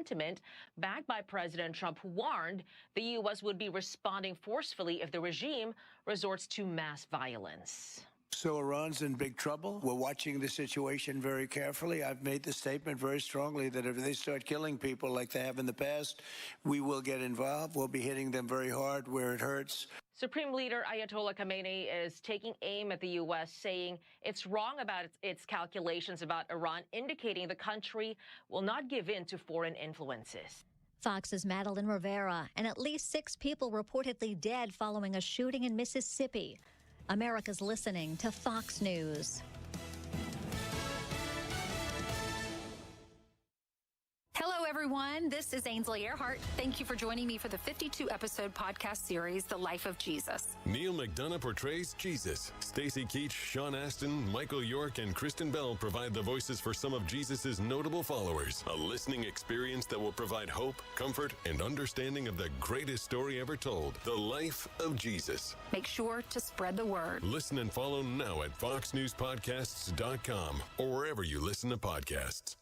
sentiment backed by President Trump, who warned the U.S. would be responding forcefully if the regime resorts to mass violence. So Iran's in big trouble. We're watching the situation very carefully. I've made the statement very strongly that if they start killing people like they have in the past, we will get involved. We'll be hitting them very hard where it hurts. Supreme Leader Ayatollah Khamenei is taking aim at the U.S., saying it's wrong about its calculations about Iran, indicating the country will not give in to foreign influences. Fox's Madeline Rivera, and at least 6 people reportedly dead following a shooting in Mississippi. America's listening to Fox News. Hello, everyone. This is Ainsley Earhart. Thank you for joining me for the 52-episode podcast series, The Life of Jesus. Neil McDonough portrays Jesus. Stacey Keach, Sean Astin, Michael York, and Kristen Bell provide the voices for some of Jesus' notable followers. A listening experience that will provide hope, comfort, and understanding of the greatest story ever told, The Life of Jesus. Make sure to spread the word. Listen and follow now at foxnewspodcasts.com or wherever you listen to podcasts.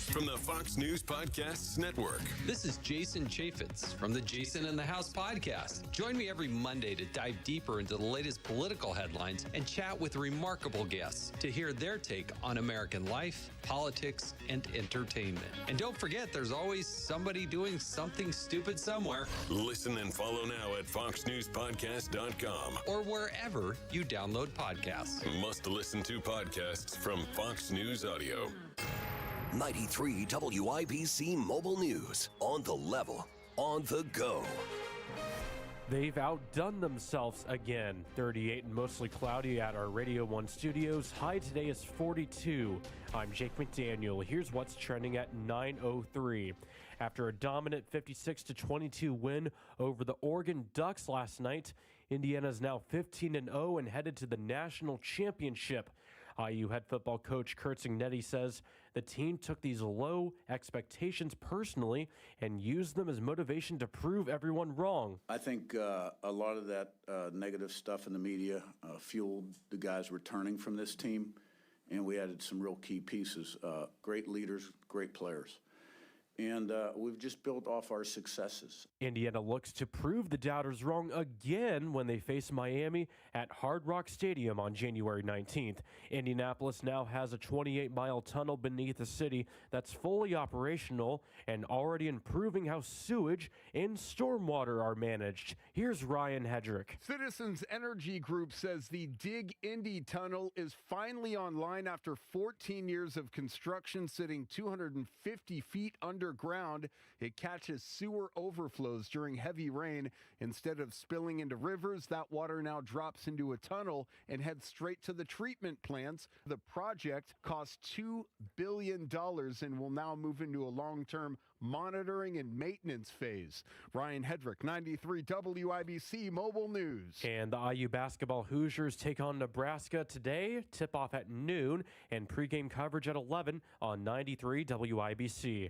From the Fox News Podcasts Network. This is Jason Chaffetz from the Jason in the House podcast. Join me every Monday to dive deeper into the latest political headlines and chat with remarkable guests to hear their take on American life, politics, and entertainment. And don't forget, there's always somebody doing something stupid somewhere. Listen and follow now at foxnewspodcast.com or wherever you download podcasts. Must listen to podcasts from Fox News Audio. 93 WIBC Mobile News. On the level, on the go. They've outdone themselves again. 38 and mostly cloudy at our Radio 1 studios. High today is 42. I'm Jake McDaniel. Here's what's trending at 9:03. After a dominant 56-22 win over the Oregon Ducks last night, Indiana is now 15-0 and headed to the national championship. IU head football coach Kurt Cignetti says the team took these low expectations personally and used them as motivation to prove everyone wrong. I think a lot of that negative stuff in the media fueled the guys returning from this team, and we added some real key pieces, great leaders, great players. And we've just built off our successes. Indiana looks to prove the doubters wrong again when they face Miami at Hard Rock Stadium on January 19th. Indianapolis now has a 28-mile tunnel beneath the city that's fully operational and already improving how sewage and stormwater are managed. Here's Ryan Hedrick. Citizens Energy Group says the Dig Indy tunnel is finally online after 14 years of construction, sitting 250 feet underground. It catches sewer overflows during heavy rain. Instead of spilling into rivers, that water now drops into a tunnel and heads straight to the treatment plants. The project cost $2 billion and will now move into a long-term monitoring and maintenance phase. Ryan Hedrick, 93 WIBC Mobile News. And the IU basketball Hoosiers take on Nebraska today. Tip-off at noon and pregame coverage at 11 on 93 WIBC.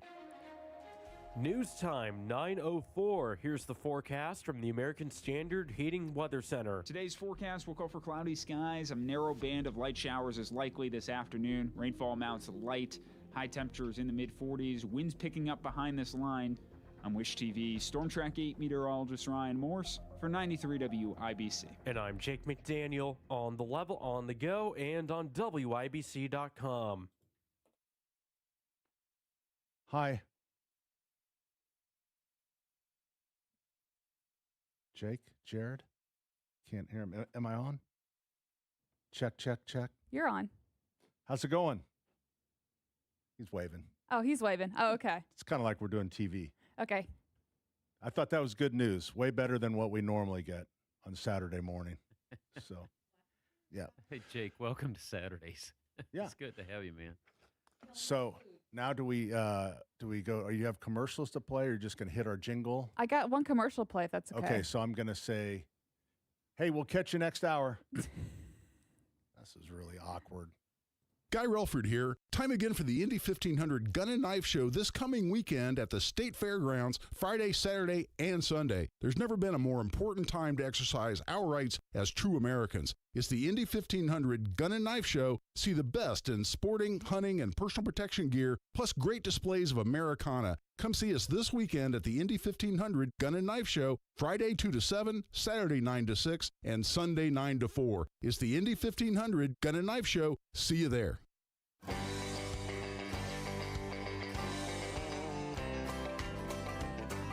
News time, 9:04. Here's the forecast from the American Standard Heating Weather Center. Today's forecast will call for cloudy skies. A narrow band of light showers is likely this afternoon. Rainfall amounts light. High temperatures in the mid-40s. Winds picking up behind this line. I'm Wish TV Storm Track 8 meteorologist Ryan Morse for 93 WIBC. And I'm Jake McDaniel, on the level, on the go, and on WIBC.com. Hi. Jake, Jared, can't hear him. Am I on? Check, check, check. You're on. How's it going? He's waving. Oh, he's waving. Oh, okay. It's kind of like we're doing TV. Okay. I thought that was good news. Way better than what we normally get on Saturday morning. So, yeah. Hey, Jake, welcome to Saturdays. Yeah. It's good to have you, man. So now do we go, or you have commercials to play, or you're just going to hit our jingle? I got one commercial to play, if that's okay. Okay, so I'm going to say, hey, we'll catch you next hour. This is really awkward. Guy Relford here. Time again for the Indy 1500 Gun and Knife Show this coming weekend at the State Fairgrounds, Friday, Saturday, and Sunday. There's never been a more important time to exercise our rights as true Americans. It's the Indy 1500 Gun and Knife Show. See the best in sporting, hunting, and personal protection gear, plus great displays of Americana. Come see us this weekend at the Indy 1500 Gun and Knife Show, Friday 2 to 7, Saturday 9 to 6, and Sunday 9 to 4. It's the Indy 1500 Gun and Knife Show. See you there.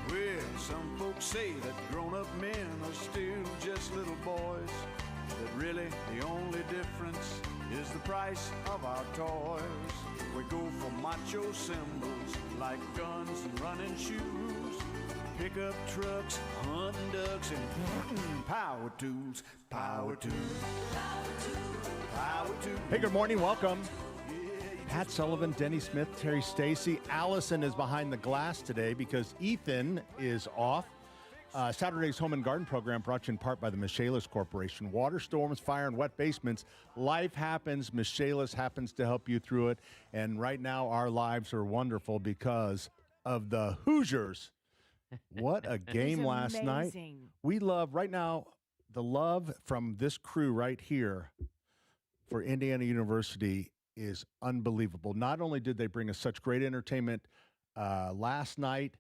Well, some folks say that grown-up men are still just little boys, but really the only difference is the price of our toys. We go for macho symbols like guns and running shoes, pickup trucks, hunting ducks, and power tools, power tools, power tools, power tools. Hey, good morning. Welcome. Pat Sullivan, Denny Smith, Terry Stacy. Allison is behind the glass today because Ethan is off. Saturday's Home and Garden program brought to you in part by the Michaelis Corporation. Water storms, fire, and wet basements. Life happens. Michaelis happens to help you through it. And right now, our lives are wonderful because of the Hoosiers. What a game last night. We love, right now, the love from this crew right here for Indiana University is unbelievable. Not only did they bring us such great entertainment last night,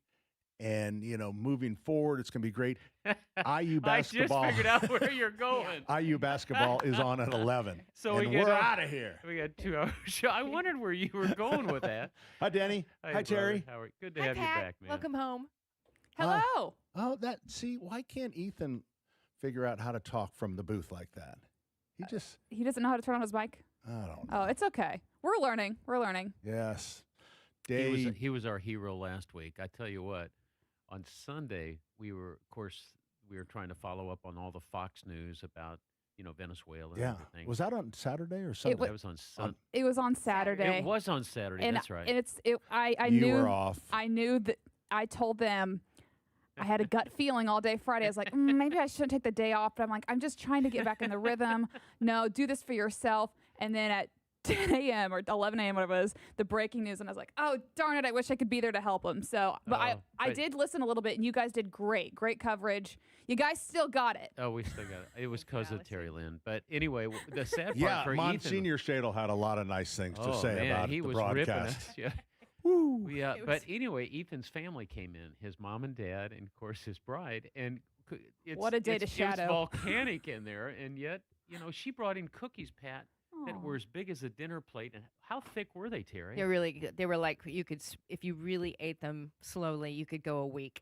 and, you know, moving forward, it's going to be great. IU basketball. I just figured out where you're going. IU basketball is on at 11. So and we're out of here. We got 2 hours show. I wondered where you were going with that. Hi, Denny. Hi, Terry. How are you? Good to have you back, man. Welcome home. Hello. See, why can't Ethan figure out how to talk from the booth like that? He doesn't know how to turn on his mic? I don't know. Oh, it's okay. We're learning. Yes. He was our hero last week. I tell you what, on Sunday, we were trying to follow up on all the Fox News about, Venezuela and everything. Was that on Saturday or Sunday? That was on Sunday. It was on Saturday. It was on Saturday. And, that's right. And I you knew were off. I knew that I told them I had a gut feeling all day Friday. I was like, maybe I shouldn't take the day off. But I'm like, I'm just trying to get back in the rhythm. No, do this for yourself. And then at 10 a.m. or 11 a.m., whatever it was, the breaking news. And I was like, oh, darn it, I wish I could be there to help them. So, but I did listen a little bit, and you guys did great coverage. You guys still got it. Oh, we still got it. It was because of Terry Lynn. But anyway, the sad part for Monsignor Shadle had a lot of nice things to say about he the was broadcast. Ripping us. Yeah. Woo. But anyway, Ethan's family came in, his mom and dad, and of course his bride, and what a day to shadow. It's volcanic in there, and yet, she brought in cookies, Pat, that were as big as a dinner plate. And how thick were they, Terry? They're really good. They were like, you could, if you really ate them slowly, you could go a week.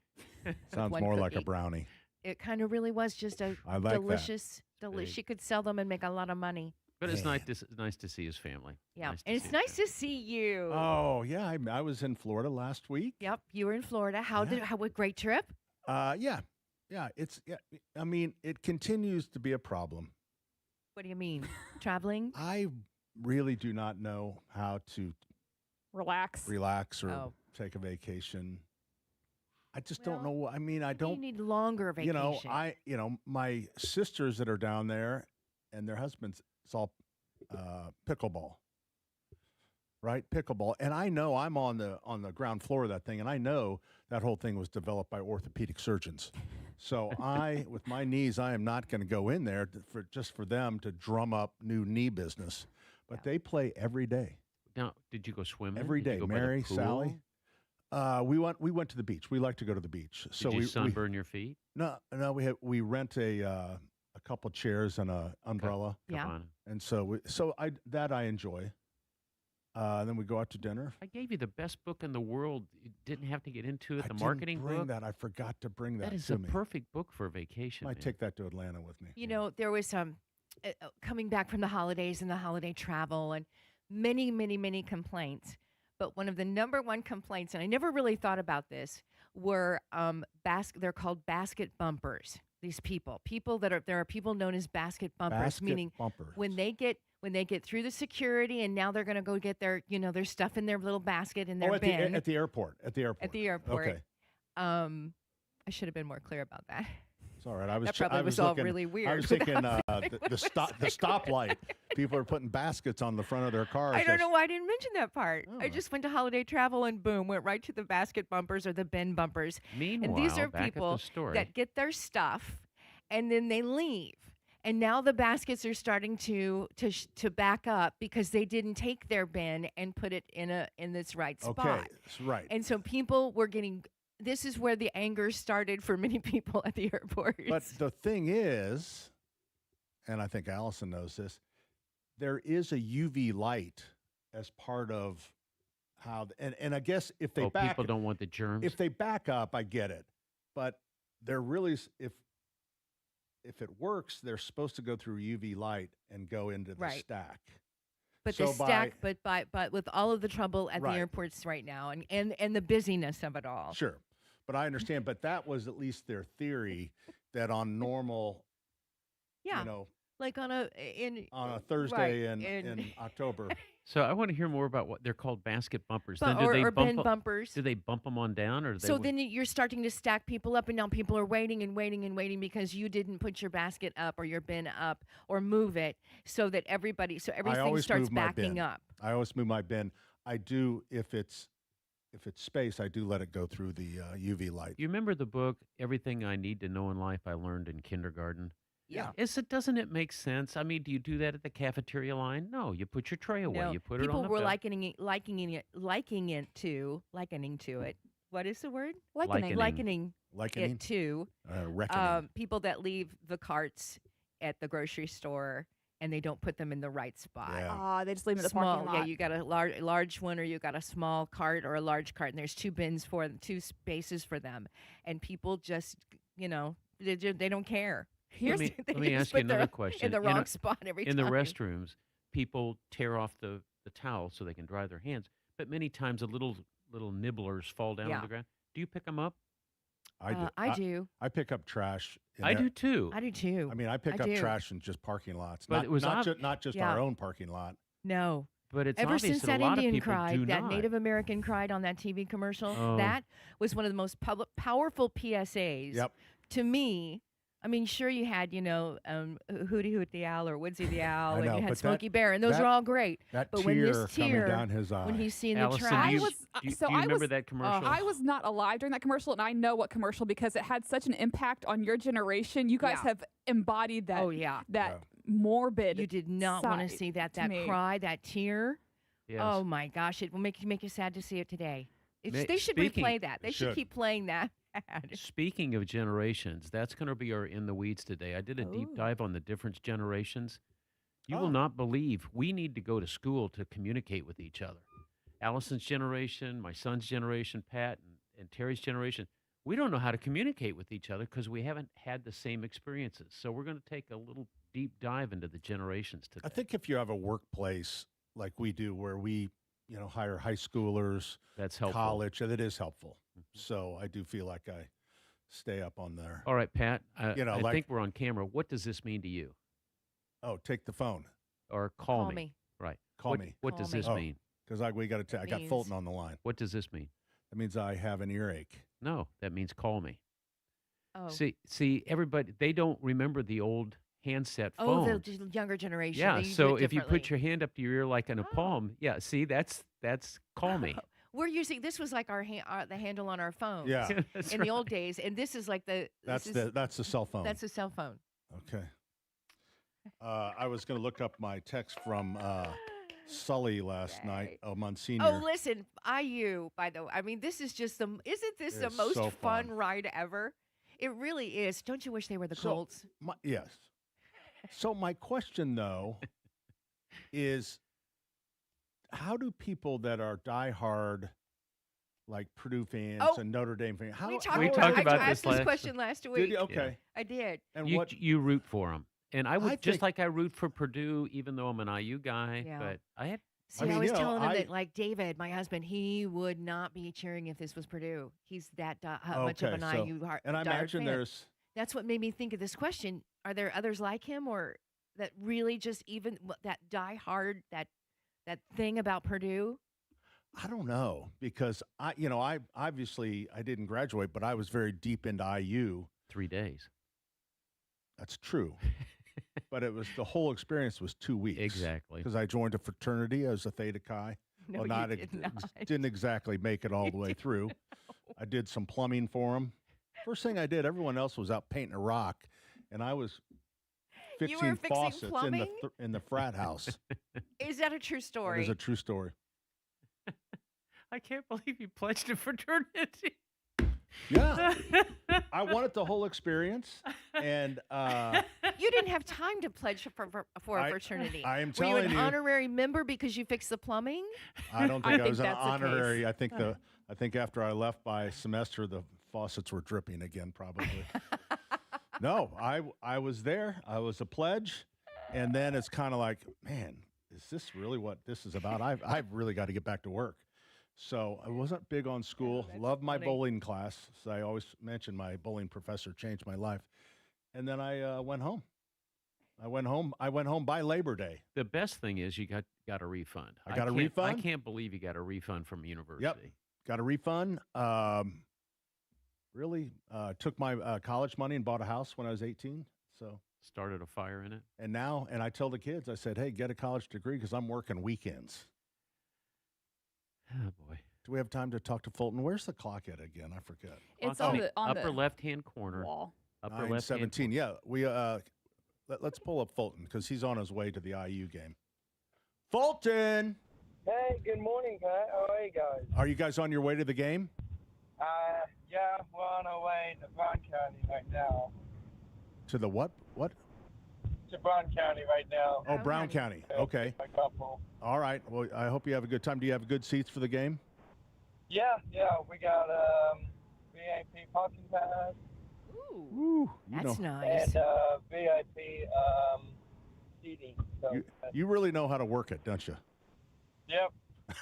Sounds more like a brownie. It kind of really was just a delicious. She could sell them and make a lot of money. But it's nice to see his family. Yeah, and it's nice to see you. Oh yeah, I was in Florida last week. Yep, you were in Florida. How a great trip? Yeah. I mean, it continues to be a problem. What do you mean? Traveling? I really do not know how to relax or take a vacation. I just don't know. I mean, I don't. You need longer vacation. My sisters that are down there and their husbands, it's all pickleball, right? Pickleball. And I know I'm on the ground floor of that thing, and I know that whole thing was developed by orthopedic surgeons. So with my knees, I am not going to go in there for them to drum up new knee business. But they play every day. Now, did you go swimming? Every day. Mary, Sally. We went to the beach. We like to go to the beach. Did you sunburn your feet? No. We rent a couple chairs and an umbrella. Yeah. And so I enjoy. Then we go out to dinner. I gave you the best book in the world. You didn't have to get into it. The I marketing didn't bring book. that. I forgot to bring that. That is to a me. perfect book for a vacation. I might take that to Atlanta with me. There was some coming back from the holidays and the holiday travel, and many, many, many complaints. But one of the number one complaints, and I never really thought about this, were they're called basket bumpers. These people there are people known as basket bumpers, meaning when they get through the security and now they're going to go get their their stuff in their little basket in their bin at the airport. Okay. I should have been more clear about that. It's all right. I was That probably I was was all looking, really I weird was thinking without the stoplight. People are putting baskets on the front of their cars. I don't know why I didn't mention that part. Oh. I just went to holiday travel and boom, went right to the basket bumpers or the bin bumpers. Meanwhile, And these are back at the people story. that get their stuff and then they leave. And now the baskets are starting to back up because they didn't take their bin and put it in this right spot. Okay, that's right. And so people were getting. This is where the anger started for many people at the airport. But the thing is, and I think Allison knows this, there is a UV light as part of how, and I guess if they back, people don't want the germs. If they back up, I get it. But they're really, if it works, they're supposed to go through UV light and go into the stack. But So the stack, but with all of the trouble at the Right. airports right now, and the busyness of it all. Sure. But I understand. But that was at least their theory that on normal, Yeah. you know, Like on a Thursday right, in October. So I want to hear more about what they're called basket bumpers. But- Then do they or bump bin bumpers. Do they bump them on down, or do So they, then you're starting to stack people up, and now people are waiting and waiting and waiting because you didn't put your basket up or your bin up or move it so that everything starts move my backing bin. up. I always move my bin. I do if it's space, I do let it go through the UV light. You remember the book Everything I Need to Know in Life I Learned in Kindergarten? Yeah. Doesn't it make sense? I mean, do you do that at the cafeteria line? No, you put your tray away. No, You put it people on the were bed. likening to it. What is the word? Likening. Likening Likening? it to reckoning. people that leave the carts at the grocery store and they don't put them in the right spot. Yeah. They just leave them in the Small, parking lot. yeah, you got a large one or you got a small cart or a large cart, and there's two bins for them, two spaces for them, and people just, they don't care. Let me ask you another question. In the wrong spot every in time. the restrooms, people tear off the towel so they can dry their hands, but many times the little nibblers fall down on the ground. Do you pick them up? I do. I pick up trash. I do too. I do too. I mean, I pick up trash in just parking lots, But it was not just Yeah. our own parking lot. No. But it's Ever obvious since that that a lot of Indian people cried, do that not. Native American cried on that TV commercial, Oh. that was one of the most powerful PSAs. Yep. To me, I mean, sure you had, Hootie Hoot the Owl or Woodsy the Owl, I and know, you had but Smokey Bear, and those are all great. That but when tear this coming tear down his when eye. he's seen the Allison, trash, do you, was- do you so I remember was- that commercial? I was not alive during that commercial, and I know what commercial because it had such an impact on your generation. You guys Yeah. have embodied that. Oh, yeah. That morbid. you did not want to side see that to me. cry, that tear. Yes. Oh my gosh, it will make you sad to see it today. Ma- They should speaking- replay that. They should should. keep playing that. ad. Speaking of generations, that's going to be our In the Weeds today. I did a deep dive on the different generations. You will not believe we need to go to school to communicate with each other. Allison's generation, my son's generation, Pat, and Terry's generation, we don't know how to communicate with each other because we haven't had the same experiences. So we're going to take a little deep dive into the generations today. I think if you have a workplace like we do, where we, hire high schoolers, That's helpful. college, that is helpful. So I do feel like I stay up on there. All right, Pat, I like- think we're on camera. What does this mean to you? Oh, take the phone. Or call, Call me. me. Right. Call What- me. What Call does me. this Oh. mean? Because I got Means- Fulton on the line. What does this mean? That means I have an earache. No, that means call me. Oh. See, everybody, they don't remember the old handset Oh, phones. the younger generation. Yeah, they do so it if you put differently. your hand up to your ear like in a palm, yeah, see, that's call me. We're using this was like the handle on our phone. Yeah. That's in the old days, and this is like That's the cell phone. That's a cell phone. Okay. I was going to look up my text from Sully last night, Monsignor. Oh, listen, IU. By the way, I mean this is just isn't this the It's most so fun fun. ride ever? It really is. Don't you wish they were the Colts? Yes. So my question, though, is how do people that are diehard, like Purdue fans Oh, and Notre Dame fans, We We talked talked I about asked this last- question last week. Did you? Okay. I did. And You root for them. And I would, I just think- like I root for Purdue, even though I'm an IU guy, Yeah. but I had, See, mean, I was you know, telling him I- that, like David, my husband, he would not be cheering if this was Purdue. He's that much of an Okay, so- IU heart. and I imagine there's That's what made me think of this question. Are there others like him, or that really just even that die hard that thing about Purdue? I don't know, because I obviously I didn't graduate, but I was very deep into IU. 3 days. That's true. But the whole experience was 2 weeks. Exactly. Because I joined a fraternity as a Theta Chi. No, well, you did not. didn't exactly make it all the way through. I did some plumbing for them. First thing I did, everyone else was out painting a rock, and I was fixing faucets in the frat house. Is that a true story? It is a true story. I can't believe you pledged a fraternity. Yeah. I wanted the whole experience, and you didn't have time to pledge for a fraternity. I am Were telling you you. an honorary member because you fixed the plumbing? I don't think I was an that's the honorary. case. I think after I left by a semester, the faucets were dripping again, probably. No, I was there. I was a pledge, and then it's kind of like, man, is this really what this is about? I've really got to get back to work. So I wasn't big on school. Loved my bowling class. So I always mention my bowling professor changed my life. And then I went home. I went home by Labor Day. The best thing is you got a refund. I got a refund? I can't believe you got a refund from university. Yep, got a refund. Really took my college money and bought a house when I was 18. So started a fire in it. And I tell the kids, I said, hey, get a college degree because I'm working weekends. Oh, boy. Do we have time to talk to Fulton? Where's the clock at again? I forget. It's on the upper left-hand corner. Wall. Upper left-hand 17. Yeah, we let's pull up Fulton because he's on his way to the IU game. Fulton! Hey, good morning, Pat. How are you guys? Are you guys on your way to the game? Yeah, we're on our way to Brown County right now. To the what? What? To Brown County right now. Oh, Brown County. Okay. A couple. All right. Well, I hope you have a good time. Do you have good seats for the game? Yeah. We got VIP parking pass. Ooh, that's know. nice. And VIP seating. So You really know how to work it, don't you? Yep.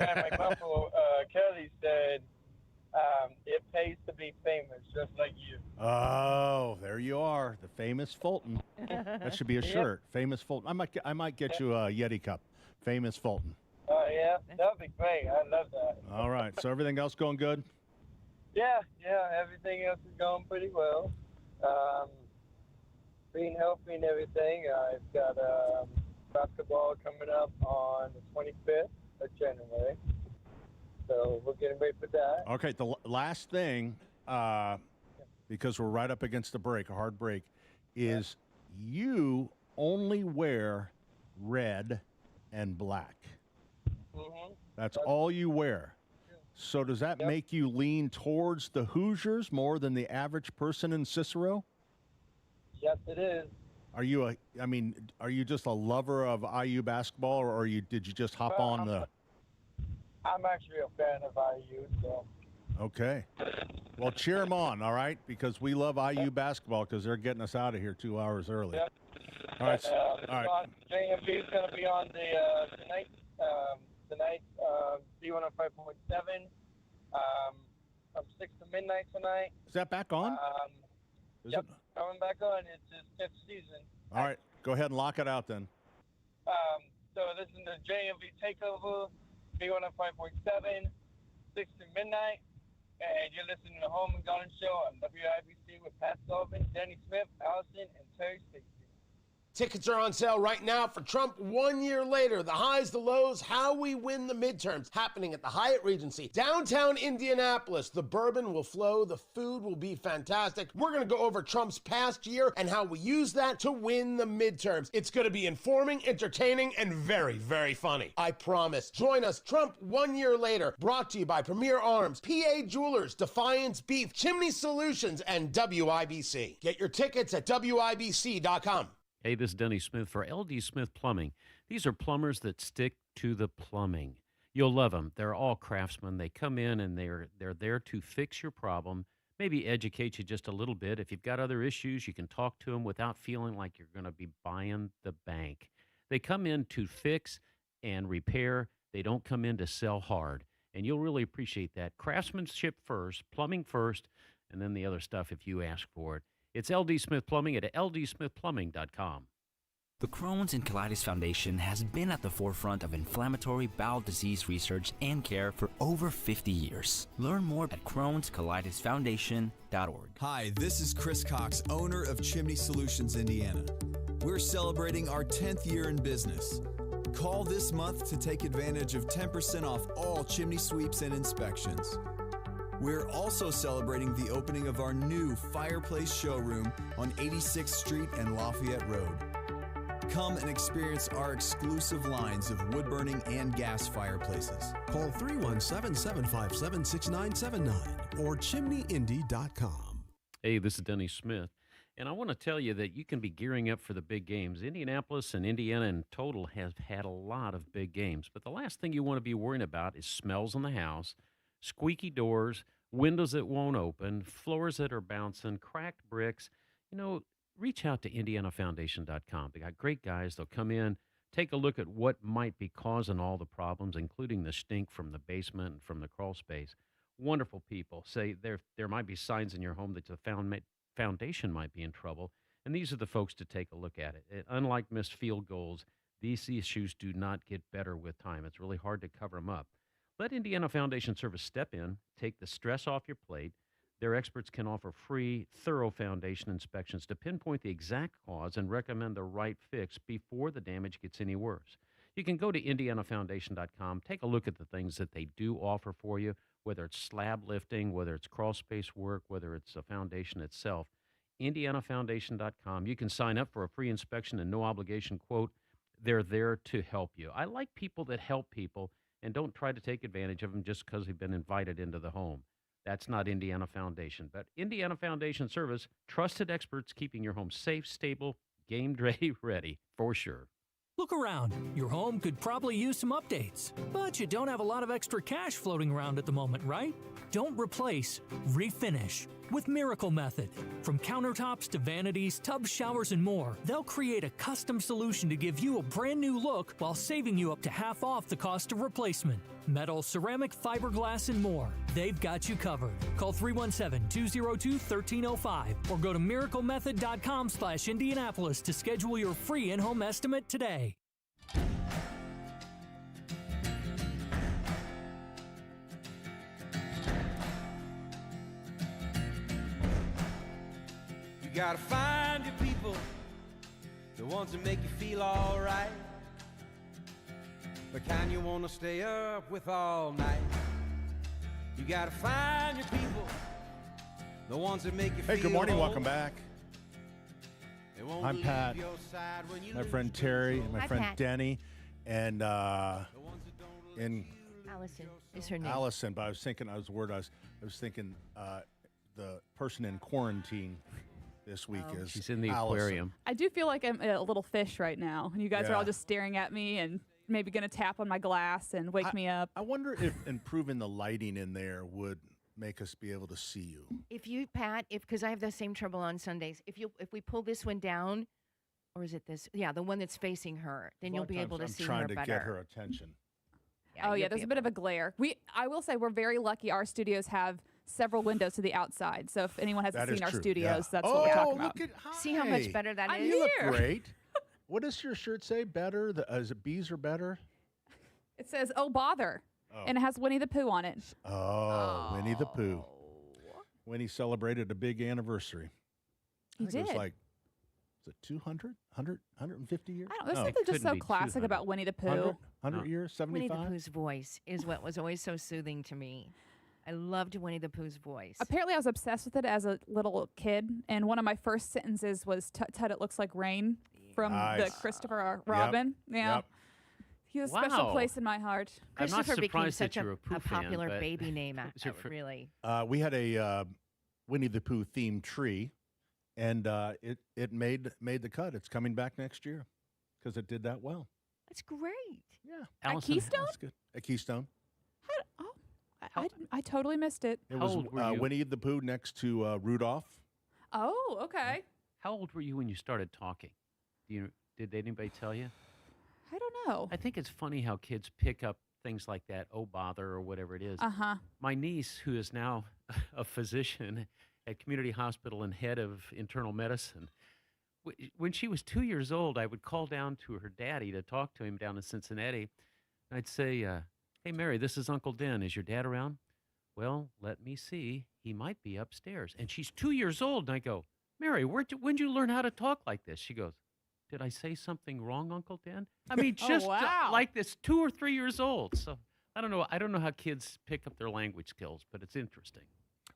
And my couple, Kelly said, it pays to be famous, just like you. Oh, there you are, the famous Fulton. That should be a shirt, famous Fulton. I might get you a Yeti cup, famous Fulton. Oh yeah, that'd be great. I love that. All right. So everything else going good? Yeah. Everything else is going pretty well. Being healthy and everything. I've got basketball coming up on the 25th of January. So we're getting ready for that. Okay. The last thing, because we're right up against the break, a hard break, is you only wear red and black. Mm-hmm. That's all you wear. So does that make you lean towards the Hoosiers more than the average person in Cicero? Yes, it is. Are you just a lover of IU basketball, or did you just hop on the? I'm actually a fan of IU, so. Okay. Well, cheer them on, all right? Because we love IU basketball because they're getting us out of here 2 hours early. Yep. All right. All right. JMB is going to be on tonight, B105.7, from 6 to midnight tonight. Is that back on? Yep, coming back on. It's his 5th season. All right. Go ahead and lock it out then. So listen to JMV Takeover, B105.7, 6 to midnight. And you're listening to the Home and Garden Show on WIBC with Pat Sullivan, Denny Smith, Allison, and Terri Stacy. Tickets are on sale right now for Trump 1 year later. The highs, the lows, how we win the midterms. Happening at the Hyatt Regency, downtown Indianapolis. The bourbon will flow. The food will be fantastic. We're going to go over Trump's past year and how we use that to win the midterms. It's going to be informing, entertaining, and very, very funny. I promise. Join us, Trump 1 year later. Brought to you by Premier Arms, PA Jewelers, Defiance Beef, Chimney Solutions, and WIBC. Get your tickets at WIBC.com. Hey, this is Denny Smith for LD Smith Plumbing. These are plumbers that stick to the plumbing. You'll love them. They're all craftsmen. They come in and they're there to fix your problem, maybe educate you just a little bit. If you've got other issues, you can talk to them without feeling like you're going to be buying the bank. They come in to fix and repair. They don't come in to sell hard, and you'll really appreciate that. Craftsmanship first, plumbing first, and then the other stuff if you ask for it. It's LD Smith Plumbing at ldsmithplumbing.com. The Crohn's and Colitis Foundation has been at the forefront of inflammatory bowel disease research and care for over 50 years. Learn more at Crohn'sColitisFoundation.org. Hi, this is Chris Cox, owner of Chimney Solutions Indiana. We're celebrating our 10th year in business. Call this month to take advantage of 10% off all chimney sweeps and inspections. We're also celebrating the opening of our new fireplace showroom on 86th Street and Lafayette Road. Come and experience our exclusive lines of wood-burning and gas fireplaces. Call 317-757-6979 or chimneyindy.com. Hey, this is Denny Smith, and I want to tell you that you can be gearing up for the big games. Indianapolis and Indiana in total have had a lot of big games, but the last thing you want to be worrying about is smells in the house, squeaky doors, windows that won't open, floors that are bouncing, cracked bricks. Reach out to IndianaFoundation.com. They got great guys. They'll come in, take a look at what might be causing all the problems, including the stink from the basement and from the crawl space. Wonderful people. Say there might be signs in your home that the foundation might be in trouble, and these are the folks to take a look at it. Unlike missed field goals, these issues do not get better with time. It's really hard to cover them up. Let Indiana Foundation Service step in, take the stress off your plate. Their experts can offer free, thorough foundation inspections to pinpoint the exact cause and recommend the right fix before the damage gets any worse. You can go to IndianaFoundation.com, take a look at the things that they do offer for you, whether it's slab lifting, whether it's crawl space work, whether it's a foundation itself. IndianaFoundation.com. You can sign up for a free inspection and no obligation quote. They're there to help you. I like people that help people and don't try to take advantage of them just because they've been invited into the home. That's not Indiana Foundation. But Indiana Foundation Service, trusted experts keeping your home safe, stable, game day ready, for sure. Look around. Your home could probably use some updates, but you don't have a lot of extra cash floating around at the moment, right? Don't replace, refinish with Miracle Method. From countertops to vanities, tubs, showers, and more, they'll create a custom solution to give you a brand new look while saving you up to half off the cost of replacement. Metal, ceramic, fiberglass, and more. They've got you covered. Call 317-202-1305 or go to miraclemethod.com/Indianapolis to schedule your free in-home estimate today. You gotta find your people, the ones that make you feel alright. The kind you wanna stay up with all night. You gotta find your people, the ones that make you feel. Hey, good morning. whole. Welcome back. They won't I'm leave Pat. your side when you My lose friend Terry and my Hi, friend Pat. Denny and Allison is her name. Allison. But I was thinking, I was thinking the person in quarantine this week is She's in the Allison. aquarium. I do feel like I'm a little fish right now, and you guys are Yeah. all just staring at me and maybe going to tap on my glass and wake me up. I wonder if improving the lighting in there would make us be able to see you. If you, Pat, because I have the same trouble on Sundays, if we pull this one down, or is it this? Yeah, the one that's facing her, then you'll be able to see her better. I'm trying to get her attention. Oh yeah, there's a bit of a glare. I will say we're very lucky. Our studios have several windows to the outside, so if anyone hasn't That is seen our true, studios, yeah. that's what we're talking look about. See how much better that I'm is? You look here. great. What does your shirt say? Better? Is it bees are better? It says "Oh bother," and it has Winnie the Pooh on it. Oh, Winnie the Pooh. Winnie celebrated a big anniversary. He I think It did. was like, was it 200, 100, 150 years? I don't know. There's something just so classic about Winnie the Pooh. 100 years, 75? Winnie the Pooh's voice is what was always so soothing to me. I loved Winnie the Pooh's voice. Apparently, I was obsessed with it as a little kid, and one of my first sentences was "Tut tut, it looks like rain" from the Nice. Christopher Robin. Yeah. Yep. He has a special Wow. place in my heart. I'm not Christopher became surprised that such you're a Pooh a fan, popular but- baby name, Is it for- really. We had a Winnie the Pooh themed tree, and it made the cut. It's coming back next year because it did that well. That's great. Yeah. At Allison, Keystone? That's good. At Keystone. I totally missed it. It How was old were you? Winnie the Pooh next to Rudolph. Oh, okay. How old were you when you started talking? Did anybody tell you? I don't know. I think it's funny how kids pick up things like that, oh, bother, or whatever it is. Uh-huh. My niece, who is now a physician at Community Hospital and head of internal medicine, when she was 2 years old, I would call down to her daddy to talk to him down in Cincinnati. I'd say, "Hey, Mary, this is Uncle Den. Is your dad around?" "Well, let me see. He might be upstairs." And she's 2 years old, and I go, "Mary, when'd you learn how to talk like this?" She goes, "Did I say something wrong, Uncle Dan?" I mean, just wow. like this, 2 or 3 years old. So I don't know. I don't know how kids pick up their language skills, but it's interesting.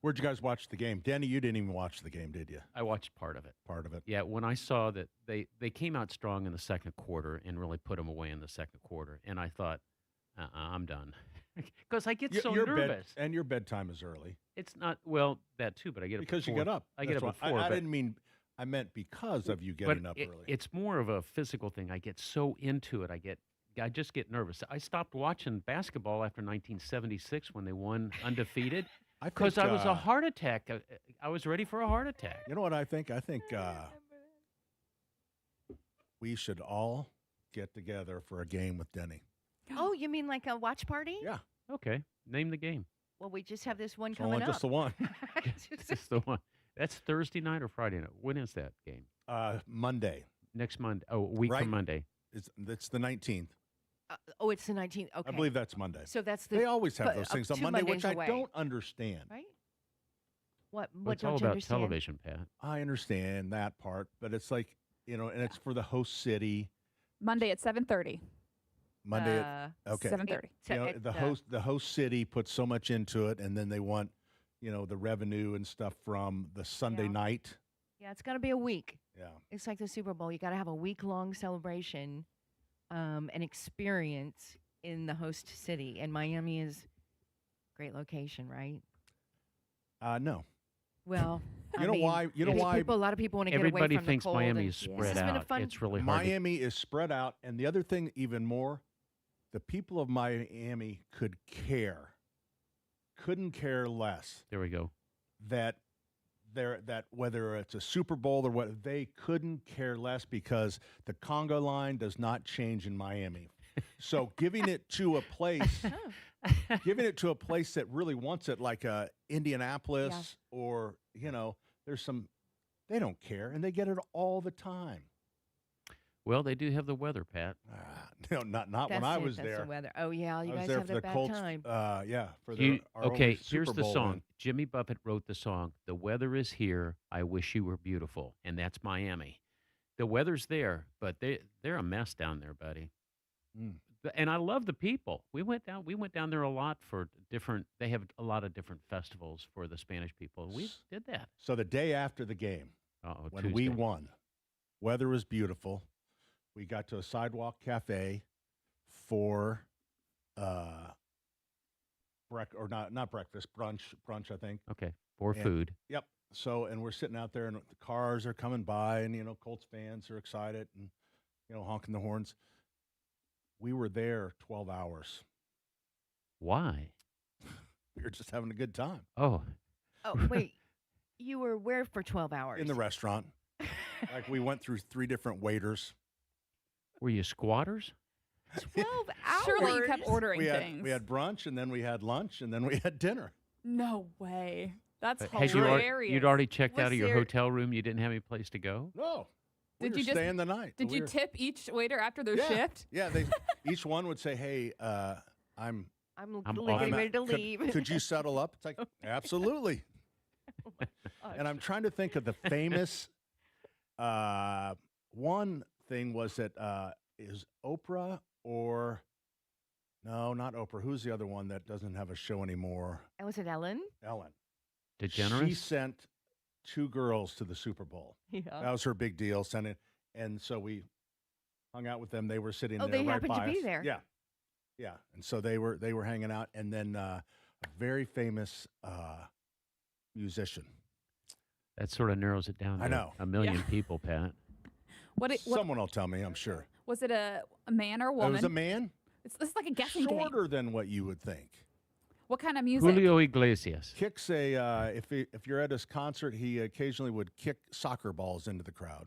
Where'd you guys watch the game? Denny, you didn't even watch the game, did you? I watched part of it. Part of it. Yeah, when I saw that they came out strong in the second quarter and really put them away in the second quarter, and I thought, I'm done. Because I get so nervous. And your bedtime is early. It's not, well, that too, but I get up Because at 4. you get up. I get up That's at 4. why- I but- didn't mean, I meant because of you getting up early. It's more of a physical thing. I get so into it. I just get nervous. I stopped watching basketball after 1976 when they won undefeated because I was a heart attack. I was ready for a heart attack. You know what I think? I think we should all get together for a game with Denny. Oh, you mean like a watch party? Yeah. Okay. Name the game. Well, we just have this one It's coming only up. just the one. Just the one. That's Thursday night or Friday night. When is that game? Monday. Next Monday. Oh, a week from Monday. It's the 19th. It's the 19th. Okay. I believe that's Monday. So that's the. They always have but, those things on 2 Monday, Mondays which I away, don't understand. Right? Well, What it's all don't you about understand? television, Pat. I understand that part, but it's like, and it's for the host city. Monday at 7:30. Monday at, okay. 7:30. You know, the host city puts so much into it, and then they want, the revenue and stuff from the Sunday night. Yeah, it's got to be a week. Yeah. It's like the Super Bowl. You got to have a week-long celebration, an experience in the host city. And Miami is a great location, right? No. Well, You know why? You know why? A lot of people want to get away Everybody from thinks the cold. Miami and is this spread has been a out. fun- It's really hard. Miami is spread out, and the other thing, even more, the people of Miami couldn't care less. There we go. That whether it's a Super Bowl or what, they couldn't care less because the Congo line does not change in Miami. So giving it to a place, that really wants it, like Indianapolis or there's some, they don't care and they get it all the time. Well, they do have the weather, Pat. No, not when I was there. The weather. Oh yeah, you I was guys there have for the the bad Colts. time. For the Okay, Super here's the Bowl song. win. Jimmy Buffett wrote the song, "The weather is here, I wish you were beautiful," and that's Miami. The weather's there, but they're a mess down there, buddy. Mm. And I love the people. We went down there a lot for different. They have a lot of different festivals for the Spanish people. We did that. So the day after the game, when we Tuesday. won, weather was beautiful. We got to a sidewalk cafe for not breakfast, brunch, I think. Okay, for And- food. Yep. So, and we're sitting out there, and the cars are coming by, and Colts fans are excited, and honking the horns. We were there 12 hours. Why? We were just having a good time Oh, Oh wait, you were where for 12 hours? in the restaurant. Like we went through 3 different waiters. were you squatters? 12 hours. Surely you kept ordering We things. had brunch, and then we had lunch, and then we had dinner. No way. That's Had hilarious. you'd already checked Was out of your there- hotel room? You didn't have any place to go? No. We Did were you just- staying the night. Did We you were- tip each waiter after their Yeah. shift? Yeah, each one would say, "Hey, I'm I'm I'm getting ready to could- leave. Could you settle up?" It's like, absolutely. And I'm trying to think of the famous one thing was that is Oprah or no, not Oprah. Who's the other one that doesn't have a show anymore? And was it Ellen? Ellen. DeGeneres? She sent 2 girls to the Super Bowl. Yeah. That was her big deal. And so we hung out with them. They were sitting Oh, there they right happened to by be us. there. Yeah. Yeah. And so they were hanging out. And then a very famous musician. That sort of narrows it down to I know. a million Yeah. people, Pat. What Someone will tell me, I'm sure. was it? A man or a It woman? was a man. It's like a guessing game. Shorter than what you would think. What kind of music? Julio Iglesias. Kicks if you're at his concert, he occasionally would kick soccer balls into the crowd.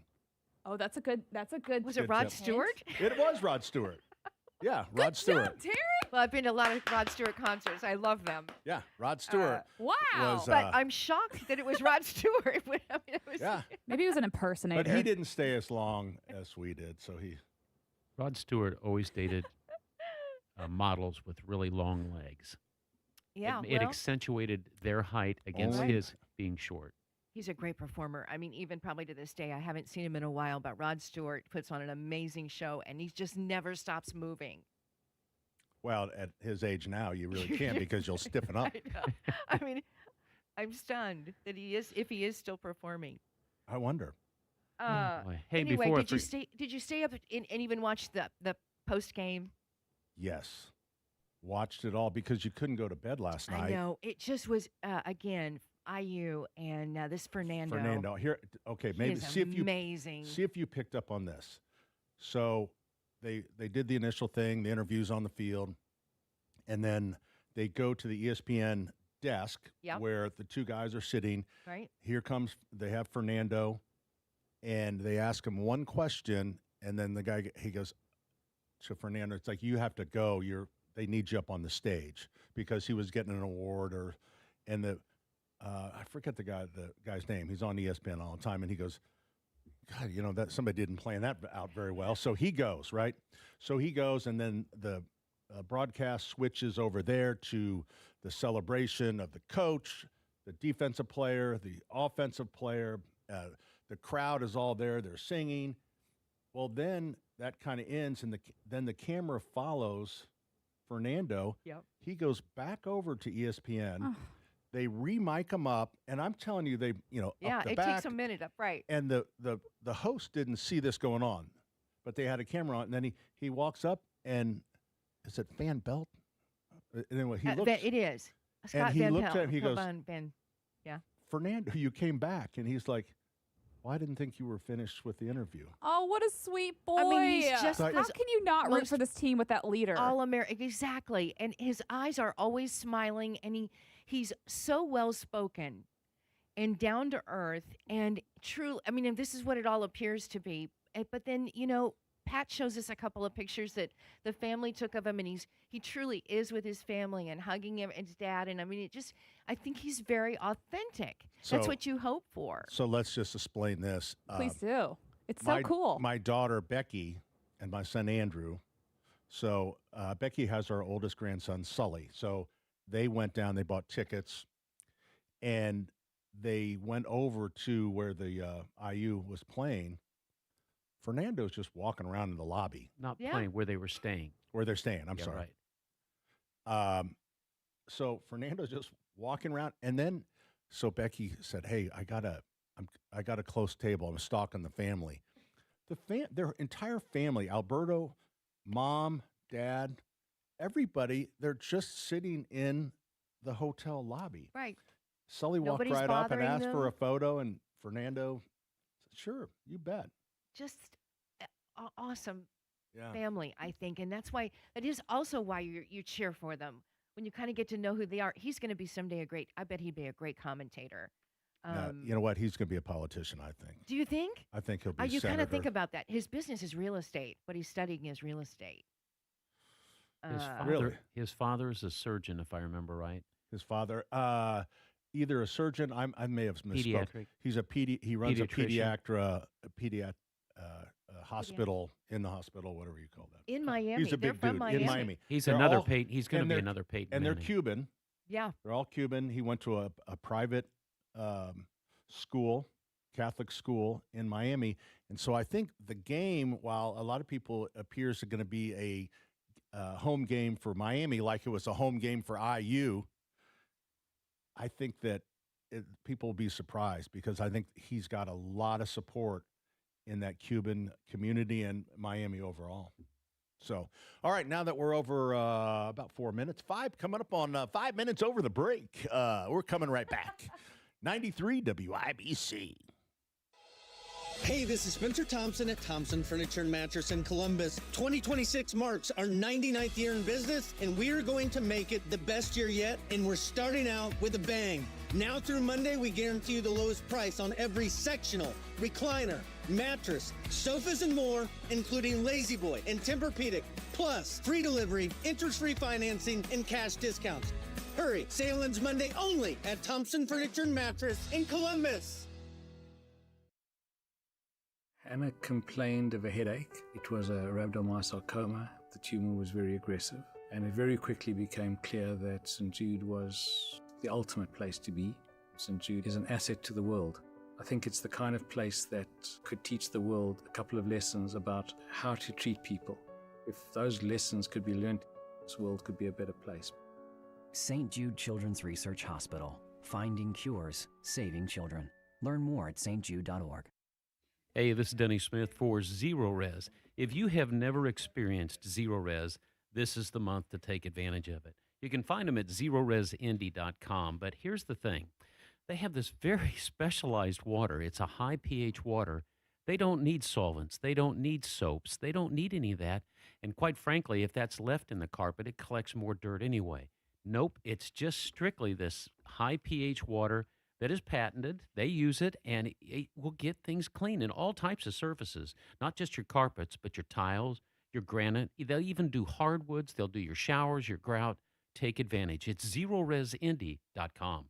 Oh, that's a good. Was it Good Rod tip. Stewart? It was Rod Stewart. Yeah, Rod Stewart. Job, Terry. Well, I've been to a lot of Rod Stewart concerts. I love them. Yeah, Rod Stewart. Wow. Was, But I'm shocked that it was Rod Stewart. I mean, it was, yeah, Maybe he was an impersonator. but he didn't stay as long as we did, so he. Rod Stewart always dated models with really long legs. Yeah, It well, accentuated their height against Only- his being short. he's a great performer. I mean, even probably to this day, I haven't seen him in a while, but Rod Stewart puts on an amazing show, and he just never stops moving. Well, at his age now, you really can't because you'll stiffen up. I know. I mean, I'm stunned that he is, if he is still performing. I wonder. boy. Hey, anyway, before I did you stay up and even watch the post game? Yes, watched it all because you couldn't go to bed last night. I know it just was again IU and this Fernando. Fernando, here. Okay, He maybe is see if you amazing. see if you picked up on this. So they did the initial thing, the interviews on the field, and then they go to the ESPN desk Yep. where the two guys are sitting. Right. Here comes, they have Fernando, and they ask him one question, and then the guy, he goes to Fernando, it's like, you have to go. They need you up on the stage because he was getting an award and I forget the guy's name. He's on ESPN all the time, and he goes, God, that somebody didn't plan that out very well. So he goes, right? So he goes, and then the broadcast switches over there to the celebration of the coach, the defensive player, the offensive player. The crowd is all there. They're singing. Well, then that kind of ends, and then the camera follows Fernando. Yep. He goes back over to ESPN. They re-mic him up, and I'm telling you, Yeah, up the it back, takes a minute up, right? and the host didn't see this going on, but they had a camera on, and then he walks up, and is it Van Belt? Anyway, he looks. It is. Scott he Van looked Pelt. at him, he goes, Yeah. Fernando, you came back, and he's like, well, I didn't think you were finished with the interview. Oh, what a sweet boy. I mean, he's just Like- How this can you not root for this team with that leader? All American, exactly. And his eyes are always smiling, and he's so well spoken and down to earth and true. I mean, and this is what it all appears to be. But then, Pat shows us a couple of pictures that the family took of him, and he truly is with his family and hugging him and his dad. And I mean, I think he's very authentic. That's So- what you hope for. So let's just explain this. Please do. It's so cool. My daughter, Becky, and my son, Andrew. So Becky has our oldest grandson, Sully. So they went down, they bought tickets, and they went over to where the IU was playing. Fernando's just walking around in the lobby. Not playing, where they were staying. Where they're staying, I'm Yeah, sorry. right. So Fernando's just walking around, and then so Becky said, "Hey, I got a close table. I'm stalking the family. Their entire family, Alberto, mom, dad, everybody, they're just sitting in the hotel lobby." Right. Sully Nobody's walked right up and bothering asked for them. a photo, and Fernando said, "Sure, you bet." Just awesome Yeah. family, I think. And that is also why you cheer for them. When you kind of get to know who they are, he's going to be someday I bet he'd be a great commentator. Now, you know what? He's going to be a politician, I think. Do you think? I think he'll be You kind senator. of think about that. His business is real estate. What he's studying is real estate. His father is a surgeon, if I remember right. His father, either a surgeon. I may have misspoke. Pediatric. He's he runs a Pediatrician. hospital in the hospital, whatever you call that. In Miami. He's a They're big from dude Miami. in Miami. He's They're another all- Peyton. He's going and to be they're- another Peyton And they're Manning. Cuban. Yeah. They're all Cuban. He went to a private school, Catholic school in Miami. And so I think the game, while a lot of people appears to going to be a home game for Miami, like it was a home game for IU, I think that people will be surprised because I think he's got a lot of support in that Cuban community and Miami overall. So, all right, now that we're over about 4 minutes, coming up on 5 minutes over the break, we're coming right back. 93 WIBC. Hey, this is Spencer Thompson at Thompson Furniture and Mattress in Columbus. 2026 marks our 99th year in business, and we are going to make it the best year yet, and we're starting out with a bang. Now through Monday, we guarantee you the lowest price on every sectional, recliner, mattress, sofas, and more, including Lazy Boy and Tempur-Pedic. Plus, free delivery, interest-free financing, and cash discounts. Hurry, sale ends Monday only at Thompson Furniture and Mattress in Columbus. Anna complained of a headache. It was a rhabdomyosarcoma. The tumor was very aggressive, and it very quickly became clear that St. Jude was the ultimate place to be. St. Jude is an asset to the world. I think it's the kind of place that could teach the world a couple of lessons about how to treat people. If those lessons could be learned, this world could be a better place. St. Jude Children's Research Hospital. Finding cures, saving children. Learn more at stjude.org. Hey, this is Denny Smith for Zero Res. If you have never experienced Zero Res, this is the month to take advantage of it. You can find them at zeroresindy.com, but here's the thing. They have this very specialized water. It's a high pH water. They don't need solvents. They don't need soaps. They don't need any of that. And quite frankly, if that's left in the carpet, it collects more dirt anyway. Nope, it's just strictly this high pH water that is patented. They use it, and it will get things clean in all types of surfaces, not just your carpets, but your tiles, your granite. They'll even do hardwoods. They'll do your showers, your grout. Take advantage. It's zeroresindy.com.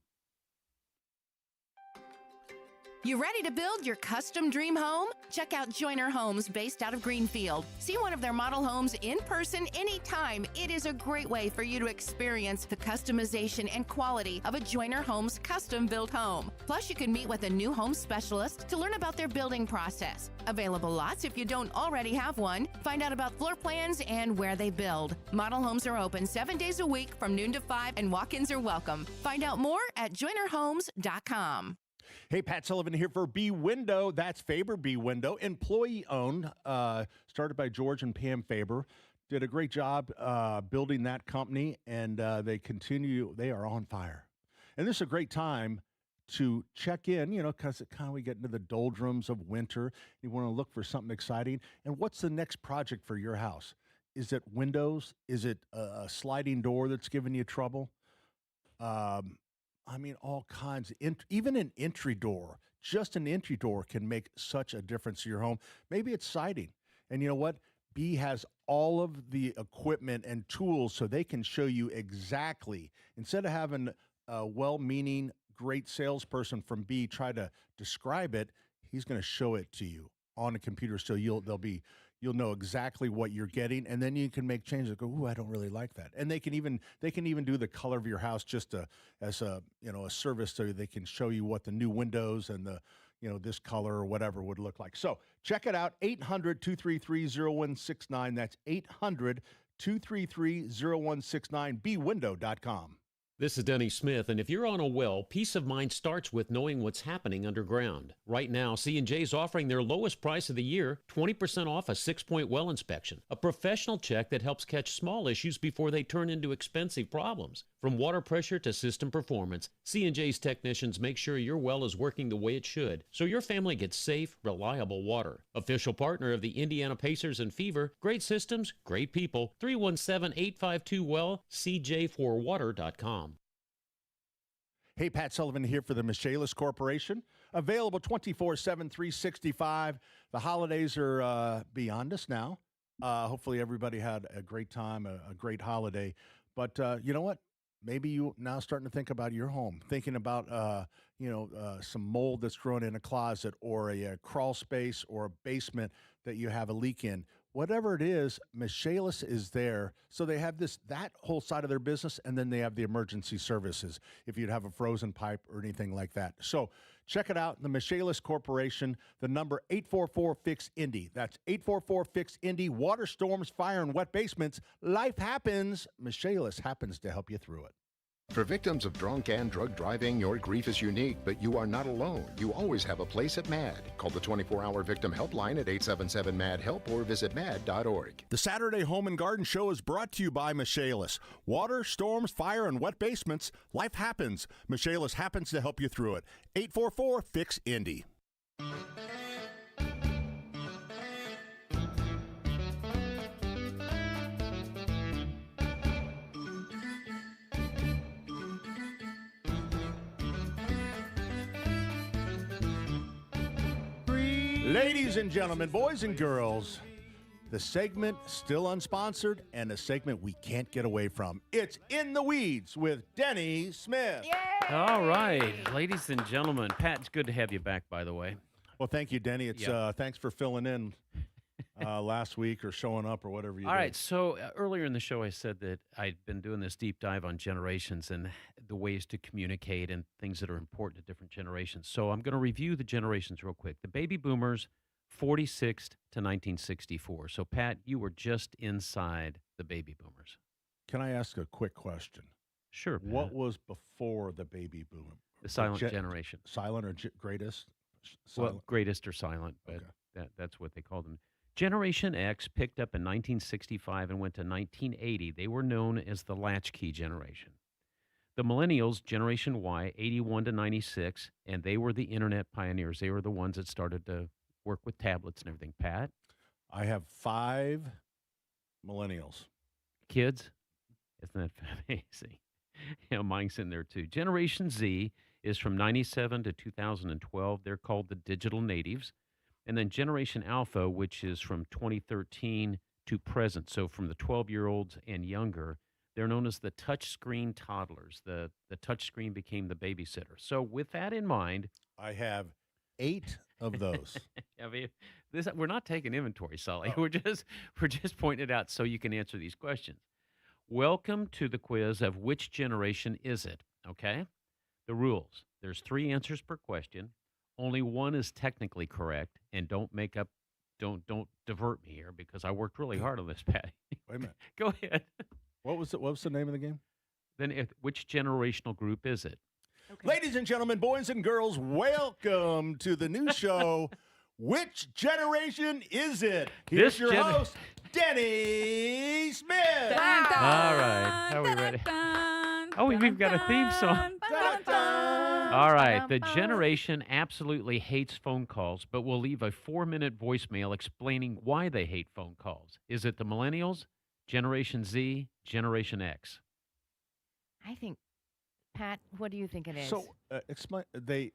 You ready to build your custom dream home? Check out Joyner Homes based out of Greenfield. See one of their model homes in person anytime. It is a great way for you to experience the customization and quality of a Joyner Homes custom-built home. Plus, you can meet with a new home specialist to learn about their building process. Available lots if you don't already have one. Find out about floor plans and where they build. Model homes are open 7 days a week from noon to 5, and walk-ins are welcome. Find out more at joynerhomes.com. Hey, Pat Sullivan here for B Window. That's Faber B Window, employee-owned, started by George and Pam Faber. Did a great job building that company, and they are on fire. And this is a great time to check in, because we get into the doldrums of winter. You want to look for something exciting. And what's the next project for your house? Is it windows? Is it a sliding door that's giving you trouble? All kinds. Even an entry door, just an entry door can make such a difference to your home. Maybe it's siding. And you know what? B has all of the equipment and tools so they can show you exactly. Instead of having a well-meaning, great salesperson from B try to describe it, he's going to show it to you on a computer. So you'll know exactly what you're getting, and then you can make changes. Go, ooh, I don't really like that. And they can even do the color of your house just as a service, so they can show you what the new windows and the this color or whatever would look like. So check it out. 800-233-0169. That's 800-233-0169. bwindow.com. This is Denny Smith, and if you're on a well, peace of mind starts with knowing what's happening underground. Right now, C&J's offering their lowest price of the year, 20% off a 6-point well inspection, a professional check that helps catch small issues before they turn into expensive problems. From water pressure to system performance, C&J's technicians make sure your well is working the way it should, so your family gets safe, reliable water. Official partner of the Indiana Pacers and Fever, great systems, great people, 317-852-WELL, cj4water.com. Hey, Pat Sullivan here for the Michaelis Corporation. Available 24/7, 365. The holidays are beyond us now. Hopefully everybody had a great time, a great holiday. But you know what? Maybe you now starting to think about your home, thinking about some mold that's grown in a closet or a crawl space or a basement that you have a leak in. Whatever it is, Michaelis is there. So they have that whole side of their business, and then they have the emergency services if you'd have a frozen pipe or anything like that. So check it out, the Michaelis Corporation, the number 844-FIX-INDY. That's 844-FIX-INDY. Water, storms, fire, and wet basements. Life happens. Michaelis happens to help you through it. For victims of drunk and drug driving, your grief is unique, but you are not alone. You always have a place at MAD. Call the 24-hour victim helpline at 877-MAD-HELP or visit mad.org. The Saturday Home and Garden Show is brought to you by Michaelis. Water, storms, fire, and wet basements. Life happens. Michaelis happens to help you through it. 844-FIX-INDY. Ladies and gentlemen, boys and girls, the segment still unsponsored and a segment we can't get away from. It's In the Weeds with Denny Smith. All right, ladies and gentlemen. Pat, it's good to have you back, by the way. Well, thank you, Denny. It's thanks for filling in last week or showing up or whatever you did. All right, so earlier in the show I said that I'd been doing this deep dive on generations and the ways to communicate and things that are important to different generations. So I'm going to review the generations real quick. The baby boomers, 46 to 1964. So, Pat, you were just inside the baby boomers. Can I ask a quick question? Sure, Pat. What was before the baby boom? The silent generation. Silent or greatest? Well, greatest or silent, but that's what they called them. Generation X picked up in 1965 and went to 1980. They were known as the latchkey generation. The millennials, Generation Y, 81 to 96, and they were the internet pioneers. They were the ones that started to work with tablets and everything. Pat? I have 5 millennials. Kids? Isn't that amazing? Mine's in there too. Generation Z is from 97 to 2012. They're called the digital natives. And then Generation Alpha, which is from 2013 to present. So from the 12-year-olds and younger, they're known as the touchscreen toddlers. The touchscreen became the babysitter. So with that in mind, I have 8 of those. I mean, we're not taking inventory, Sully. We're just pointing it out so you can answer these questions. Welcome to the quiz of which generation is it, okay? The rules. There's 3 answers per question. Only one is technically correct, and don't divert me here because I worked really hard on this, Patty. Wait a minute. Go ahead. What was the name of the game? Then which generational group is it? Okay. Ladies and gentlemen, boys and girls, welcome to the new show. Which generation is it? Here's your host, Denny Smith. All right. Are we ready? Oh, we've got a theme song. All right. The generation absolutely hates phone calls, but will leave a 4-minute voicemail explaining why they hate phone calls. Is it the millennials, Generation Z, Generation X? I think, Pat, what do you think it is? So, explain. They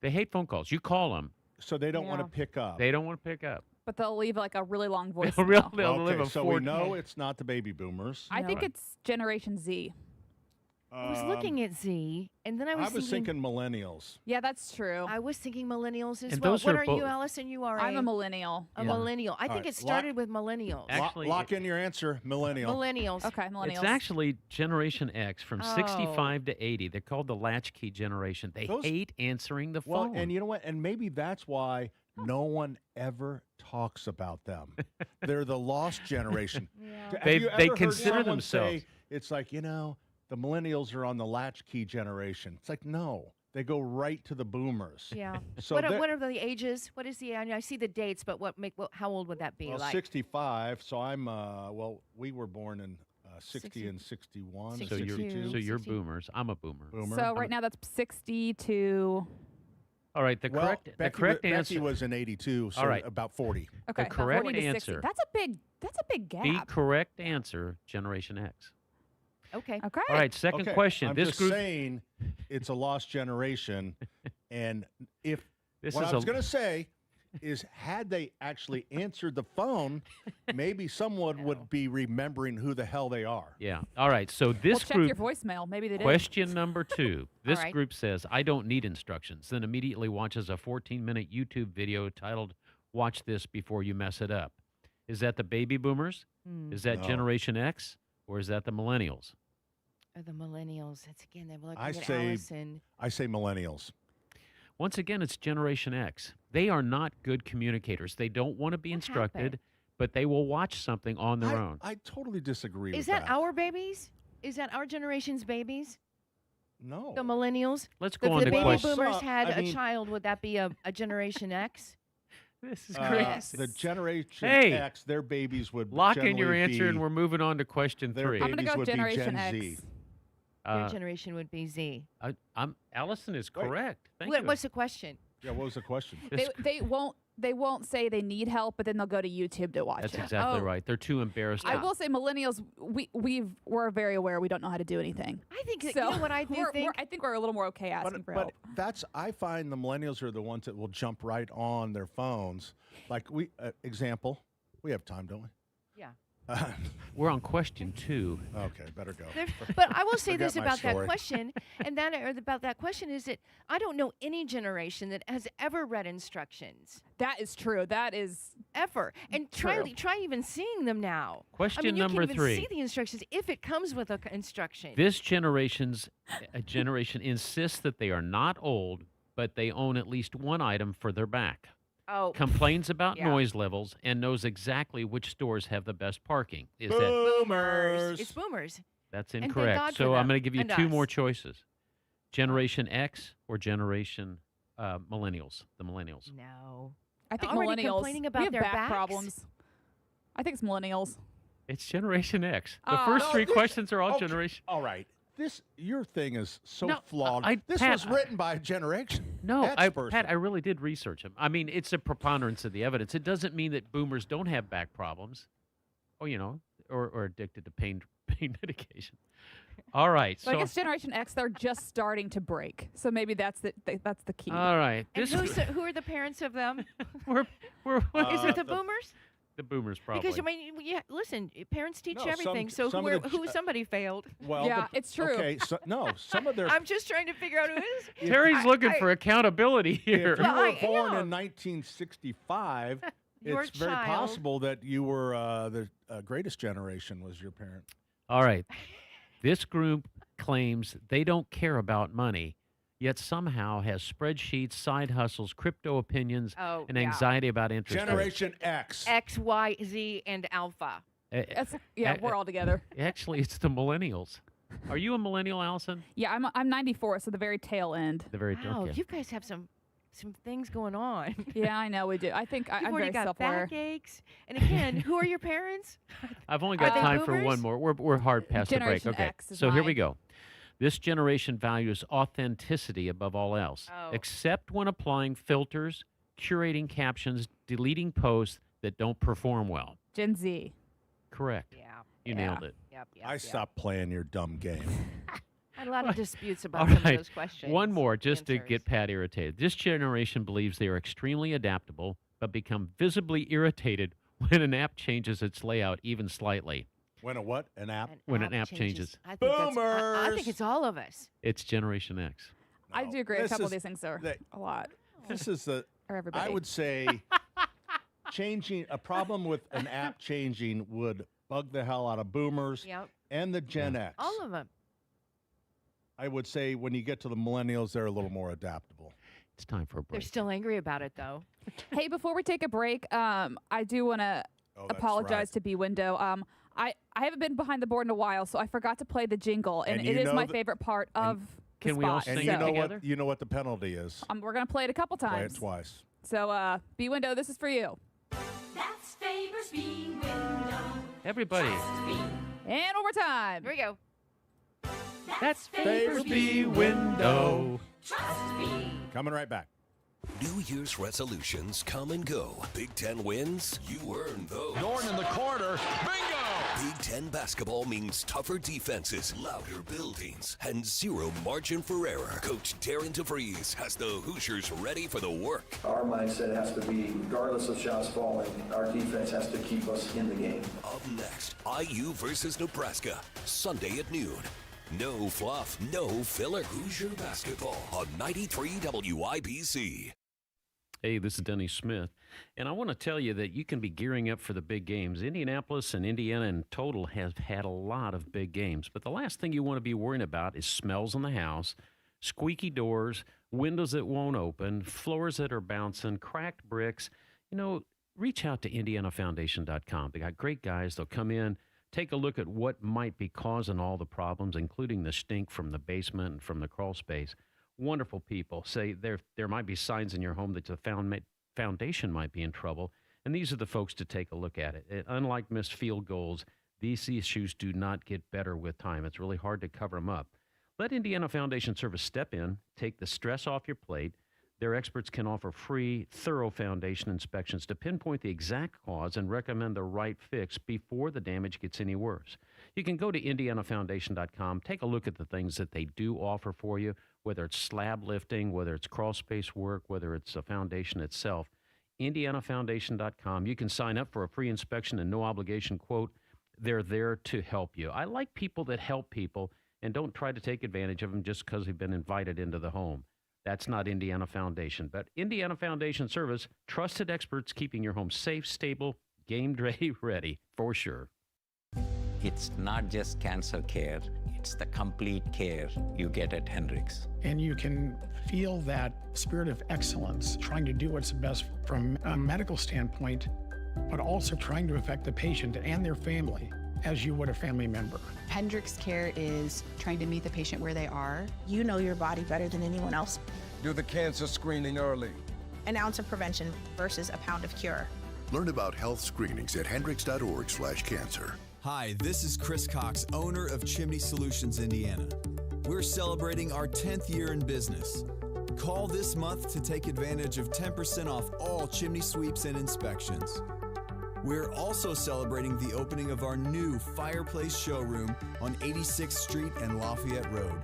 hate phone calls. You call them. So they don't want to pick up. They don't want to pick up. But they'll leave like a really long voice. So we know it's not the baby boomers. I think it's Generation Z. I was looking at Z, and then I was thinking millennials. Yeah, that's true. I was thinking millennials as And well. those What are are you, Allison? You are I'm a millennial. A millennial. I think right, it started with millennials. Actually, lock in your answer, millennial. Millennials. Okay, millennials. It's actually Generation X from 65 to 80. They're called the latchkey generation. They hate answering the phone. Well, and you know what? And maybe that's why no one ever talks about them. They're the lost generation. They consider themselves. Say, it's like, the millennials are on the latchkey generation. It's like, no, they go right to the boomers. Yeah. So what are the ages? What is the? I see the dates, but how old would that be? Well, 65. So I'm. We were born in 60 and 61. 62. So you're boomers. I'm a boomer. So right now that's 60 to. All right. The correct answer. Becky was in 82. So about 40. Okay. The correct 40 to 60. answer. That's a big gap. The correct answer, Generation X. Okay. Okay. All right. Second question. I'm just saying it's a lost generation, and what I was going to say is, had they actually answered the phone, maybe someone would be remembering who the hell they are. Yeah. All right. So this check group. your voicemail. Maybe they did. Question number 2. This right. group says, I don't need instructions, then immediately watches a 14-minute YouTube video titled, Watch This Before You Mess It Up. Is that the baby boomers? Is that Generation X? Or is that the millennials? Or the millennials. It's again, they were looking I at say millennials. Once again, it's Generation X. They are not good communicators. They don't want to be instructed, but they will watch something on their own. I totally disagree with that. Is that our babies? Is that our generation's babies? No. The millennials? Let's go on to If the baby question. boomers had a child, would that be a Generation X? This is crazy. The Generation Hey, X, their babies would lock in your generally answer, be- and we're moving on to question their 3. I'm gonna babies go would be Generation Gen X. Z. Their generation would be Z. Allison is correct. Thank you. What's the question? Yeah, what was the question? They won't they won't say they need help, but then they'll go to YouTube to watch That's it. exactly right. They're too embarrassed. I will say millennials, we're very aware we don't know how to do anything. I think that, So you know what I do think? I think we're a little more okay asking for help. But I find the millennials are the ones that will jump right on their phones. Like example, we have time, don't we? Yeah. We're on question 2. Okay, better go. But I will say Forget this my about that story. question, and about that question is that I don't know any generation that has ever read instructions. That is true. That is ever. And true. try even seeing them now. Question I mean, number you can 3. even see the instructions if it comes with an instruction. This generation insists that they are not old, but they own at least one item for their back. Oh. Complains about Yeah. noise levels and knows exactly which stores have the best parking. Is that Boomers. It's boomers. That's And thank incorrect? God for So I'm them. going to give you And 2 us. more choices: Generation X or Generation Millennials. The Millennials. No. I think Already millennials. complaining about we have their back backs? problems. I think it's millennials. It's Generation X. The Oh. first No, 3 this- questions are all okay, Generation. All right. Your thing is so No, flawed. This Pat, was written by a generation. No, X-person. Pat, I really did research them. I mean, it's a preponderance of the evidence. It doesn't mean that boomers don't have back problems, or addicted to pain medication. All right, So I guess Generation X, they're just starting to break. So maybe that's the key. all right, And this who are the parents of them? we're Is it the boomers? the boomers probably. Because I mean, yeah. Listen, parents teach No, everything. some So of the- who somebody failed? Well, Yeah, it's true. Okay, some of their. I'm just trying to figure out who is. Terry's looking for accountability here. If you Well, were I born am. in 1965, Your it's very child. possible that you were the greatest generation was your parent. All right, this group claims they don't care about money, yet somehow has spreadsheets, side hustles, crypto opinions, Oh, and yeah. anxiety about interest rates. Generation X. X, Y, Z, and Alpha. We're all together. Actually, it's the millennials. Are you a millennial, Allison? Yeah, I'm 94, so the very tail end. The very Wow, okay. you guys have some things going on. Yeah, I know we do. I think You've I'm already very got self-aware. backaches. And again, who are your parents? I've only Are got they time for boomers? one more. We're hard past Generation the break. Okay, X is so here we mine. go. This generation values authenticity above all else, Oh. except when applying filters, curating captions, deleting posts that don't perform well. Gen Z. Correct. Yeah. You Yeah. nailed it. Yep. I stopped playing your dumb game. I had a lot of disputes about All some of right, those questions. one more just to answers. get Pat irritated. This generation believes they are extremely adaptable, but become visibly irritated when an app changes its layout even slightly. When a what? An app? When an app changes. I think I think it's all of us. It's Generation X. I do agree. A This couple of is these things are the- a lot. This is the. Or everybody. I would say changing a problem with an app changing would bug the hell out of boomers Yep. and the Gen X. All of them. I would say when you get to the millennials, they're a little more adaptable. It's time for a They're break. still angry about it though. Hey, before we take a break, I do want to Oh, that's apologize right. to B Window. I haven't been behind the board in a while, so I forgot to play the jingle, and And it you is know my that- favorite part of the Can we all spot. sing And it you know together? what? You know what the penalty is. We're gonna play it a couple Play times. it twice. So, B Window, this is for you. That's Faber's B window. Everybody. And overtime. Here we go. That's Faber's B window. Trust me. Coming right back. New Year's resolutions come and go. Big Ten wins, you earn those. Norton in the corner. Bingo! Big Ten basketball means tougher defenses, louder buildings, and zero margin for error. Coach Darren DeVries has the Hoosiers ready for the work. Our mindset has to be, regardless of shots falling, our defense has to keep us in the game. Up next, IU versus Nebraska, Sunday at noon. No fluff, no filler. Hoosier basketball on 93 WIBC. Hey, this is Denny Smith, and I want to tell you that you can be gearing up for the big games. Indianapolis and Indiana in total have had a lot of big games, but the last thing you want to be worrying about is smells in the house, squeaky doors, windows that won't open, floors that are bouncing, cracked bricks. You know, reach out to IndianaFoundation.com. They got great guys. They'll come in, take a look at what might be causing all the problems, including the stink from the basement and from the crawl space. Wonderful people. Say there might be signs in your home that the foundation might be in trouble, and these are the folks to take a look at it. Unlike missed field goals, these issues do not get better with time. It's really hard to cover them up. Let Indiana Foundation Service step in, take the stress off your plate. Their experts can offer free, thorough foundation inspections to pinpoint the exact cause and recommend the right fix before the damage gets any worse. You can go to indianafoundation.com, take a look at the things that they do offer for you, whether it's slab lifting, whether it's crawl space work, whether it's a foundation itself. indianafoundation.com. You can sign up for a free inspection and no obligation quote. They're there to help you. I like people that help people and don't try to take advantage of them just because they've been invited into the home. That's not Indiana Foundation. But Indiana Foundation Service, trusted experts keeping your home safe, stable, game day ready, for sure. It's not just cancer care, it's the complete care you get at Hendricks. And you can feel that spirit of excellence, trying to do what's best from a medical standpoint, but also trying to affect the patient and their family as you would a family member. Hendricks Care is trying to meet the patient where they are. You know your body better than anyone else. Do the cancer screening early. An ounce of prevention versus a pound of cure. Learn about health screenings at hendricks.org/cancer. Hi, this is Chris Cox, owner of Chimney Solutions, Indiana. We're celebrating our 10th year in business. Call this month to take advantage of 10% off all chimney sweeps and inspections. We're also celebrating the opening of our new fireplace showroom on 86th Street and Lafayette Road.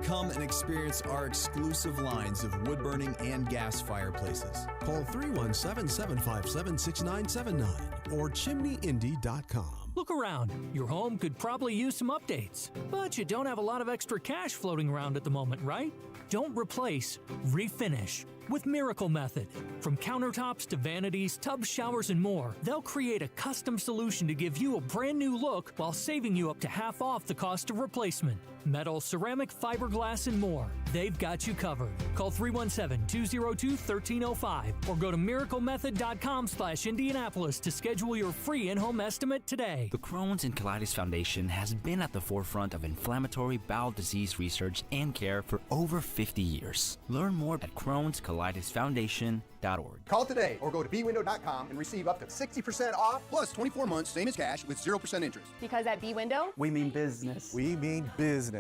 Come and experience our exclusive lines of wood-burning and gas fireplaces. Call 317-757-6979 or chimneyindy.com. Look around. Your home could probably use some updates, but you don't have a lot of extra cash floating around at the moment, right? Don't replace, refinish with Miracle Method. From countertops to vanities, tubs, showers, and more, they'll create a custom solution to give you a brand new look while saving you up to half off the cost of replacement. Metal, ceramic, fiberglass, and more. They've got you covered. Call 317-202-1305 or go to miraclemethod.com/Indianapolis to schedule your free in-home estimate today. The Crohn's and Colitis Foundation has been at the forefront of inflammatory bowel disease research and care for over 50 years. Learn more at Crohn'sColitisFoundation.org. Call today or go to bwindow.com and receive up to 60% off plus 24 months, same as cash, with 0% interest. Because at B-Window, we mean business. We mean business.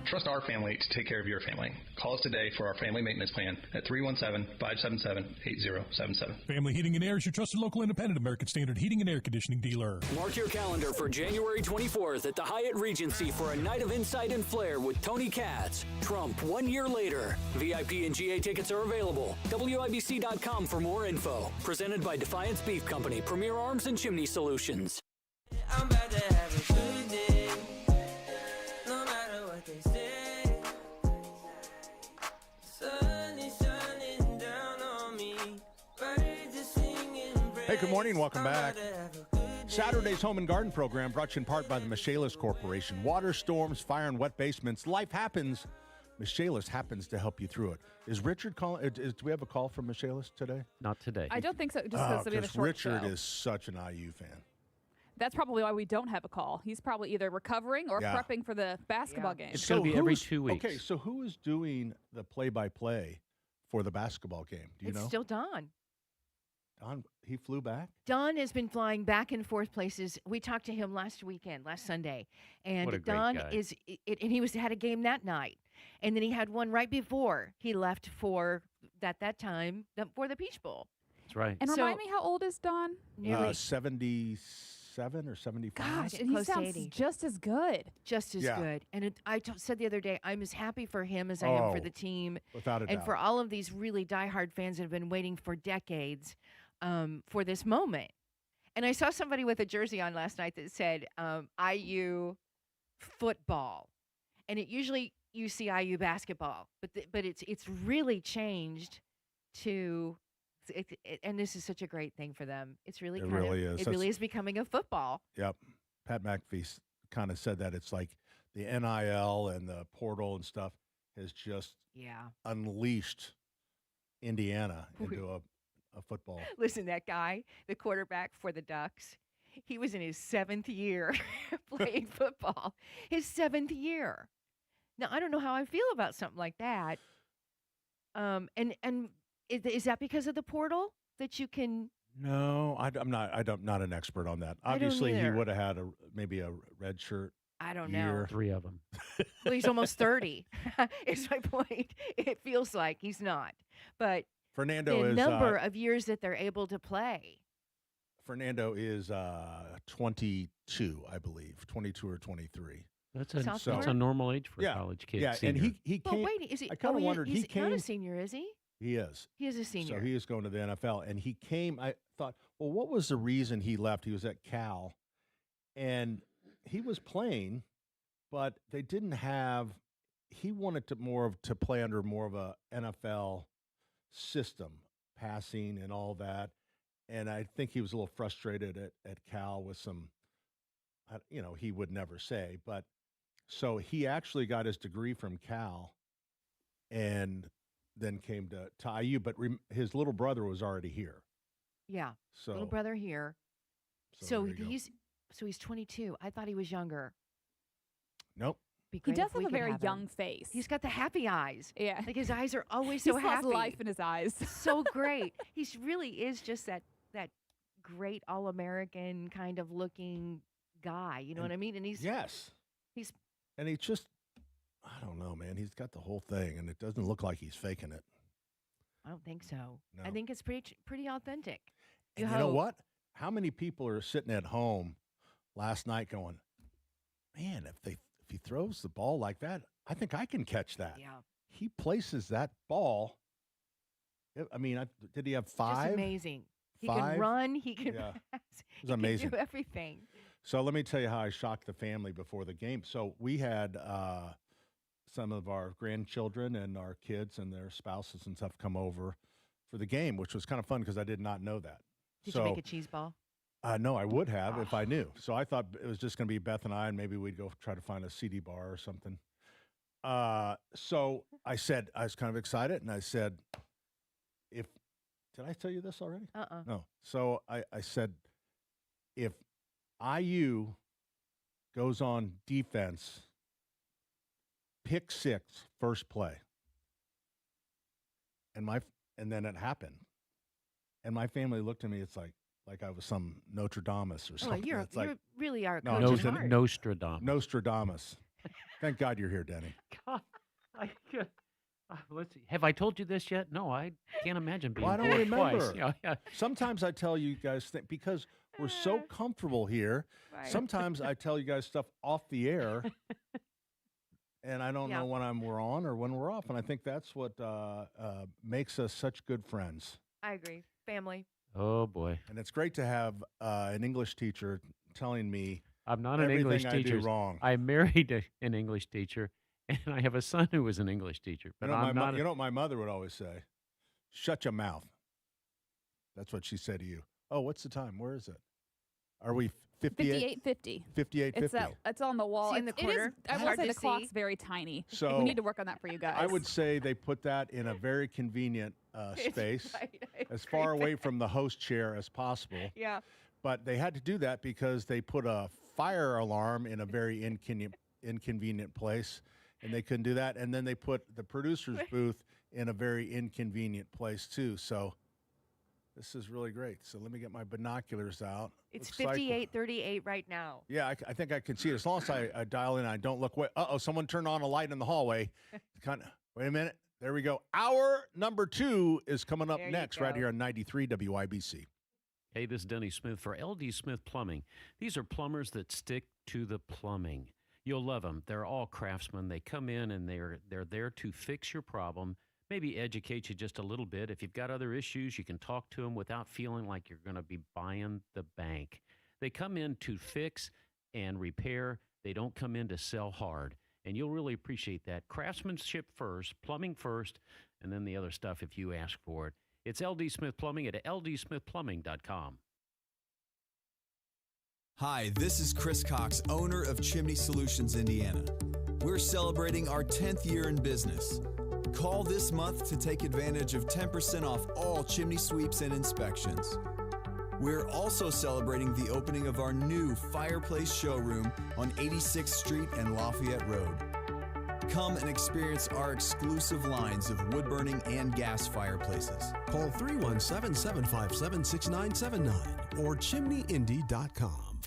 Trust our family to take care of your family. Call us today for our family maintenance plan at 317-577-8077. Family Heating and Air is your trusted local independent American Standard heating and air conditioning dealer. Mark your calendar for January 24th at the Hyatt Regency for a night of insight and flair with Tony Katz. Trump 1 year later. VIP and GA tickets are available. WIBC.com for more info. Presented by Defiance Beef Company, Premier Arms and Chimney Solutions. I'm about to have a good day, no matter what they say. Sun is shining down on me, birds are singing. Hey, good morning. Welcome back. Saturday's Home and Garden program brought to you in part by the Michaelis Corporation. Water, storms, fire, and wet basements. Life happens. Michaelis happens to help you through it. Is Richard calling? Do we have a call from Michaelis today? Not today. I don't think so, just because we have a short Richard show. is such an IU fan. That's probably why we don't have a call. He's probably either recovering or prepping for the basketball game. It's going to be every 2 weeks. Okay, so who is doing the play-by-play for the basketball game? Do you know? It's still Don. Don, he flew back? Don has been flying back and forth places. We talked to him last Sunday, and What a great Don guy. and he had a game that night, and then he had one right before he left for that time for the Peach Bowl. That's right. And remind me, how old is Don? 77 or 75. Gosh, and he Close to sounds 80. just as good. Just as Yeah. good. And said the other day, I'm as happy for him as I am for the team. Without a and doubt. for all of these really diehard fans that have been waiting for decades for this moment. And I saw somebody with a jersey on last night that said IU football. And it usually you see IU basketball, but it's really changed to and this is such a great thing for them. It's really It really is. It really is becoming a football. Yep. Pat McAfee kind of said that it's like the NIL and the portal and stuff has just unleashed Indiana into a football. Listen, that guy, the quarterback for the Ducks, he was in his 7th year playing football. His 7th year. Now, I don't know how I feel about something like that. And is that because of the portal that you can? No, I'm not an expert on that. I don't Obviously, he either. would have had maybe a red shirt I don't know. year. 3 of them. Well, he's almost 30. Is my point. It feels like he's not. But Fernando the is number of years that they're able to play. Fernando is 22, I believe, 22 or 23. That's Sophomore? a normal age for Yeah, a college kid. yeah, senior. and he But came. wait, is he? I kind of wondered. He's He came. not a senior, is he? He is. He is a senior. So he is going to the NFL, and he came. I thought, well, what was the reason he left? He was at Cal, and he was playing, but they didn't have. He wanted to play under more of a NFL system, passing and all that, and I think he was a little frustrated at Cal with some. He would never say, but so he actually got his degree from Cal, and then came to IU, but his little brother was already here. Yeah. So Little brother here. So there you go. he's 22. I thought he was younger. Nope. Be He great does if we have a could very have young him. face. He's got the happy eyes. Yeah. Like his eyes are always He so still has happy. life in his eyes. So great. He really is just that great all-American kind of looking guy. You know what I mean? And he's and he just, I don't know, man. He's got the whole thing, and it doesn't look like he's faking it. I don't think so. No. I think it's pretty authentic. And you know what? How many people are sitting at home last night going, man, if he throws the ball like that, I think I can catch that. Yeah. He places that ball. I mean, did he have 5? Just amazing. He 5? can run. He can Yeah. pass. It was amazing. He can do everything. So let me tell you how I shocked the family before the game. So we had some of our grandchildren and our kids and their spouses and stuff come over for the game, which was kind of fun because I did not know that. Did you make a cheese ball? No, I would have if I knew. So I thought it was just going to be Beth and I, and maybe we'd go try to find a CD bar or something. So I said, I was kind of excited, and I said, did I tell you this already? No. So I said, if IU goes on defense, pick 6, first play. And then it happened. And my family looked at me, it's like I was some Nostradamus or something. You really are. Nostradamus. Thank God you're here, Denny. God, let's see. Have I told you this yet? No, I can't imagine being. Well, I don't told remember. twice. Yeah. Sometimes I tell you guys because we're so comfortable here. Right. Sometimes I tell you guys stuff off the air, and I don't know when we're on or when we're off. And I think that's what makes us such good friends. I agree. Family. Oh boy! And it's great to have an English teacher telling me I'm not an English I teacher. do wrong. I married an English teacher, and I have a son who was an English teacher. But I'm not. You know what my mother would always say? Shut your mouth. That's what she said to you. Oh, what's the time? Where is it? Are we 58? 58:50. 58:50. It's on the wall. See in the It is- corner? I will Hard say to the clock's see. very tiny. So we need to work on that for you guys. I would say they put that in a very convenient space, as far away from the host chair as possible. Yeah. But they had to do that because they put a fire alarm in a very inconvenient place, and they couldn't do that. And then they put the producer's booth in a very inconvenient place too. So this is really great. So let me get my binoculars out. It's Looks like- 58:38 right now. Yeah, I think I can see it. As long as I dial in, I don't look away. Someone turned on a light in the hallway. Wait a minute. There we go. Hour number 2 is coming up There you next right go. here on 93 WIBC. Hey, this is Denny Smith for LD Smith Plumbing. These are plumbers that stick to the plumbing. You'll love them. They're all craftsmen. They come in and they're there to fix your problem, maybe educate you just a little bit. If you've got other issues, you can talk to them without feeling like you're going to be buying the bank. They come in to fix and repair. They don't come in to sell hard. And you'll really appreciate that. Craftsmanship first, plumbing first, and then the other stuff if you ask for it. It's LD Smith Plumbing at ldsmithplumbing.com. Hi, this is Chris Cox, owner of Chimney Solutions, Indiana. We're celebrating our 10th year in business. Call this month to take advantage of 10% off all chimney sweeps and inspections. We're also celebrating the opening of our new fireplace showroom on 86th Street and Lafayette Road. Come and experience our exclusive lines of wood-burning and gas fireplaces. Call 317-757-6979 or chimneyindy.com.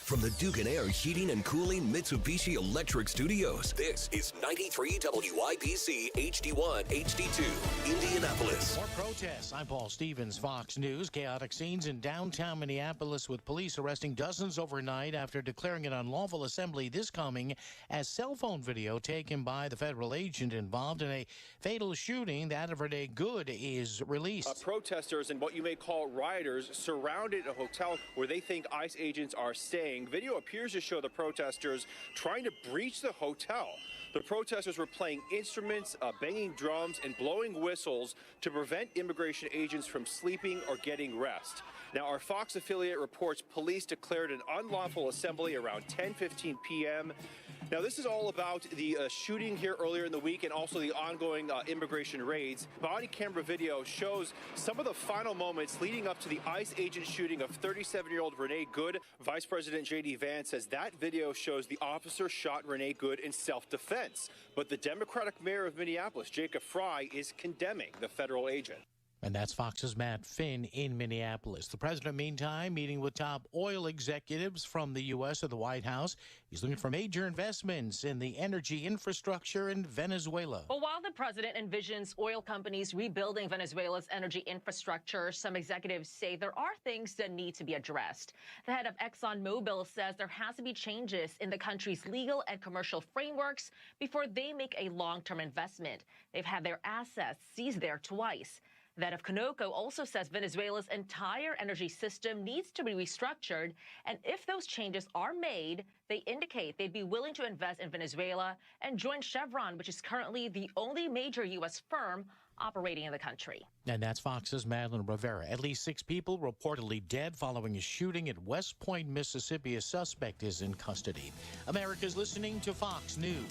From the Duke & Air Heating and Cooling Mitsubishi Electric Studios, this is 93 WIBC HD1, HD2, Indianapolis. More protests. I'm Paul Stevens, Fox News. Chaotic scenes in downtown Minneapolis with police arresting dozens overnight after declaring an unlawful assembly this coming as cell phone video taken by the federal agent involved in a fatal shooting that of Renee Good is released. Protesters and what you may call rioters surrounded a hotel where they think ICE agents are staying. Video appears to show the protesters trying to breach the hotel. The protesters were playing instruments, banging drums, and blowing whistles to prevent immigration agents from sleeping or getting rest. Now, our Fox affiliate reports police declared an unlawful assembly around 10:15 p.m. Now, this is all about the shooting here earlier in the week and also the ongoing immigration raids. Body camera video shows some of the final moments leading up to the ICE agent shooting of 37-year-old Renee Good. Vice President J.D. Vance says that video shows the officer shot Renee Good in self-defense. But the Democratic mayor of Minneapolis, Jacob Fry, is condemning the federal agent. And that's Fox's Matt Finn in Minneapolis. The president, meantime, meeting with top oil executives from the U.S. at the White House. He's looking for major investments in the energy infrastructure in Venezuela. Well, while the president envisions oil companies rebuilding Venezuela's energy infrastructure, some executives say there are things that need to be addressed. The head of ExxonMobil says there has to be changes in the country's legal and commercial frameworks before they make a long-term investment. They've had their assets seized there twice. That of Conoco also says Venezuela's entire energy system needs to be restructured, and if those changes are made, they indicate they'd be willing to invest in Venezuela and join Chevron, which is currently the only major U.S. firm operating in the country. And that's Fox's Madeline Rivera. At least 6 people reportedly dead following a shooting at West Point, Mississippi. A suspect is in custody. America's listening to Fox News.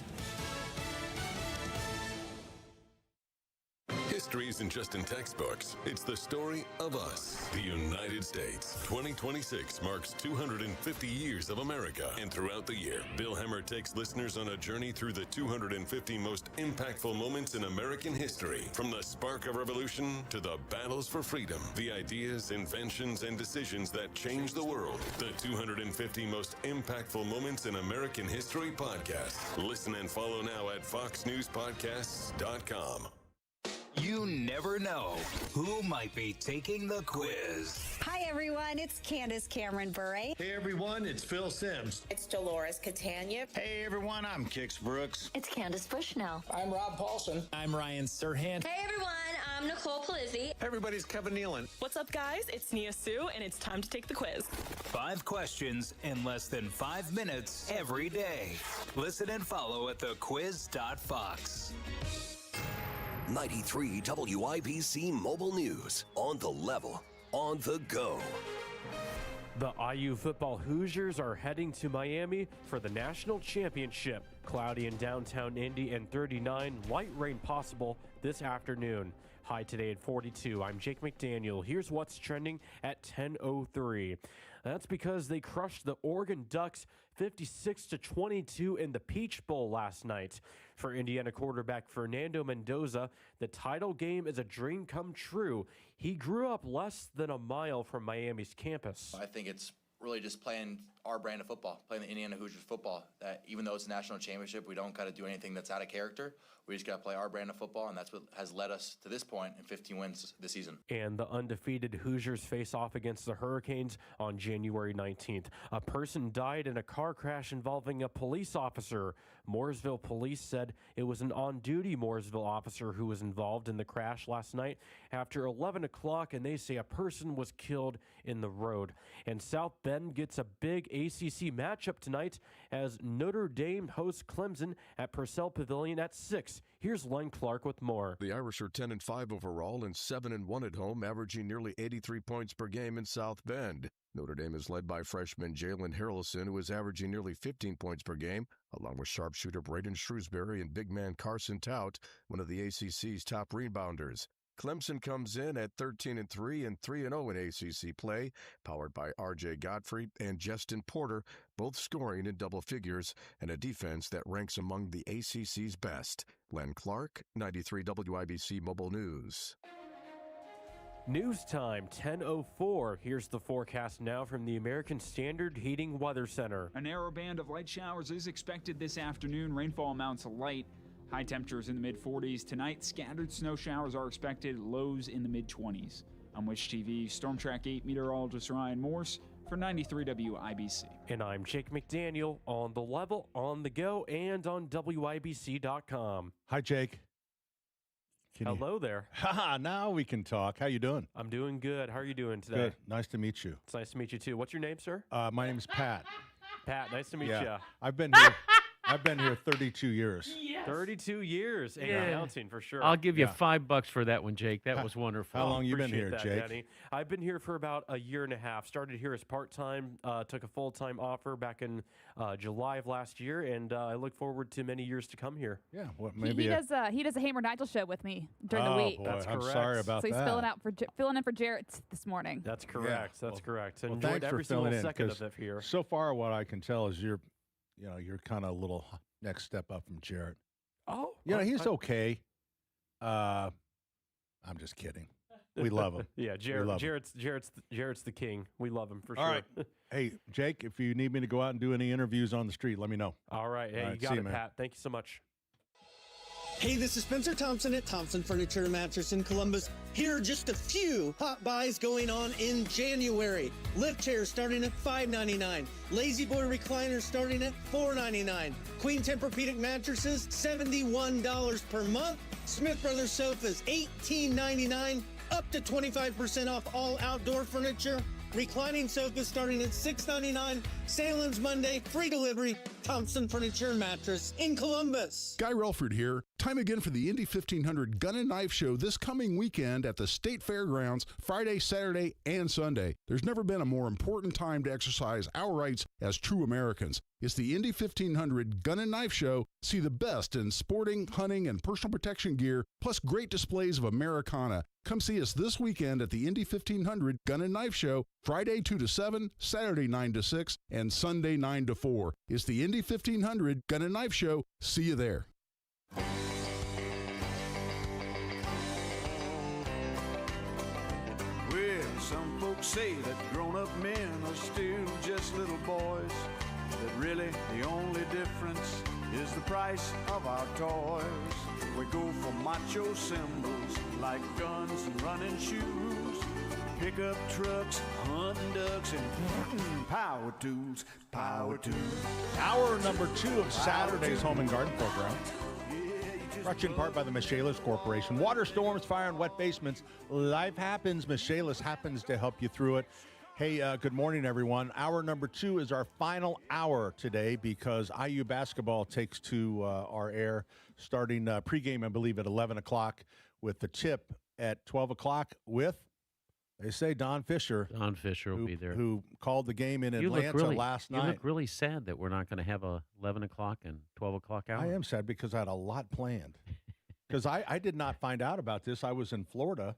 History isn't just in textbooks. It's the story of us, the United States. 2026 marks 250 years of America. And throughout the year, Bill Hemmer takes listeners on a journey through the 250 most impactful moments in American history. From the spark of revolution to the battles for freedom, the ideas, inventions, and decisions that changed the world. The 250 most impactful moments in American history podcast. Listen and follow now at foxnewspodcasts.com. You never know who might be taking the quiz. Hi, everyone. It's Candace Cameron Bure. Hey, everyone. It's Phil Sims. It's Dolores Catania. Hey, everyone. I'm Kix Brooks. It's Candace Bushnell. I'm Rob Paulson. I'm Ryan Serhant. Hey, everyone. I'm Nicole Palizzi. Everybody's Kevin Nealon. What's up, guys? It's Nia Sue, and it's time to take the quiz. 5 questions in less than 5 minutes every day. Listen and follow at thequiz.fox. 93 WIBC Mobile News. On the level, on the go. The IU football Hoosiers are heading to Miami for the national championship. Cloudy in downtown Indy and 39, light rain possible this afternoon. High today at 42. I'm Jake McDaniel. Here's what's trending at 10:03. That's because they crushed the Oregon Ducks 56-22 in the Peach Bowl last night. For Indiana quarterback Fernando Mendoza, the title game is a dream come true. He grew up less than a mile from Miami's campus. I think it's really just playing our brand of football, playing the Indiana Hoosiers football. That even though it's a national championship, we don't got to do anything that's out of character. We just got to play our brand of football, and that's what has led us to this point in 15 wins this season. And the undefeated Hoosiers face off against the Hurricanes on January 19th. A person died in a car crash involving a police officer. Mooresville police said it was an on-duty Mooresville officer who was involved in the crash last night after 11 o'clock, and they say a person was killed in the road. And South Bend gets a big ACC matchup tonight as Notre Dame hosts Clemson at Purcell Pavilion at 6. Here's Len Clark with more. The Irish are 10-5 overall and 7-1 at home, averaging nearly 83 points per game in South Bend. Notre Dame is led by freshman Jalen Harrelson, who is averaging nearly 15 points per game, along with sharpshooter Braden Shrewsbury and big man Carson Tout, one of the ACC's top rebounders. Clemson comes in at 13-3 and 3-0 in ACC play, powered by R.J. Godfrey and Justin Porter, both scoring in double figures, and a defense that ranks among the ACC's best. Len Clark, 93 WIBC Mobile News. News time, 10:04. Here's the forecast now from the American Standard Heating Weather Center. A narrow band of light showers is expected this afternoon. Rainfall amounts light. High temperatures in the mid-40s. Tonight, scattered snow showers are expected. Lows in the mid-20s. I'm Wish TV Storm Track 8 meteorologist Ryan Morse for 93 WIBC. And I'm Jake McDaniel on the level, on the go, and on WIBC.com. Hi, Jake. Hello there. Ha! Now we can talk. How you doing? I'm doing good. How are you doing today? Good. Nice to meet you. It's nice to meet you too. What's your name, sir? My name's Pat. Pat, nice to meet you. I've been here. I've been here 32 years. Yes. 32 years and counting for sure. I'll give you $5 for that one, Jake. That was wonderful. How long you been Appreciate here, that, Jake? Denny. I've been here for about a year and a half. Started here as part-time, took a full-time offer back in July of last year, and I look forward to many years to come here. Yeah, well, maybe he does a Hammer Nigel show with me during the week. Boy, That's I'm correct. sorry about So he's that. filling in for Jarrett this morning. That's correct. That's correct. Well, Enjoyed thanks every for filling single in, second 'cause of it here. So far, what I can tell is you're kind of a little next step up from Jarrett. Oh, He's okay. I'm just kidding. We love him. Yeah, We love him. Jarrett's the king. We love him for All sure. right. Hey, Jake, if you need me to go out and do any interviews on the street, let me know. All right. Hey, All you right, got see it, you, man. Pat. Thank you so much. Hey, this is Spencer Thompson at Thompson Furniture and Mattress in Columbus. Here are just a few hot buys going on in January. Lift chairs starting at $5.99. Lazy Boy recliners starting at $4.99. Queen Tempur-Pedic mattresses, $71 per month. Smith Brothers sofas, $18.99. Up to 25% off all outdoor furniture. Reclining sofas starting at $6.99. Sale ends Monday. Free delivery. Thompson Furniture and Mattress in Columbus. Guy Relford here. Time again for the Indy 1500 Gun and Knife Show this coming weekend at the State Fairgrounds, Friday, Saturday, and Sunday. There's never been a more important time to exercise our rights as true Americans. It's the Indy 1500 Gun and Knife Show. See the best in sporting, hunting, and personal protection gear, plus great displays of Americana. Come see us this weekend at the Indy 1500 Gun and Knife Show, Friday 2 to 7, Saturday 9 to 6, and Sunday 9 to 4. It's the Indy 1500 Gun and Knife Show. See you there. Well, some folks say that grown-up men are still just little boys. That really the only difference is the price of our toys. We go for macho symbols like guns and running shoes, pickup trucks, hunting ducks, and power tools, power tools. Hour number 2 of Saturday's Home and Garden program. Brought to you in part by the Michaelis Corporation. Water storms, fire, and wet basements. Life happens. Michaelis happens to help you through it. Hey, good morning, everyone. Hour number 2 is our final hour today because IU basketball takes to our air starting pregame, I believe, at 11 o'clock with the tip at 12 o'clock with, they say, Don Fisher. Don Fisher will be there. Who called the game in Atlanta last night. You look really sad that we're not going to have a 11 o'clock and 12 o'clock hour. I am sad because I had a lot planned. Because I did not find out about this. I was in Florida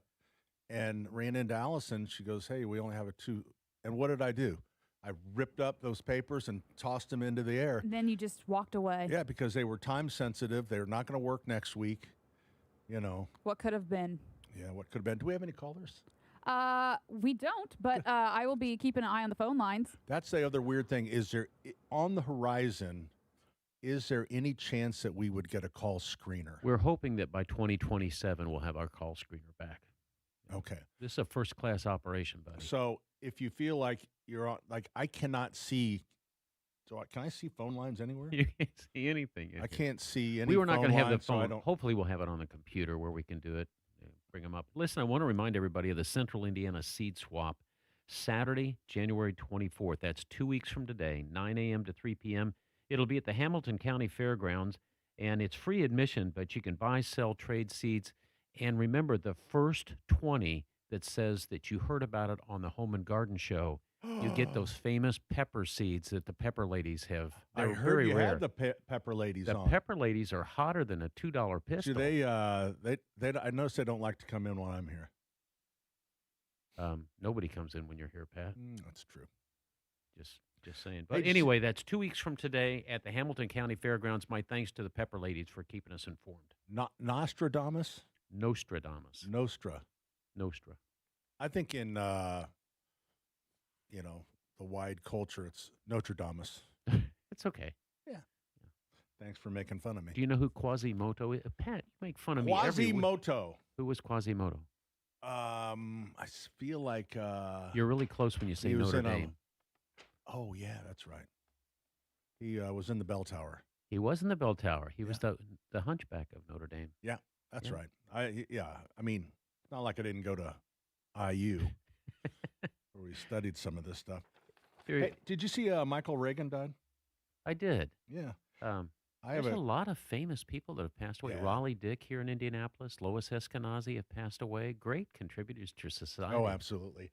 and ran into Allison. She goes, hey, we only have a 2. And what did I do? I ripped up those papers and tossed them into the air. And then you just walked away. Yeah, because they were time sensitive. They're not going to work next week. What could have been? Yeah, what could have been. Do we have any callers? We don't, but I will be keeping an eye on the phone lines. That's the other weird thing. Is there, on the horizon, is there any chance that we would get a call screener? We're hoping that by 2027 we'll have our call screener back. Okay. This is a first-class operation, buddy. So if you feel like you're on, I cannot see. So can I see phone lines anywhere? You can't see anything. I can't see any. We were not going to have the so phone. Hopefully, we'll have it on the computer where we can do it. Bring them up. Listen, I want to remind everybody of the Central Indiana Seed Swap, Saturday, January 24th. That's 2 weeks from today, 9 a.m. to 3 p.m. It'll be at the Hamilton County Fairgrounds, and it's free admission, but you can buy, sell, trade seeds. And remember, the first 20 that says that you heard about it on the Home and Garden Show, you get those famous pepper seeds that the Pepper Ladies have. They're I heard very you rare. had the Pepper Ladies The on. Pepper Ladies are hotter than a $2 pistol. Do they? I notice they don't like to come in when I'm here. Nobody comes in when you're here, Pat. That's true. Just saying. But anyway, that's 2 weeks from today at the Hamilton County Fairgrounds. My thanks to the Pepper Ladies for keeping us informed. Nostradamus? Nostradamus. Nostra. Nostra. I think in, the wide culture, it's Notre Dame. It's okay. Yeah. Thanks for making fun of me. Do you know who Quasimodo is? Pat, you make fun of me every week. Quasimodo. Who was Quasimodo? I feel like You're really close when you say he was Notre in Dame. Oh yeah, that's right. He was in the bell tower. He was in the bell tower. He was the hunchback of Notre Dame. Yeah, that's Yeah. right. I mean, it's not like I didn't go to IU where we studied some of this stuff. Hey, did you see Michael Reagan died? I did. Yeah. There's a lot of famous people that have passed away. Yeah. Raleigh Dick here in Indianapolis, Lois Eskenazi have passed away. Great contributors to society. Oh, absolutely.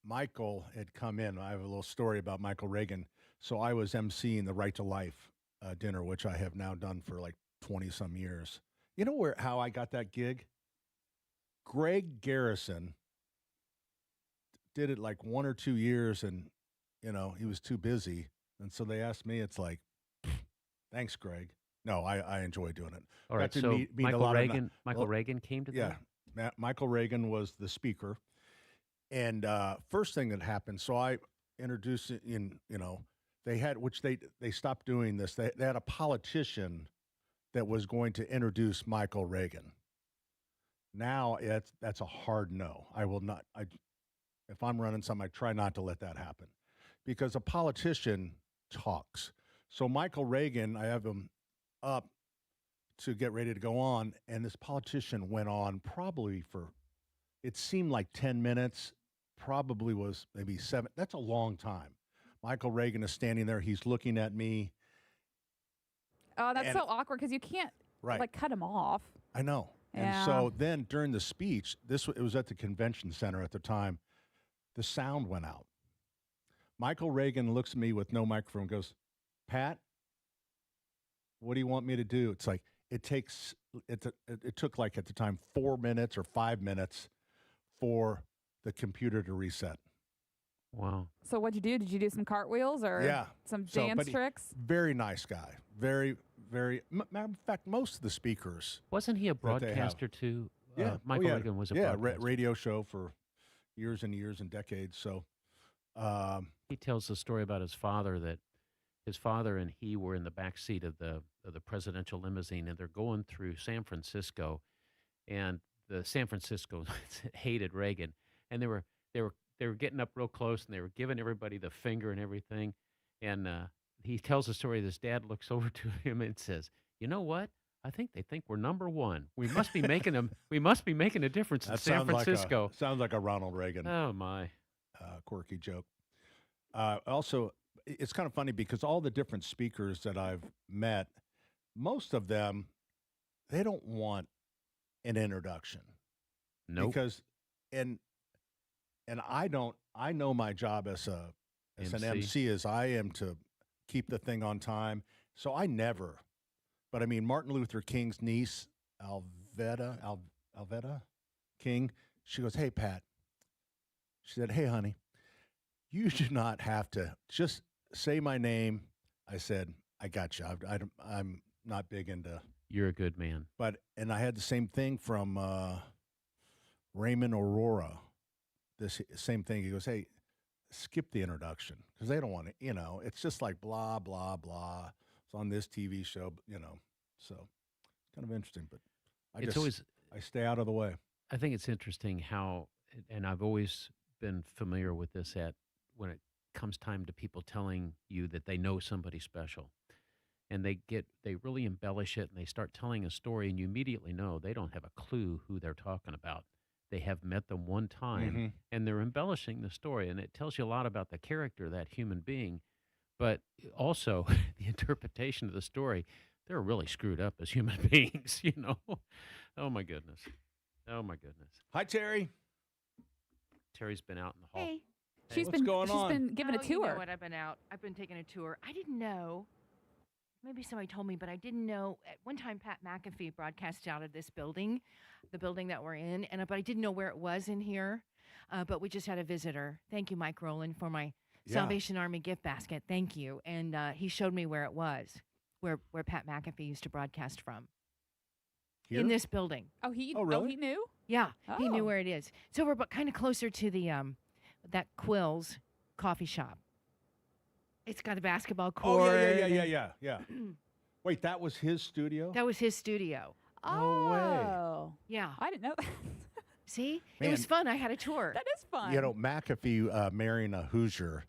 Michael had come in. I have a little story about Michael Reagan. So I was emceeing the Right to Life dinner, which I have now done for like 20-some years. You know how I got that gig? Greg Garrison did it like 1 or 2 years, and, he was too busy. And so they asked me, it's like, thanks, Greg. No, I enjoy doing it. All right, Got to so meet Michael Reagan. Michael Reagan came to that. Yeah, Michael Reagan was the speaker, and first thing that happened. So I introduced it in. They had, which they stopped doing this. They had a politician that was going to introduce Michael Reagan. Now that's a hard no. I will not. If I'm running something, I try not to let that happen, because a politician talks. So Michael Reagan, I have him up to get ready to go on, and this politician went on probably for, it seemed like 10 minutes, probably was maybe 7. That's a long time. Michael Reagan is standing there. He's looking at me. Oh, that's so awkward because you can't cut him off. I know. Yeah. And so then during the speech, it was at the convention center at the time, the sound went out. Michael Reagan looks at me with no microphone and goes, Pat, what do you want me to do? It's like, it took like at the time 4 minutes or 5 minutes for the computer to reset. Wow. So what'd you do? Did you do some cartwheels or some dance tricks? Very nice guy. Very, very. Matter of fact, most of the speakers. Wasn't he a broadcaster too? Yeah. Michael Reagan was a broadcaster. Radio show for years and years and decades. So he tells the story about his father, that his father and he were in the back seat of the presidential limousine, and they're going through San Francisco, and the San Francisco hated Reagan, and they were getting up real close, and they were giving everybody the finger and everything, and he tells the story. His dad looks over to him and says, "You know what? I think they think we're number one. We must be making them. We must be making a difference in San Francisco." Sounds like a Ronald Reagan. Oh my, quirky joke. Also, it's kind of funny because all the different speakers that I've met, most of them, they don't want an introduction. Nope. Because, and I don't. I know my job as an MC as I am to keep the thing on time. So I never. But I mean, Martin Luther King's niece, Alveda King, she goes, "Hey, Pat." She said, "Hey, honey, you do not have to just say my name." I said, "I got you. I'm not big into." You're a good man. And I had the same thing from Raymond Aurora. This same thing. He goes, "Hey, skip the introduction," because they don't want to. It's just like blah blah blah. It's on this TV show. So it's kind of interesting. But I stay out of the way. I think it's interesting how, and I've always been familiar with this, when it comes time to people telling you that they know somebody special, and they really embellish it, and they start telling a story, and you immediately know they don't have a clue who they're talking about. They have met them one time, and they're embellishing the story, and it tells you a lot about the character of that human being, but also the interpretation of the story. They're really screwed up as human beings, Oh my goodness. Oh my goodness. Hi, Terry. Terry's been out in the hall. Hey. She's What's going on? She's been given a tour. You know what? I've been out. I've been taking a tour. I didn't know. Maybe somebody told me, but I didn't know. At one time, Pat McAfee broadcast out of this building, the building that we're in, but I didn't know where it was in here. But we just had a visitor. Thank you, Mike Rowland, for my Salvation Army gift basket. Thank you. And he showed me where it was, where Pat McAfee used to broadcast from. Here? In this building. Oh, he really? He knew? Yeah, he knew Oh. where it is. It's over, but kind of closer to the that Quill's coffee shop. It's got a basketball court. Oh, and- yeah. Wait, that was his studio? That was his studio. No way. Oh. Yeah. I didn't know that. See? It Man. was fun. I had a tour. That is fun. You know, McAfee marrying a Hoosier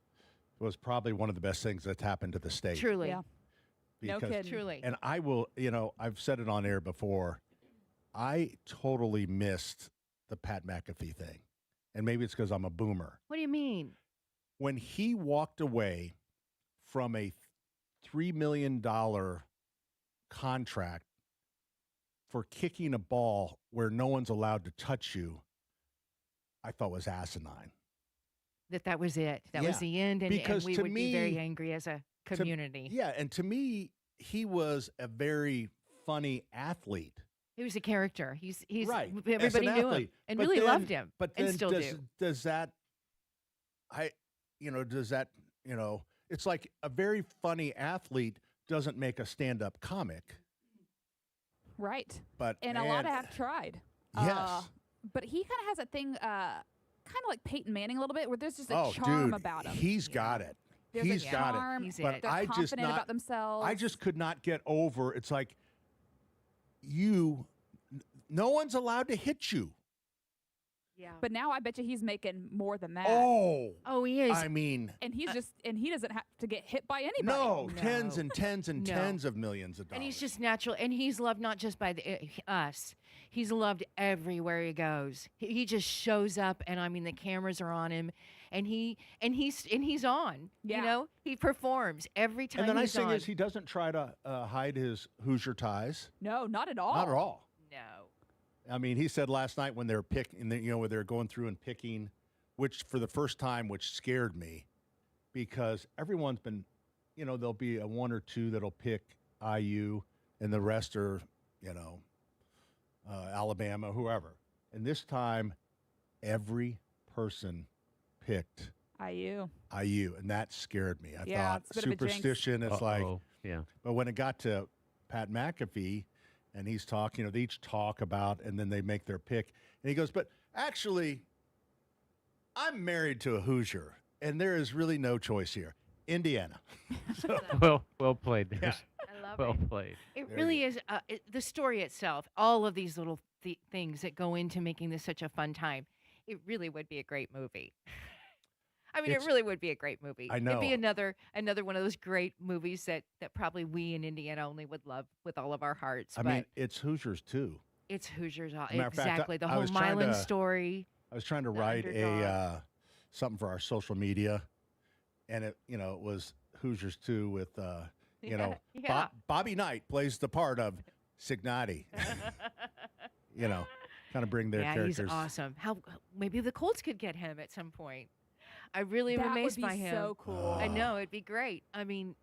was probably one of the best things that's happened to the state. Truly. Yeah. No Because- kidding. Truly. And I will, I've said it on air before. I totally missed the Pat McAfee thing. And maybe it's because I'm a boomer. What do you mean? When he walked away from a $3 million contract for kicking a ball where no one's allowed to touch you, I thought was asinine. That was it. That was Yeah, the end, and because we to would be very me- angry as a To- community. Yeah, and to me, he was a very funny athlete. He was a character. He's Right. as Everybody an knew him athlete. and But really then- loved him, But and then still does, do. does that, it's like a very funny athlete doesn't make a stand-up comic. Right. But And a lot have tried. Yes. But he kind of has a thing, kind of like Peyton Manning a little bit, where there's just a Oh, charm dude, about him. he's got it. There's He's a got charm. it. He's But it. They're I just confident not, about themselves. I just could not get over. It's like no one's allowed to hit you. Yeah. But now I bet you he's making more than that. Oh, he is. I mean, And he's and he doesn't have to get hit by anybody. no, tens and tens and No. tens of millions of dollars. And he's just natural, and he's loved not just by us. He's loved everywhere he goes. He just shows up, and I mean the cameras are on him, and he's on. Yeah. You know, he performs every time. And the nice he's thing on. is he doesn't try to hide his Hoosier ties. No, not at all. Not at all. No. I mean, he said last night when they're picking, where they're going through and picking, which for the first time, which scared me, because everyone's been, there'll be a one or two that'll pick IU, and the rest are, Alabama, whoever. And this time, every person picked IU. and that scared me. I Yeah, thought it's a bit of a jinx. superstition. It's like, yeah. but when it got to Pat McAfee, and he's talking, they each talk about, and then they make their pick. And he goes, but actually, I'm married to a Hoosier, and there is really no choice here. Indiana. Well played. There. Yeah. I love well it. played. It There really is the story itself. All of these little things that go into making this such a fun time. It really would be a great movie. I mean, It's- it really would be a great movie. I It'd be know. another one of those great movies that probably we in Indiana only would love with all of our hearts. I but mean, it's Hoosiers, too. it's Hoosiers. Matter of fact, Exactly. The I whole was trying Milan to- story. I was trying to The write underdog. something for our social media, and it was Hoosiers, too, with, Yeah. Bobby Knight plays the part of Signati. Kind of bring their Yeah, characters. he's awesome. How maybe the Colts could get him at some point. I really am That would amazed be by him. so cool. I know it'd be great. I mean,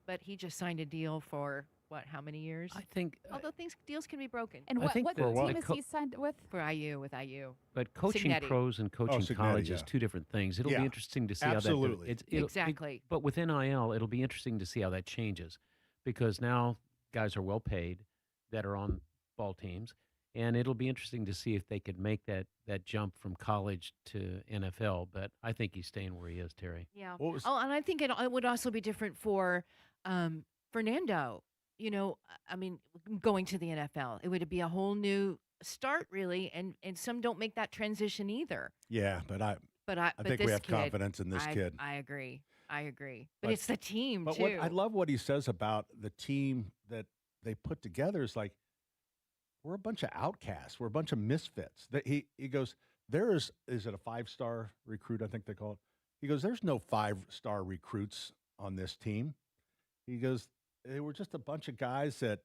but he just signed a deal for what? How many years? I think, Although deals can be broken. And I what, think what for what? team is he signed with? For IU with IU. but coaching Signetti. pros and coaching Signetti, college is yeah. two different things. It'll Yeah, be interesting to see absolutely. how that. It'll be- Exactly. but with NIL, it'll be interesting to see how that changes, because now guys are well paid that are on ball teams, and it'll be interesting to see if they could make that jump from college to NFL. But I think he's staying where he is, Terry. Yeah. What was- Oh, and I think it would also be different for Fernando. I mean, going to the NFL, it would be a whole new start, really, and some don't make that transition either. Yeah, but I But think we this have kid, confidence in this kid. I agree. But But- it's the team But too. what I love what he says about the team that they put together is like, we're a bunch of outcasts. We're a bunch of misfits. That he goes, is it a 5-star recruit? I think they call it. He goes, there's no 5-star recruits on this team. He goes, they were just a bunch of guys that,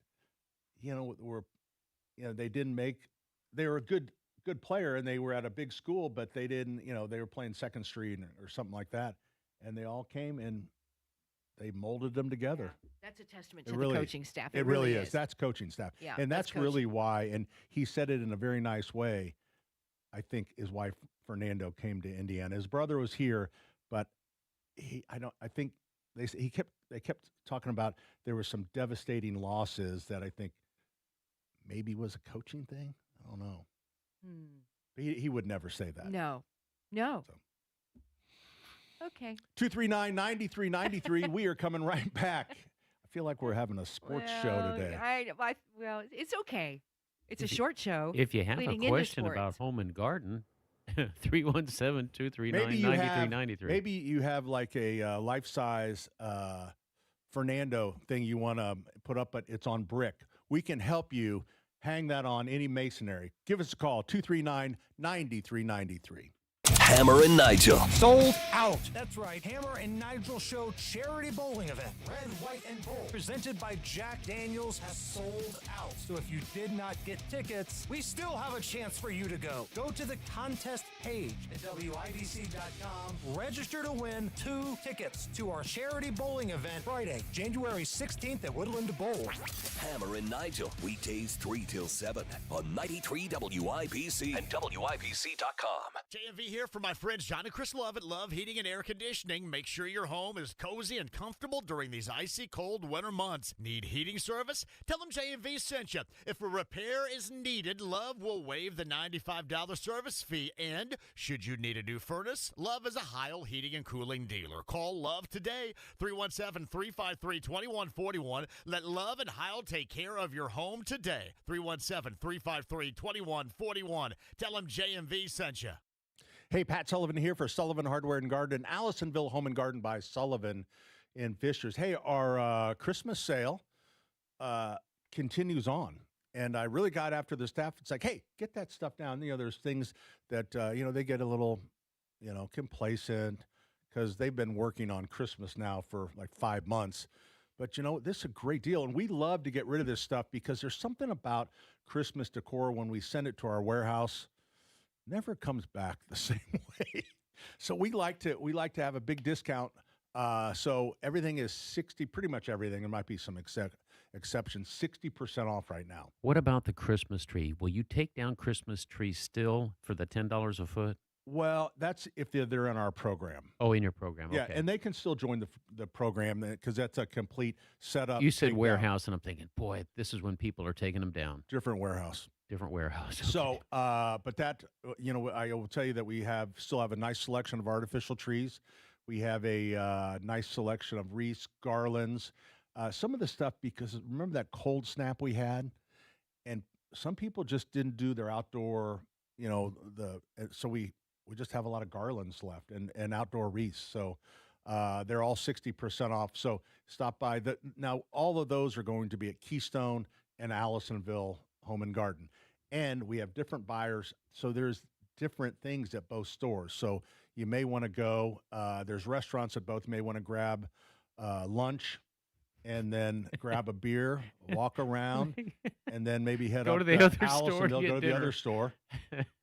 they didn't make. They were a good player and they were at a big school, but they didn't. They were playing Second Street or something like that, and they all came and they molded them together. That's a testament It to really- the coaching staff. It really is. That's coaching staff. Yeah, and that's that's really why. And he said it in a very nice way. I think his wife Fernando came to Indiana. His brother was here, but they kept talking about there were some devastating losses that I think maybe was a coaching thing. I don't know. He would never say that. No. Okay. 239-9393. We are coming right back. I feel like we're having a sports show today. Well, it's okay. It's a short show. If you have a leading into question sports. about home and garden, 317-239-9393. Maybe you have like a life-size Fernando thing you want to put up, but it's on brick. We can help you hang that on any masonry. Give us a call, 239-9393. Hammer and Nigel. Sold out. That's right. Hammer and Nigel Show charity bowling event. Red, white, and gold. Presented by Jack Daniels has sold out. So if you did not get tickets, we still have a chance for you to go. Go to the contest page at WIBC.com. Register to win 2 tickets to our charity bowling event Friday, January 16th at Woodland Bowl. Hammer and Nigel. Weekdays 3 till 7 on 93 WIBC and WIBC.com. JMV here for my friends John and Chris Love at Love Heating and Air Conditioning. Make sure your home is cozy and comfortable during these icy cold winter months. Need heating service? Tell them JMV sent you. If a repair is needed, Love will waive the $95 service fee. And should you need a new furnace, Love is a Heil Heating and Cooling dealer. Call Love today, 317-353-2141. Let Love and Heil take care of your home today, 317-353-2141. Tell them JMV sent you. Hey, Pat Sullivan here for Sullivan Hardware and Garden, Allisonville Home and Garden by Sullivan in Fishers. Hey, our Christmas sale continues on, and I really got after the staff. It's like, hey, get that stuff down. There's things that, they get a little, complacent because they've been working on Christmas now for like 5 months. But, this is a great deal, and we love to get rid of this stuff because there's something about Christmas decor when we send it to our warehouse. Never comes back the same way. So we like to have a big discount. So everything is pretty much everything. There might be some exceptions, 60% off right now. What about the Christmas tree? Will you take down Christmas trees still for the $10 a foot? Well, that's if they're in our program. Oh, in your program. Yeah, okay. and they can still join the program because that's a complete setup. You said warehouse, and I'm thinking, boy, this is when people are taking them down. Different warehouse. Different warehouse. Okay. So, but that, I will tell you that we still have a nice selection of artificial trees. We have a nice selection of wreaths, garlands, some of the stuff, because remember that cold snap we had? And some people just didn't do their outdoor, so we just have a lot of garlands left and outdoor wreaths. So they're all 60% off. So stop by. Now, all of those are going to be at Keystone and Allisonville Home and Garden. And we have different buyers, so there's different things at both stores. So you may want to go, there's restaurants at both. You may want to grab lunch and then grab a beer, walk around, and then maybe head up to the other Allison, store. They'll Get go to dinner. the other store.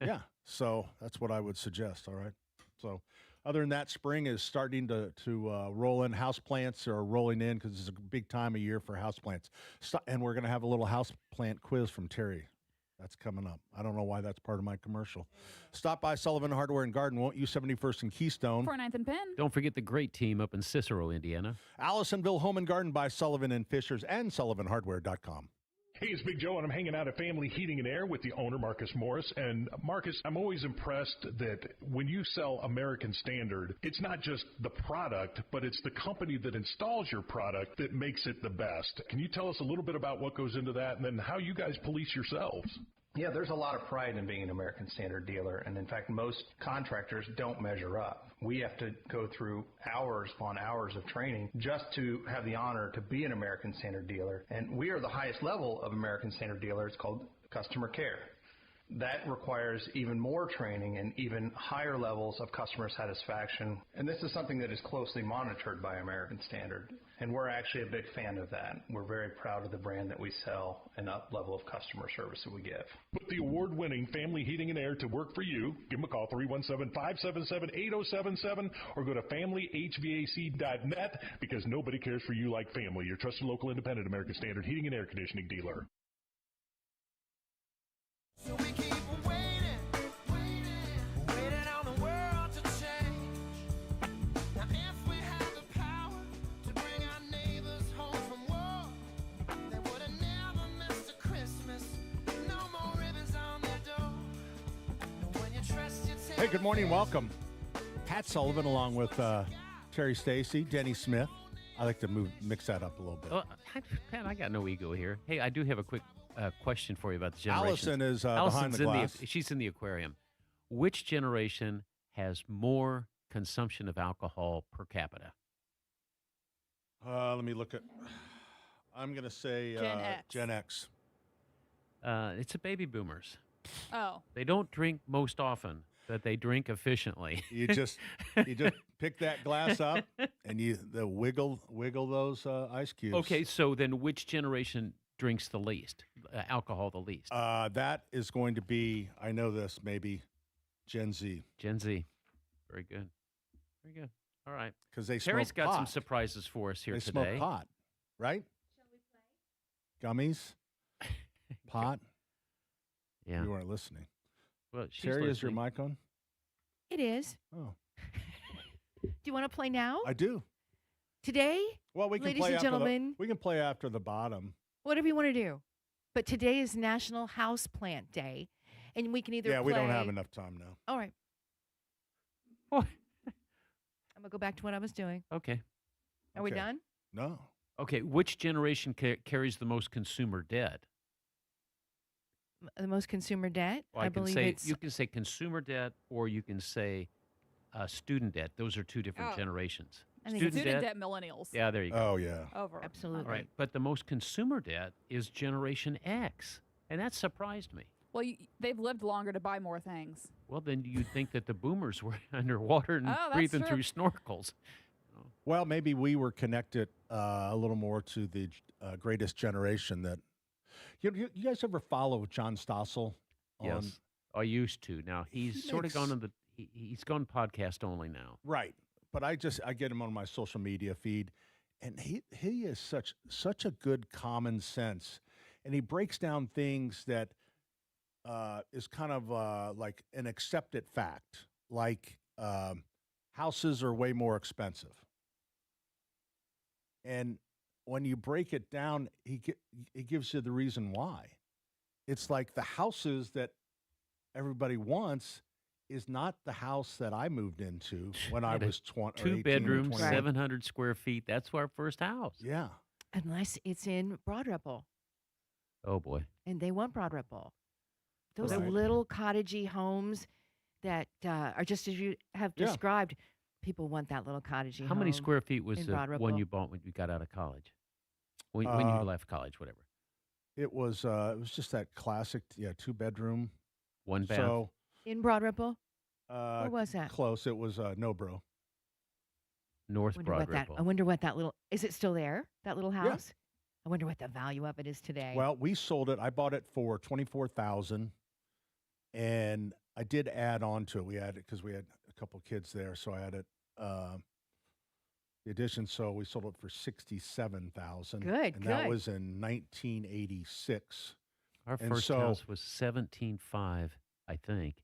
Yeah, so that's what I would suggest, all right? So other than that, spring is starting to roll in. Houseplants are rolling in because it's a big time of year for houseplants. And we're going to have a little houseplant quiz from Terri. That's coming up. I don't know why that's part of my commercial. Stop by Sullivan Hardware and Garden, won't you? 71st and Keystone. 49th and Penn. Don't forget the great team up in Cicero, Indiana. Allisonville Home and Garden by Sullivan and Fishers and SullivanHardware.com. Hey, it's Big Joe, and I'm hanging out at Family Heating and Air with the owner, Marcus Morris. And Marcus, I'm always impressed that when you sell American Standard, it's not just the product, but it's the company that installs your product that makes it the best. Can you tell us a little bit about what goes into that and then how you guys police yourselves? Yeah, there's a lot of pride in being an American Standard dealer, and in fact, most contractors don't measure up. We have to go through hours upon hours of training just to have the honor to be an American Standard dealer, and we are the highest level of American Standard dealer. It's called customer care. That requires even more training and even higher levels of customer satisfaction, and this is something that is closely monitored by American Standard, and we're actually a big fan of that. We're very proud of the brand that we sell and that level of customer service that we give. Put the award-winning Family Heating and Air to work for you. Give them a call, 317-577-8077, or go to FamilyHVAC.net, because nobody cares for you like family. Your trusted local independent American Standard Heating and Air Conditioning dealer. So we keep waiting on the world to change. Now if we had the power to bring our neighbors home from war, they would have never missed a Christmas. No more ribbons on their door. Hey, good morning. Welcome. Pat Sullivan along with Terry Stacy, Denny Smith. I like to mix that up a little bit. Pat, I got no ego here. Hey, I do have a quick question for you about the generations. Allison is behind the glass. She's in the aquarium. Which generation has more consumption of alcohol per capita? Let me look at. I'm going to say Gen X. It's the baby boomers. Oh. They don't drink most often, but they drink efficiently. You just pick that glass up and you wiggle those ice cubes. Okay, so then which generation drinks the least, alcohol the least? That is going to be, I know this, maybe Gen Z. Gen Z. Very good. Very good. All right. Because they Terry's smoke got pot. some surprises for us here they today. Smoke pot, right? Shall we play? Gummies, pot. Yeah. You weren't listening. Well, she's Terry, listening. is your mic on? It is. Oh. Do you want to play now? I do. Today? Well, we can ladies play and after gentlemen. we can play after the bottom. Whatever you want to do. But today is National Houseplant Day. And we can either Yeah, play... we don't have enough time now. All right. What? I'm going to go back to what I was doing. Okay. Are we done? No. Okay, which generation carries the most consumer debt? The most consumer debt? Well, I believe it's... You can say consumer debt or you can say student debt. Those are two different generations. I think student debt millennials. Yeah, there you go. Oh, yeah. Over. Absolutely. All right, but the most consumer debt is Generation X, and that surprised me. Well, they've lived longer to buy more things. Well, then you'd think that the boomers were underwater and that's breathing true. through snorkels. Well, maybe we were connected a little more to the greatest generation that. You guys ever follow John Stossel? Yes, I used to. Now he's sort of gone on he's gone podcast only now. Right, but I get him on my social media feed, and he is such a good common sense, and he breaks down things that is kind of like an accepted fact, like houses are way more expensive, and when you break it down, he gives you the reason why. It's like the houses that everybody wants is not the house that I moved into when I was 20. 2 bedrooms, 700 square feet. That's our first house. Yeah. Unless it's in Broad Ripple. Oh, boy. And they want Broad Ripple. Those Right. little cottagey homes that are just as you have Yeah. described. People want that little cottagey home. How many square feet was in the Broad one Ripple. you bought when you got out of college? When you left college, whatever. It was just that classic, 2-bedroom. One bath. So In Broad Ripple? Where was that? Close. It was Nobro. North Wonder Broad what that, Ripple. I wonder what that little, is it still there? That little house? I wonder what the value of it is today. Well, we sold it. I bought it for $24,000, and I did add on to it. We added because we had a couple kids there, so I added the addition. So we sold it for $67,000. Good, and that good. was in 1986. Our And first so- house was $17.5, I think,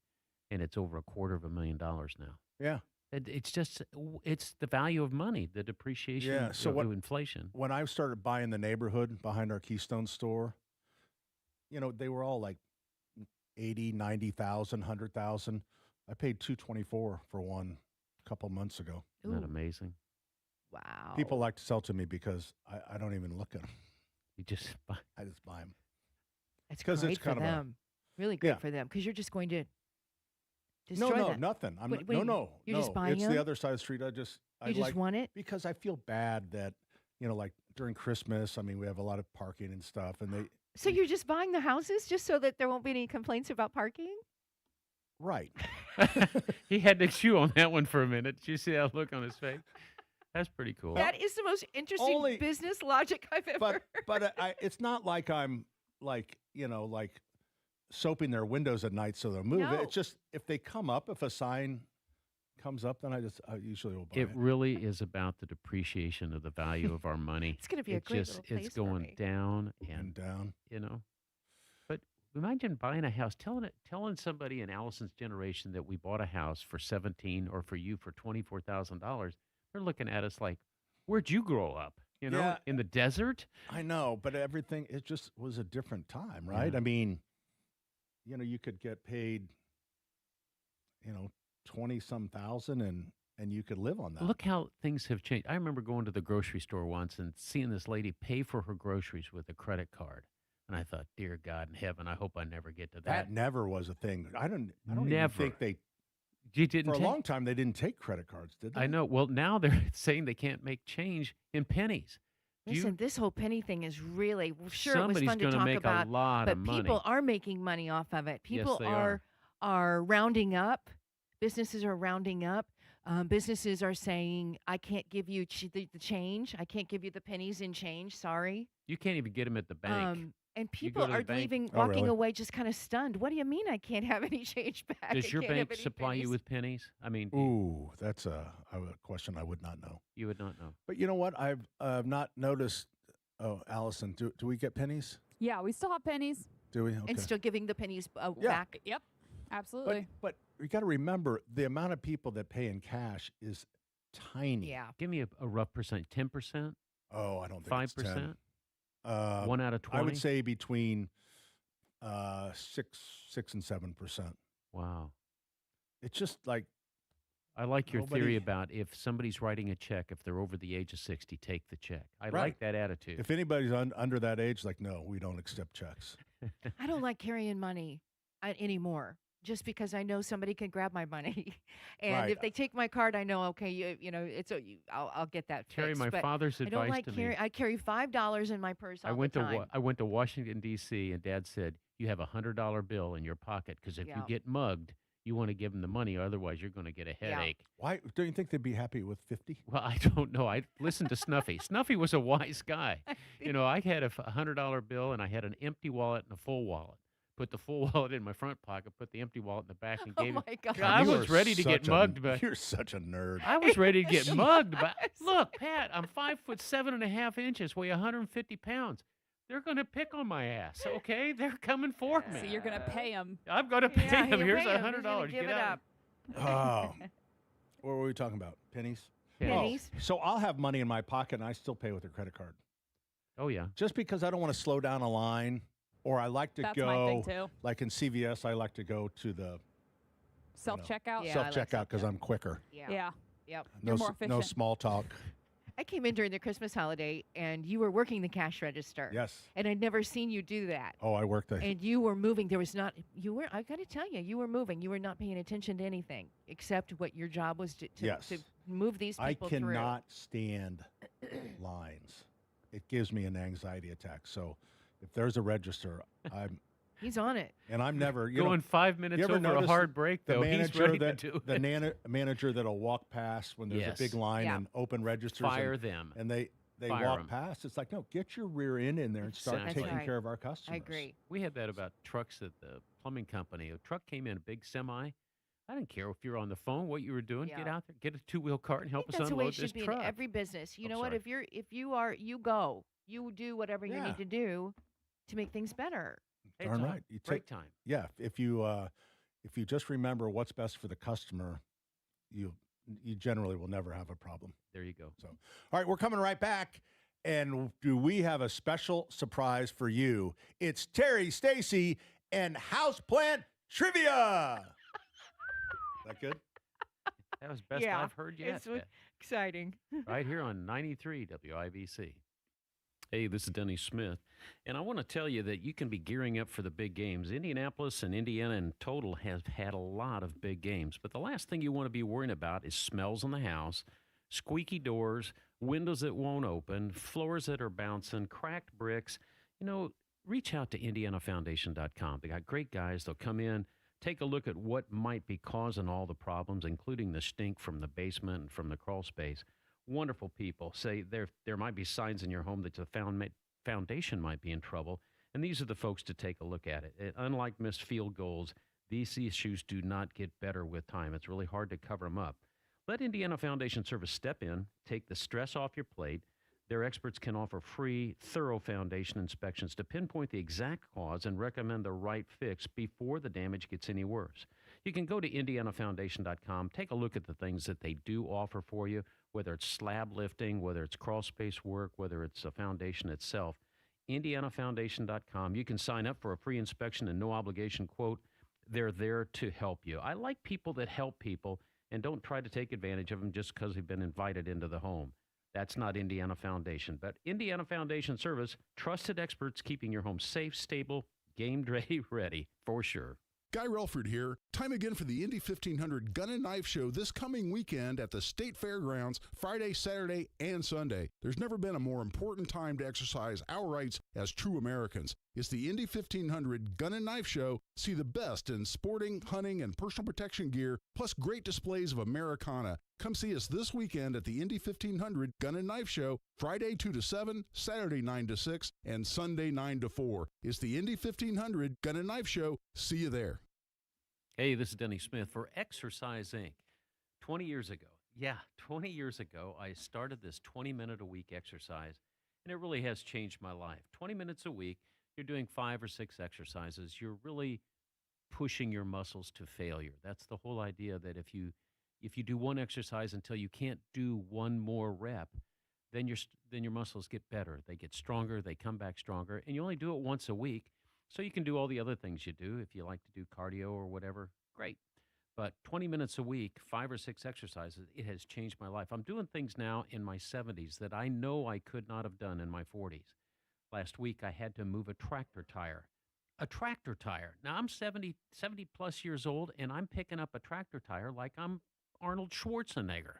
and it's over $250,000 now. Yeah. It's just it's the value of money, the depreciation, Yeah. So of inflation. When I started buying the neighborhood behind our Keystone store, they were all like 80, 90,000, 100,000. I paid $224 for one a couple months ago. Isn't that amazing? Wow. People like to sell to me because I don't even look at them. You just buy. I just buy them. It's 'cause great it's for kind of a- them. Really great Yeah. for them because you're just going to destroy No, that. nothing. I'm What- not, what do you- no. You're just buying It's them? the other side of the street. I just just want it? because I feel bad that like during Christmas. I mean, we have a lot of parking and stuff, and they So you're just buying the houses just so that there won't be any complaints about parking? right. He had to chew on that one for a minute. Did you see that look on his face? That's pretty cool. That is the most interesting Only- business logic I've ever But it's not like I'm like soaping their windows at night so they'll move. No. It's just if they come up, if a sign comes up, then I usually will buy It really is about the depreciation of the value of our money. It's gonna be a It great just, little place It's for going me. down and down. But imagine buying a house, telling somebody in Allison's generation that we bought a house for $17,000 or for you for $24,000. They're looking at us like, "Where'd you grow up? Yeah. In the desert?" I know, but everything, it just was a different time, right? Yeah. I mean, you could get paid, 20-some thousand, and you could live on that. Look how things have changed. I remember going to the grocery store once and seeing this lady pay for her groceries with a credit card. And I thought, dear God in heaven, I hope I never get to that. That never was a thing. I don't even Never. think they, You didn't for a take- long time, they didn't take credit cards, did they? I know. Well, now they're saying they can't make change in pennies. Do you- Listen, this whole penny thing is really sure Somebody's it was fun to gonna talk make a about, lot but of money. people are making money off of it. People they are rounding up. Businesses are rounding up. Businesses are saying, "I can't give you the change. I can't give you the pennies in change. Sorry." You can't even get them at the bank. And You people go to the are bank- leaving, Oh, walking really? away, just kind of stunned. What do you mean I can't have any change back? I Does your can't have bank any supply you pennies?" with pennies? I mean, Ooh, that's a question I would not know. you would not know. But you know what? I've not noticed. Oh, Allison, do we get pennies? Yeah, we still have pennies. Do we? Okay. And still giving the pennies Yeah. back. Yep, absolutely. But you got to remember the amount of people that pay in cash is tiny. Yeah. Give me a rough percent. 10%? Oh, I don't think 5%? it's 10. 1 out of 20? I would say between 6 and 7%. Wow. It's just like I like your Nobody- theory about if somebody's writing a check, if they're over the age of 60, take the check. I Right. like that attitude. if anybody's under that age, like no, we don't accept checks. I don't like carrying money anymore. Just because I know somebody can grab my money, and Right. if they take my card, I know okay, you know it's I'll get that Terry, fixed. my but father's I don't advice like to me- carry. I carry $5 in my purse all I went the time. I went to Washington D.C. and Dad said you have $100 bill in your pocket because if you Yeah. get mugged, you want to give them the money, otherwise you're going to get a headache. Why don't you think they'd be happy with 50? Well, I don't know. I listened to Snuffy. Snuffy was a wise guy. You know, I had a $100 bill and I had an empty wallet and a full wallet. Put the full wallet in my front pocket, put the empty wallet in the back, and Oh gave my it. God. I You was are ready to get such a- mugged, but You're such a nerd. I was ready to get mugged. But look, Pat, I'm 5'7.5", weigh 150 pounds. They're going to pick on my ass, okay? They're coming for me. So you're going to pay them. I'm going to pay Yeah, them. you Here's pay 'em. He's gonna $100. give Get it out. up. Oh, what were we talking about? Pennies. Pennies. Oh, so I'll have money in my pocket and I still pay with a credit card. Oh yeah. Just because I don't want to slow down a line, or I like to That's go. my thing, too. Like in CVS, I like to go to the Self-checkout? Yeah, I self like checkout because I'm quicker. Yeah. Yep. No, You're more no efficient. small talk. I came in during the Christmas holiday, and you were working the cash register. Yes. And I'd never seen you do that. Oh, I worked there. And you were moving. There was not. You were. I got to tell you, you were moving. You were not paying attention to anything except what your job was to Yes. move these I people through. cannot stand lines. It gives me an anxiety attack. So if there's a register, He's on it. and I'm never Going 5 minutes you ever over a notice hard break, the though, he's manager ready that, to do the it. manager that'll walk past when there's Yes. a big line Yeah. and open registers. Fire and, them. And they Fire walk 'em. past. It's like, no, get your rear end in there and start Exactly. taking Right. care of our customers. I agree. We had that about trucks at the plumbing company. A truck came in, a big semi. I didn't care if you were on the phone, what you were doing. Get Yeah. out there, get a two-wheel cart, and help us That's the way unload it should this be truck. in every business. You Oh, know what? sorry. If you go, you do whatever you Yeah. need to do to make things better. Hey, Darn Tom, right. You break take time. Yeah, if you just remember what's best for the customer, you generally will never have a problem. There you go. So, all right, we're coming right back, and do we have a special surprise for you? It's Terry, Stacy, and Houseplant Trivia. That good? That was best Yeah, I've heard yet. It's exciting. Right here on 93 WIBC. Hey, this is Denny Smith, and I want to tell you that you can be gearing up for the big games. Indianapolis and Indiana in total have had a lot of big games, but the last thing you want to be worrying about is smells in the house, squeaky doors, windows that won't open, floors that are bouncing, cracked bricks. You know, reach out to IndianaFoundation.com. They got great guys. They'll come in, take a look at what might be causing all the problems, including the stink from the basement and from the crawl space. Wonderful people. Say there might be signs in your home that the foundation might be in trouble, and these are the folks to take a look at it. Unlike missed field goals, these issues do not get better with time. It's really hard to cover them up. Let Indiana Foundation Service step in, take the stress off your plate. Their experts can offer free, thorough foundation inspections to pinpoint the exact cause and recommend the right fix before the damage gets any worse. You can go to IndianaFoundation.com, take a look at the things that they do offer for you, whether it's slab lifting, whether it's crawl space work, whether it's a foundation itself. IndianaFoundation.com. You can sign up for a free inspection and no obligation quote. they're there to help you. I like people that help people and don't try to take advantage of them just because they've been invited into the home. That's not Indiana Foundation. But Indiana Foundation Service, trusted experts keeping your home safe, stable, game day ready, for sure. Guy Relford here. Time again for the Indy 1500 Gun and Knife Show this coming weekend at the State Fairgrounds, Friday, Saturday, and Sunday. There's never been a more important time to exercise our rights as true Americans. It's the Indy 1500 Gun and Knife Show. See the best in sporting, hunting, and personal protection gear, plus great displays of Americana. Come see us this weekend at the Indy 1500 Gun and Knife Show, Friday 2 to 7, Saturday 9 to 6, and Sunday 9 to 4. It's the Indy 1500 Gun and Knife Show. See you there. Hey, this is Denny Smith for Exercise Inc. 20 years ago, 20 years ago, I started this 20-minute-a-week exercise, and it really has changed my life. 20 minutes a week, you're doing 5 or 6 exercises. You're really pushing your muscles to failure. That's the whole idea, that if you do one exercise until you can't do one more rep, then your muscles get better. They get stronger. They come back stronger. And you only do it once a week, so you can do all the other things you do. If you like to do cardio or whatever, great. But 20 minutes a week, 5 or 6 exercises, it has changed my life. I'm doing things now in my 70s that I know I could not have done in my 40s. Last week, I had to move a tractor tire. A tractor tire. Now, I'm 70 plus years old, and I'm picking up a tractor tire like I'm Arnold Schwarzenegger.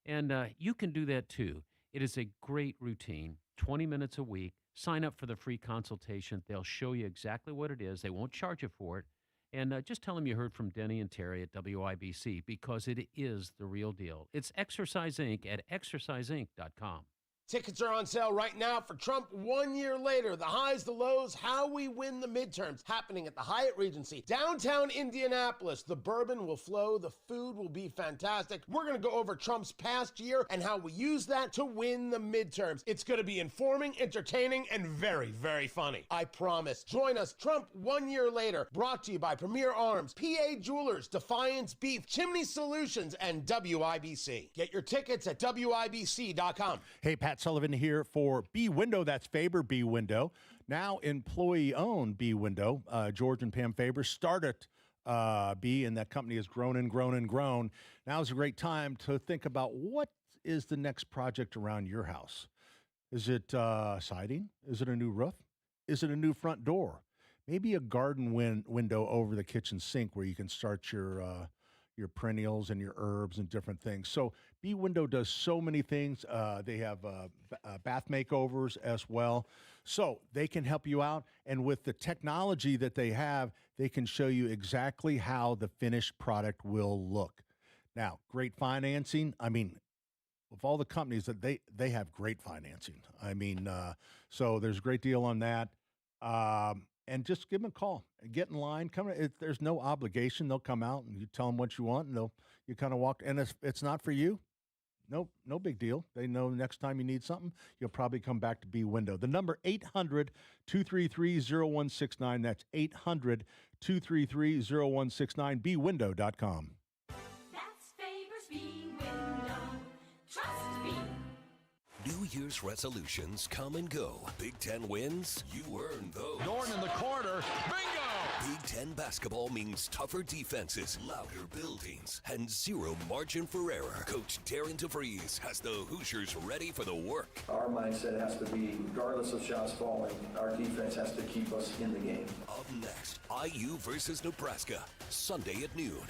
And you can do that too. It is a great routine, 20 minutes a week. Sign up for the free consultation. They'll show you exactly what it is. They won't charge you for it. And just tell them you heard from Denny and Terri at WIBC, because it is the real deal. It's Exercise Inc. at exerciseinc.com. Tickets are on sale right now for Trump 1 year later. The highs, the lows, how we win the midterms, happening at the Hyatt Regency, downtown Indianapolis. The bourbon will flow. The food will be fantastic. We're going to go over Trump's past year and how we use that to win the midterms. It's going to be informing, entertaining, and very, very funny. I promise. Join us, Trump 1 year later. Brought to you by Premier Arms, PA Jewelers, Defiance Beef, Chimney Solutions, and WIBC. Get your tickets at WIBC.com. Hey, Pat Sullivan here for B Window. That's Faber B Window. Now employee-owned B Window. George and Pam Faber started B, and that company has grown and grown and grown. Now is a great time to think about what is the next project around your house. Is it siding? Is it a new roof? Is it a new front door? Maybe a garden window over the kitchen sink where you can start your perennials and your herbs and different things. So B Window does so many things. They have bath makeovers as well. So they can help you out. And with the technology that they have, they can show you exactly how the finished product will look. Now, great financing. I mean, of all the companies that they have great financing. I mean, so there's a great deal on that. And just give them a call. Get in line. There's no obligation. They'll come out and you tell them what you want, and you kind of walk. And if it's not for you, no big deal. They know next time you need something, you'll probably come back to B Window. The number 800-233-0169. That's 800-233-0169. BWindow.com. That's Faber's B Window. Trust me. New Year's resolutions come and go. Big Ten wins, you earn those. Norton in the corner, bingo! Big Ten basketball means tougher defenses, louder buildings, and zero margin for error. Coach Darren DeVries has the Hoosiers ready for the work. Our mindset has to be, regardless of shots falling, our defense has to keep us in the game. Up next, IU versus Nebraska, Sunday at noon.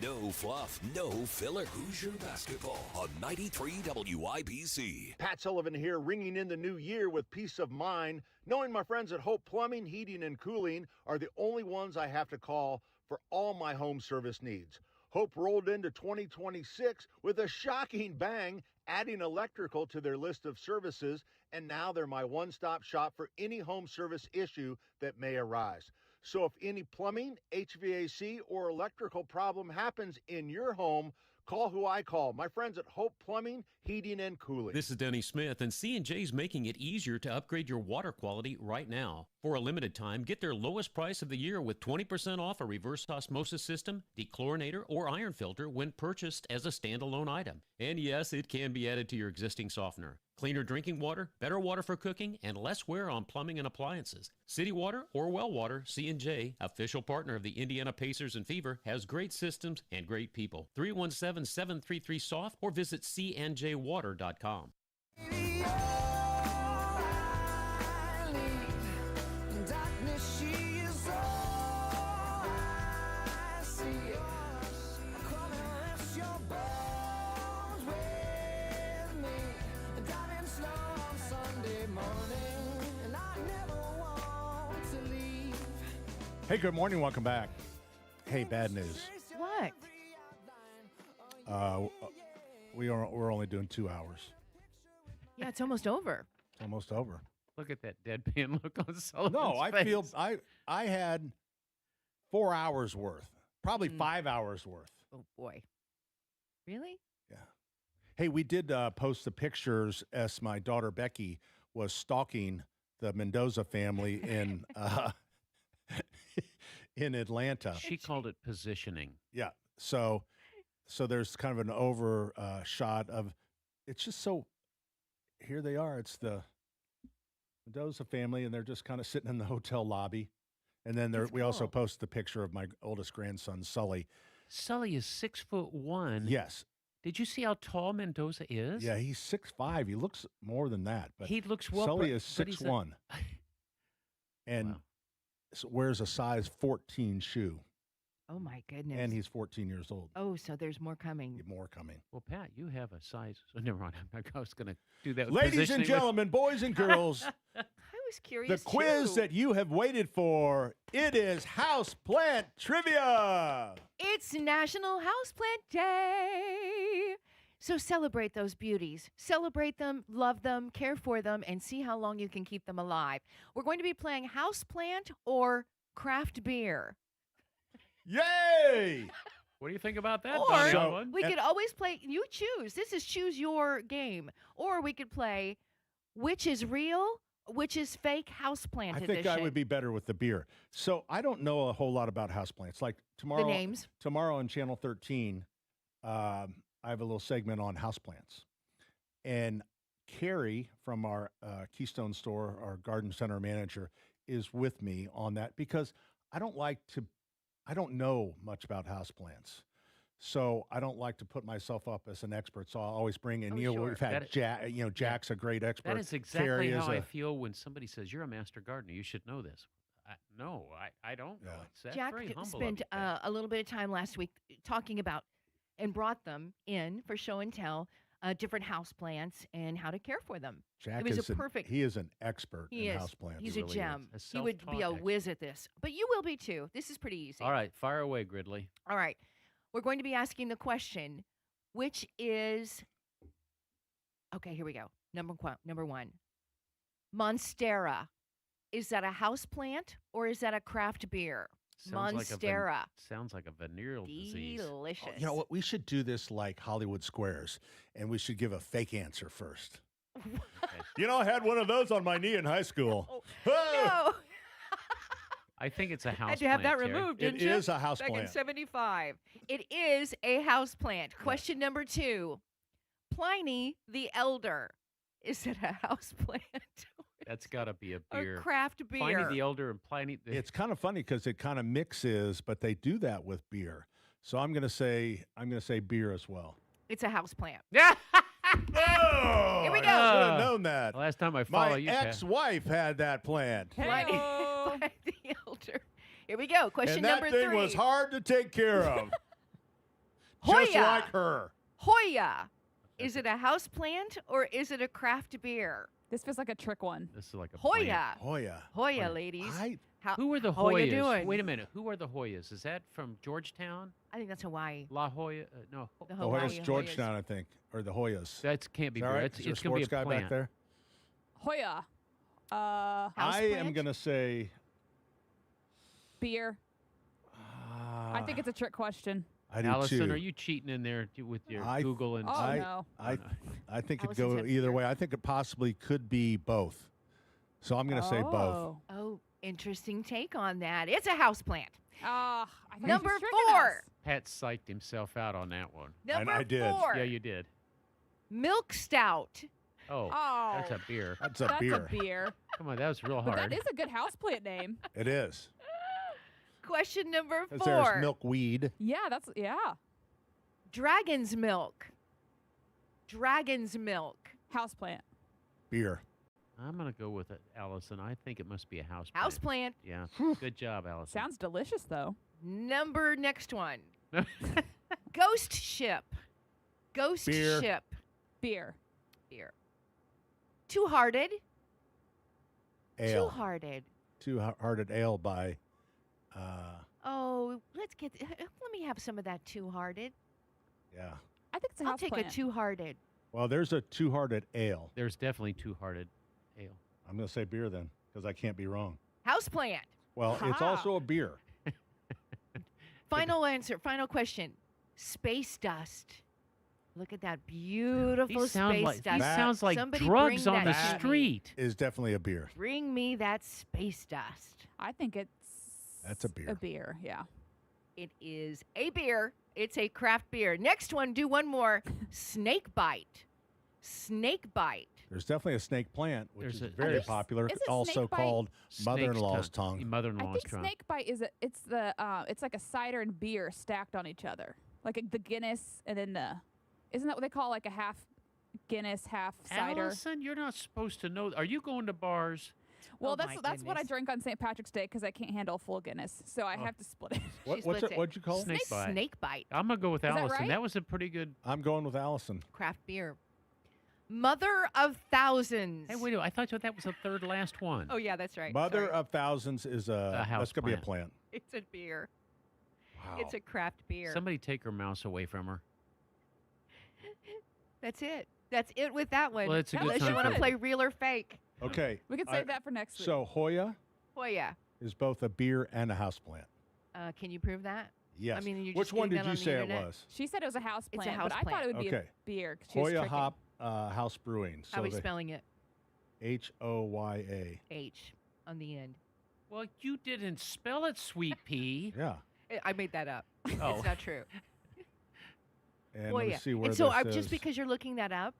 No fluff, no filler. Hoosier basketball on 93 WIBC. Pat Sullivan here, ringing in the new year with peace of mind, knowing my friends at Hope Plumbing, Heating, and Cooling are the only ones I have to call for all my home service needs. Hope rolled into 2026 with a shocking bang, adding electrical to their list of services, and now they're my one-stop shop for any home service issue that may arise. So if any plumbing, HVAC, or electrical problem happens in your home, call who I call. My friends at Hope Plumbing, Heating, and Cooling. This is Denny Smith, and C&J's making it easier to upgrade your water quality right now. For a limited time, get their lowest price of the year with 20% off a reverse osmosis system, dechlorinator, or iron filter when purchased as a standalone item. And yes, it can be added to your existing softener. Cleaner drinking water, better water for cooking, and less wear on plumbing and appliances. City Water or Well Water, C&J, official partner of the Indiana Pacers and Fever, has great systems and great people. 317-733-SOFT or visit cnjwater.com. Hey, good morning. Welcome back. Hey, bad news. What? We're only doing 2 hours. Yeah, it's almost over. It's almost over. Look at that deadpan look on Sullivan's No, I face. feel I had 4 hours worth, probably 5 hours worth. Oh boy. Really? Yeah. Hey, we did post the pictures as my daughter Becky was stalking the Mendoza family in in Atlanta. She called it positioning. Yeah. So there's kind of an over shot of, it's just so, here they are. It's the Mendoza family, and they're just kind of sitting in the hotel lobby. And then we also post the picture of my oldest grandson, Sully. Sully is 6'1". Yes. Did you see how tall Mendoza is? Yeah, he's 6'5". He looks more than that. But he looks well. Sully is 6'1". And wears a size 14 shoe. Oh, my goodness. And he's 14 years old. Oh, so there's more coming. More coming. Well, Pat, you have a size. Oh, never mind. I was going to do that. Ladies and gentlemen, boys and girls. I was curious, The quiz that you have waited for, it is Houseplant Trivia. It's National Houseplant Day. So celebrate those beauties. Celebrate them, love them, care for them, and see how long you can keep them alive. We're going to be playing houseplant or craft beer. Yay! What do you think about that, Or Donnie? we could always play, you choose. This is choose your game. Or we could play which is real, which is fake houseplant I edition. think I would be better with the beer. So I don't know a whole lot about houseplants. Like tomorrow, The names? Tomorrow on Channel 13, I have a little segment on houseplants. And Carrie from our Keystone store, our garden center manager, is with me on that because I don't know much about houseplants. So I don't like to put myself up as an expert. So I'll always bring in, sure. we've had Jack, Jack's a great expert. That is exactly Terri how is I feel when somebody says, you're a master gardener. You should know this. No, I don't know. That's Jack very humble spent of you. a little bit of time last week talking about and brought them in for show and tell different houseplants and how to care for them. Jack it was is a perfect. He is an expert He in is. houseplants. He's He a really gem. is. He would be a whiz at this, but you will be too. This is pretty easy. All right, fire away, Gridley. All right. We're going to be asking the question, which is, okay, here we go. Number one, Monstera. Is that a houseplant or is that a craft beer? Monstera. Sounds like a venereal disease. Delicious. You know what? We should do this like Hollywood Squares, and we should give a fake answer first. I had one of those on my knee in high school. No. I think it's a house Had to have that plant, Terri. removed, didn't It you? is a house Back in plant. 75. It is a house plant. Question number 2. Pliny the Elder. Is it a house plant? That's got to be a Or beer. craft beer. Pliny the Elder and Pliny the... It's kind of funny because it kind of mixes, but they do that with beer. So I'm gonna say beer as well. It's a house plant. Yeah. Oh, Here we go. I should have known that. Last time I followed My you, Pat. ex-wife had that plant, Pliny the Elder. Here we go. Question and that number 3. thing was hard to take care of. Hoya. Just like her. Hoya. Is it a house plant or is it a craft beer? This feels like a trick one. This is like a Hoya. Hoya. Hoya, ladies. Who are the How are you Hoyas? doing? Wait a minute. Who are the Hoyas? Is that from Georgetown? I think that's Hawaii. La Jolla? No. The Oh, Hawaii it's Georgetown, I think, or the Hoyas. That can't be Is that beer. right? It's, Is there it's going to be a sports guy plant. back there. Hoya. I am gonna say beer. I think it's a trick question. I do Allison, too. are you cheating in there with your I- Google and? Oh, no. I think it'd Allison's go had either beer. way. I think it possibly could be both. So I'm going to say both. Oh, interesting take on that. It's a house plant. I think Number she's tricking 4. us. Pat psyched himself out on that one. Number I did. 4. Yeah, you did. Milk stout. Oh, that's a beer. That's a beer. That's a beer. Come on, that was real But hard. that is a good houseplant name. It is. Question number 4. There's milkweed. Yeah, yeah. Dragon's milk. Dragon's milk. Houseplant. Beer. I'm going to go with it, Allison. I think it must be a house. Houseplant. Yeah. Good job, Allison. Sounds delicious, though. Next one. Ghost ship. Ghost Beer. ship. Beer. Beer. Two-hearted. Ale. Two-hearted. Two-hearted ale by... Oh, let me have some of that two-hearted. Yeah. I think it's a I'll take a houseplant. two-hearted. Well, there's a two-hearted ale. There's definitely two-hearted ale. I'm going to say beer then, because I can't be wrong. Houseplant. Well, it's also a beer. Final answer. Final question. Space dust. Look at that beautiful space dust. He sounds like Somebody drugs bring on the that to me. street. Is definitely a beer. Bring me that space dust. I think it's That's a beer. a beer, yeah. It is a beer. It's a craft beer. Next one, do one more. Snake bite. Snake bite. There's definitely a snake plant, which There's is a- very Is popular. it Also snake bite? called Snake's mother-in-law's tongue. I Mother-in-law's think tongue. snake bite it's like a cider and beer stacked on each other. Like the Guinness and then isn't that what they call like a half Guinness, half cider? Allison, you're not supposed to know. Are you going to bars? Well, Oh, that's my what I goodness. drink on St. Patrick's Day because I can't handle a full Guinness, so I have to split it. What'd you call it? Snake bite. Snake bite. I'm going to go with Is that Allison. right? That was a pretty good. I'm going with Allison. Craft beer. Mother of thousands. Hey, wait, I thought that was the third last one. Oh, yeah, that's right. Mother Sorry. of thousands is house that's gonna be a plant. plant. It's a beer. Wow. It's a craft beer. Somebody take her mouse away from her. That's it. That's it with that one. Well, it's a good Unless time you want to for- play real or fake. Okay. We can save that for next week. So Hoya Oh, yeah. is both a beer and a houseplant. Can you prove that? Yes. I mean, you're Which just one getting did that you on the say it internet? was? She said it was a house It's a plant, house but I thought it would be a Okay. beer. 'Cause she was Hoya tricking. Hop House Brewing. How are we they- spelling it? Hoya. H on the end. Well, you didn't spell it, sweet pea. Yeah. I made that up. Oh. It's not true. And Oh, let me yeah. see where And so this just is. because you're looking that up,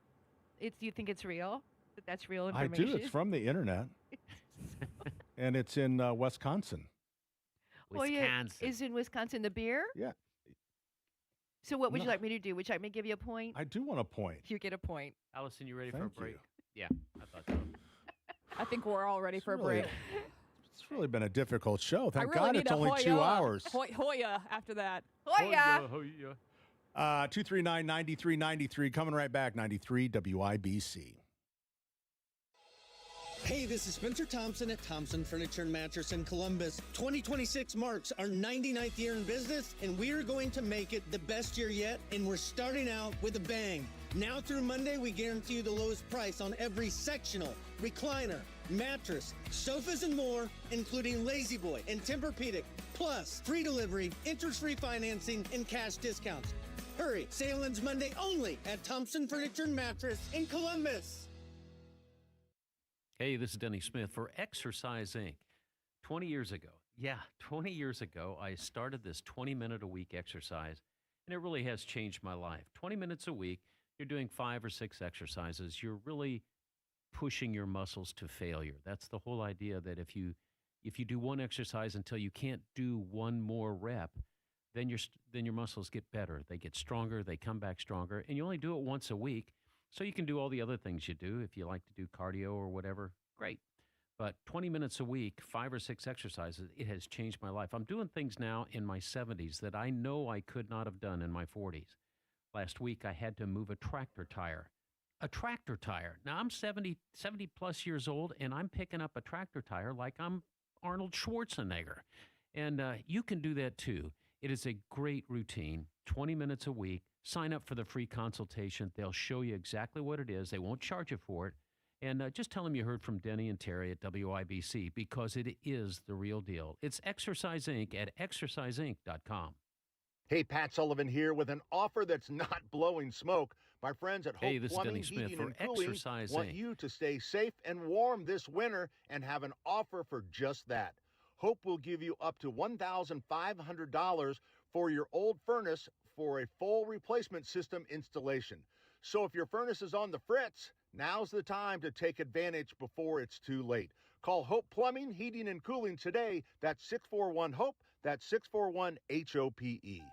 you think it's real? That's real I information? do. It's from the internet. And it's in Wisconsin. Wisconsin. Is in Wisconsin the beer? Yeah. So what would you No. like me to do? Would you like me to give you a point? I do want a point. You get a point. Allison, you ready for a Thank break? you. Yeah, I thought so. I think we're all ready for a really- break. It's really been a difficult show. I Thank really God need it's a only Hoya, 2 hours. Hoya after that. Hoya! 239-9393 coming right back. 93 WIBC. Hey, this is Spencer Thompson at Thompson Furniture and Mattress in Columbus. 2026 marks our 99th year in business, and we are going to make it the best year yet, and we're starting out with a bang. Now through Monday, we guarantee you the lowest price on every sectional, recliner, mattress, sofas, and more, including Lazy Boy and Tempur-Pedic, plus free delivery, interest-free financing, and cash discounts. Hurry, sale ends Monday only at Thompson Furniture and Mattress in Columbus. Hey, this is Denny Smith for Exercise Inc. 20 years ago, 20 years ago, I started this 20-minute-a-week exercise, and it really has changed my life. 20 minutes a week, you're doing 5 or 6 exercises. You're really pushing your muscles to failure. That's the whole idea, that if you do one exercise until you can't do one more rep, then your muscles get better. They get stronger. They come back stronger, and you only do it once a week. So you can do all the other things you do. If you like to do cardio or whatever, great. But 20 minutes a week, 5 or 6 exercises, it has changed my life. I'm doing things now in my 70s that I know I could not have done in my 40s. Last week, I had to move a tractor tire. A tractor tire. Now, I'm 70 plus years old, and I'm picking up a tractor tire like I'm Arnold Schwarzenegger. And you can do that too. It is a great routine, 20 minutes a week. Sign up for the free consultation. They'll show you exactly what it is. They won't charge you for it. And just tell them you heard from Denny and Terri at WIBC, because it is the real deal. It's Exercise Inc. at exerciseinc.com. Hey, Pat Sullivan here with an offer that's not blowing smoke. My friends at Hey, Hope this is Plumbing, Denny Smith Heating, for and Cooling Exercise want Inc. you to stay safe and warm this winter and have an offer for just that. Hope will give you up to $1,500 for your old furnace for a full replacement system installation. So if your furnace is on the fritz, Now's the time to take advantage before it's too late. Call Hope Plumbing, Heating, and Cooling today. That's 641-HOPE. That's 641-HOPE.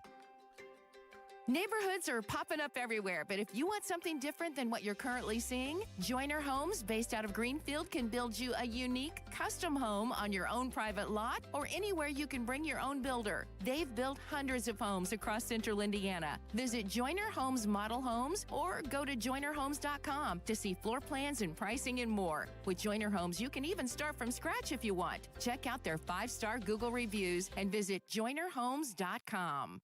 Neighborhoods are popping up everywhere, but if you want something different than what you're currently seeing, Joyner Homes, based out of Greenfield, can build you a unique, custom home on your own private lot or anywhere you can bring your own builder. They've built hundreds of homes across central Indiana. Visit Joyner Homes Model Homes or go to joynerhomes.com to see floor plans and pricing and more. With Joyner Homes, you can even start from scratch if you want. Check out their 5-star Google reviews and visit joynerhomes.com.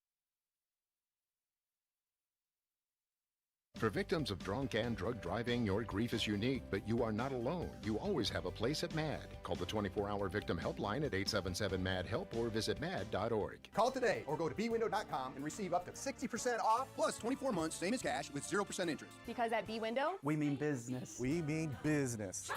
For victims of drunk and drug driving, your grief is unique, but you are not alone. You always have a place at MAD. Call the 24-hour victim helpline at 877-MAD-HELP or visit mad.org. Call today or go to bwindow.com and receive up to 60% off plus 24 months, same as cash, with 0% interest. Because at B-Window, we mean business. We mean business.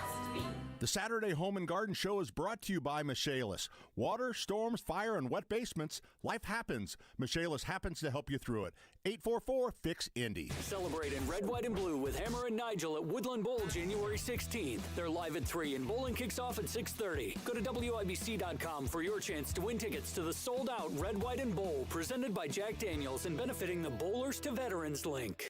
The Saturday Home and Garden Show is brought to you by Michaelis. Water, storms, fire, and wet basements, life happens. Michaelis happens to help you through it. 844-FIX-INDY. Celebrate in red, white, and blue with Hammer and Nigel at Woodland Bowl January 16th. They're live at 3 and bowling kicks off at 6:30. Go to WIBC.com for your chance to win tickets to the sold-out Red, White, and Bowl presented by Jack Daniels and benefiting the Bowlers to Veterans link.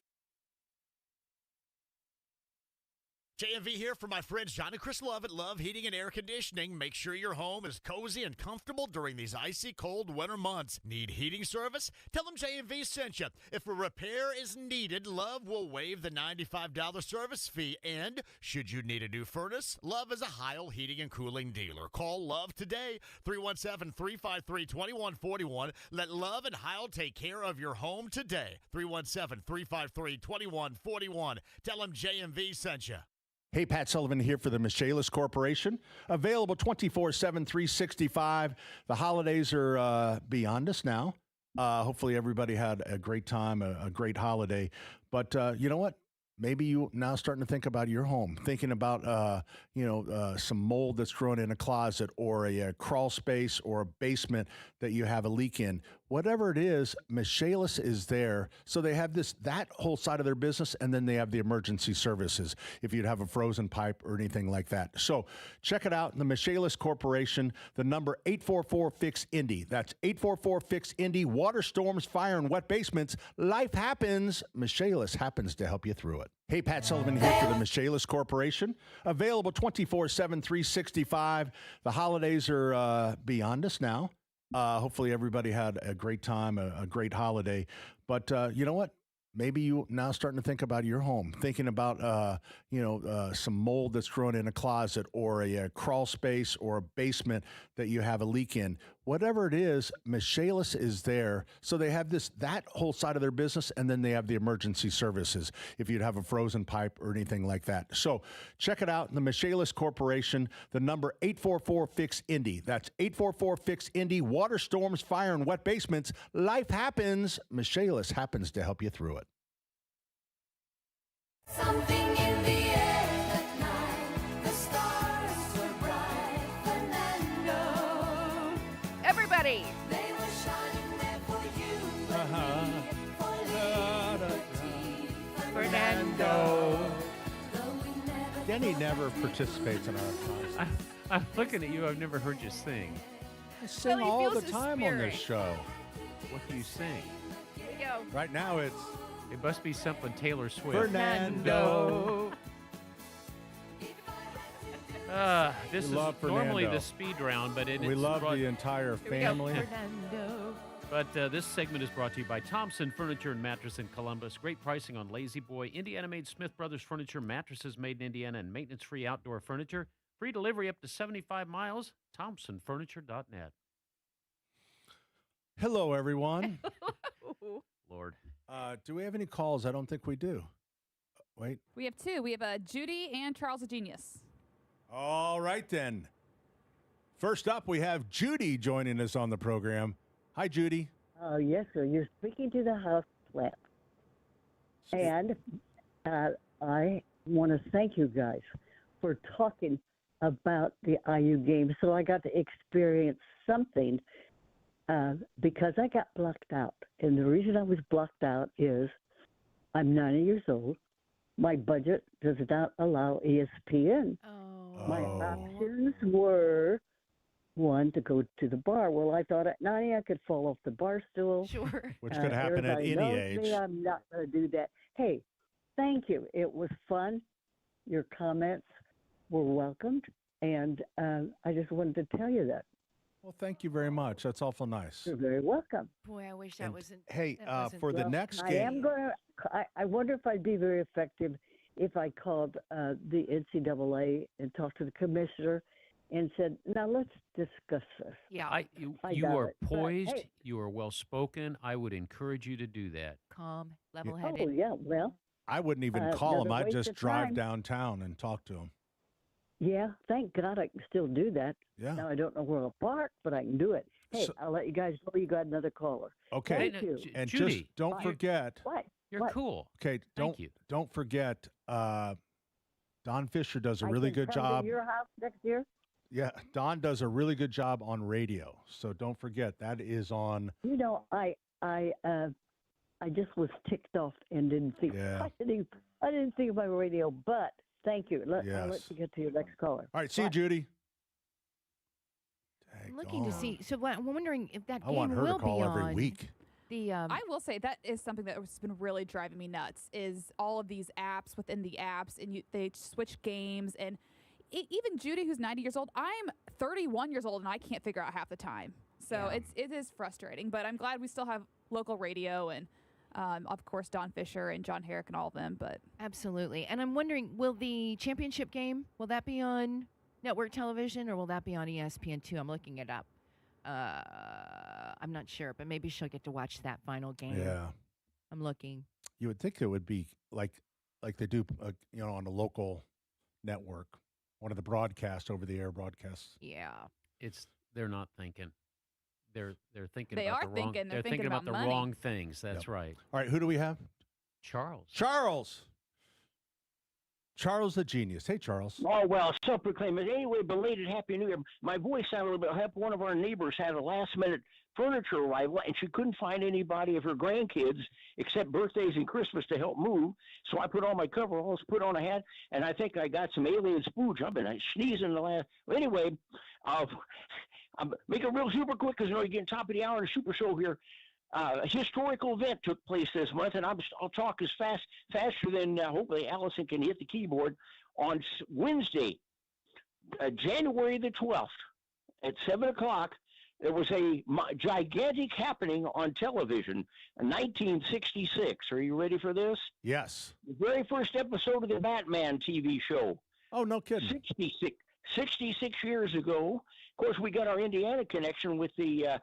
JMV here for my friends John and Chris Love at Love Heating and Air Conditioning. Make sure your home is cozy and comfortable during these icy cold winter months. Need heating service? Tell them JMV sent you. If a repair is needed, Love will waive the $95 service fee. And should you need a new furnace, Love is a Heil Heating and Cooling dealer. Call Love today, 317-353-2141. Let Love and Heil take care of your home today, 317-353-2141. Tell them JMV sent you. Hey, Pat Sullivan here for the Michaelis Corporation. Available 24/7, 365. The holidays are beyond us now. Hopefully everybody had a great time, a great holiday. But you know what? Maybe you now starting to think about your home, thinking about, some mold that's growing in a closet or a crawl space or a basement that you have a leak in. Whatever it is, Michaelis is there. So they have that whole side of their business, and then they have the emergency services if you'd have a frozen pipe or anything like that. So check it out, the Michaelis Corporation, the number 844-FIX-INDY. That's 844-FIX-INDY. Water, storms, fire, and wet basements. Life happens. Michaelis happens to help you through it. Hey, Pat Sullivan here for the Michaelis Corporation. Available 24/7, 365. The holidays are beyond us now. Hopefully everybody had a great time, a great holiday. But you know what? Maybe you now starting to think about your home, thinking about, some mold that's growing in a closet or a crawl space or a basement that you have a leak in. Whatever it is, Michaelis is there. So they have that whole side of their business, and then they have the emergency services if you'd have a frozen pipe or anything like that. So check it out, the Michaelis Corporation, the number 844-FIX-INDY. That's 844-FIX-INDY. Water, storms, fire, and wet basements. Life happens. Michaelis happens to help you through it. Something in the air that night, the stars were bright, Fernando. Everybody! They were shining there for you and me, for liberty, Fernando. Denny never participates in our songs. I'm looking at you. I've never heard you sing. I sing all the time on this show. What do you sing? Here we go. Right now it must be something Taylor Swift. Fernando. This We is love normally Fernando. the speed round, but We love the entire family. Fernando. But this segment is brought to you by Thompson Furniture and Mattress in Columbus. Great pricing on Lazy Boy, Indiana-made Smith Brothers furniture, mattresses made in Indiana, and maintenance-free outdoor furniture. Free delivery up to 75 miles. ThompsonFurniture.net. Hello, everyone. Lord. Do we have any calls? I don't think we do. Wait. We have two. We have Judy and Charles the Genius. All right, then. First up, we have Judy joining us on the program. Hi, Judy. Yes, sir. You're speaking to the house plant. And I want to thank you guys for talking about the IU game. So I got to experience something because I got blocked out. And the reason I was blocked out is I'm 90 years old. my budget does not allow ESPN. My options were one to go to the bar. Well, I thought at 90 I could fall off the bar stool. Sure. Which could happen at everybody any knows age. Me, I'm not going to do that. Hey, thank you. It was fun. Your comments were welcomed, and I just wanted to tell you that. Well, thank you very much. That's awful nice. You're very welcome. Boy, I wish that wasn't. Hey, that wasn't for the Well, next I game, am going to. I wonder if I'd be very effective if I called the NCAA and talked to the commissioner and said, "Now let's discuss this." Yeah, you doubt are it. But, poised. hey. You are well spoken. I would encourage you to do that. calm, level-headed. Oh yeah, well, I wouldn't even Uh, call him. doesn't I'd waste just of drive time. downtown and talk to him. yeah. Thank God I can still do that. Yeah. Now I don't know where I'll park, but I can do it. Hey, So- I'll let you guys know you got another caller. Okay. Thank you. And Judy, just don't Bye. forget. What? You're What? cool. Okay, Thank you. don't forget. Don Fisher does a I really can good come to job. your house next year. Yeah, Don does a really good job on radio. So don't forget that is on. You know, I just was ticked off and didn't think. Yeah. I didn't think about radio, but thank you. I'll let Yes. you get to your next caller. All right, see you, Bye. Judy. I'm looking to see. So I'm wondering if that I game want her will to call be every on. week. The I will say that is something that has been really driving me nuts. Is all of these apps within the apps, and they switch games, and even Judy, who's 90 years old, I'm 31 years old, and I can't figure out half the time. So it is frustrating. But I'm glad we still have local radio, and of course Don Fisher and John Herrick and all of them. But absolutely. And I'm wondering, will the championship game be on network television or will that be on ESPN2? I'm looking it up. I'm not sure, but maybe she'll get to watch that final game. Yeah. I'm looking. You would think it would be like they do, on a local network, one of the broadcasts, over the air broadcasts. Yeah. They're not thinking. They're thinking They about are the wrong. thinking. They're They're thinking thinking about the about money. wrong things. That's right. All right, who do we have? Charles. Charles the genius. Hey, Charles. Oh, well, self-proclaimed. Anyway, belated Happy New Year. My voice sounded a little bit help. One of our neighbors had a last-minute furniture arrival, and she couldn't find anybody of her grandkids except birthdays and Christmas to help move. So I put on my coveralls, put on a hat, and I think I got some alien spooge. I've been sneezing the last... Anyway, I'm making it real super quick because you're getting top of the hour in the Super Show here. A historical event took place this month, and I'll talk as faster than hopefully Allison can hit the keyboard. On Wednesday, January the 12th, at 7 o'clock, there was a gigantic happening on television in 1966. Are you ready for this? Yes. The very first episode of the Batman TV show. Oh, no kidding. 66 years ago. Of course, we got our Indiana connection with the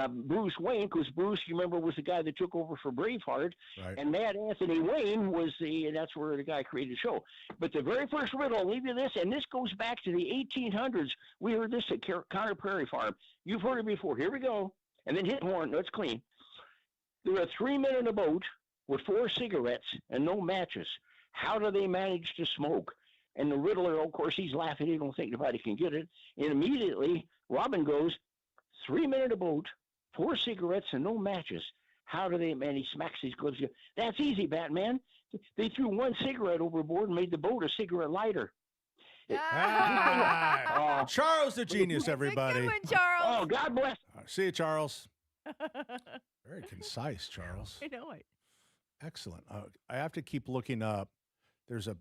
Bruce Wayne, because Bruce, you remember, was the guy that took over for Braveheart, right. And Mad Anthony Wayne was and that's where the guy created the show. But the very first riddle, I'll leave you this, and this goes back to the 1800s. We heard this at Connor Prairie Farm. You've heard it before. Here we go. And then hit the horn. That's clean. There are 3 men in a boat with 4 cigarettes and no matches. How do they manage to smoke? And the riddler, of course, he's laughing. He don't think nobody can get it. And immediately, Robin goes, 3 men in a boat, 4 cigarettes, and no matches. How do they, man, he smacks his gloves. That's easy, Batman. They threw 1 cigarette overboard and made the boat a cigarette lighter. Charles the genius, everybody. Good one, Charles. Oh, God bless. See you, Charles. Very concise, Charles. I know it. Excellent. I have to keep looking up. There's a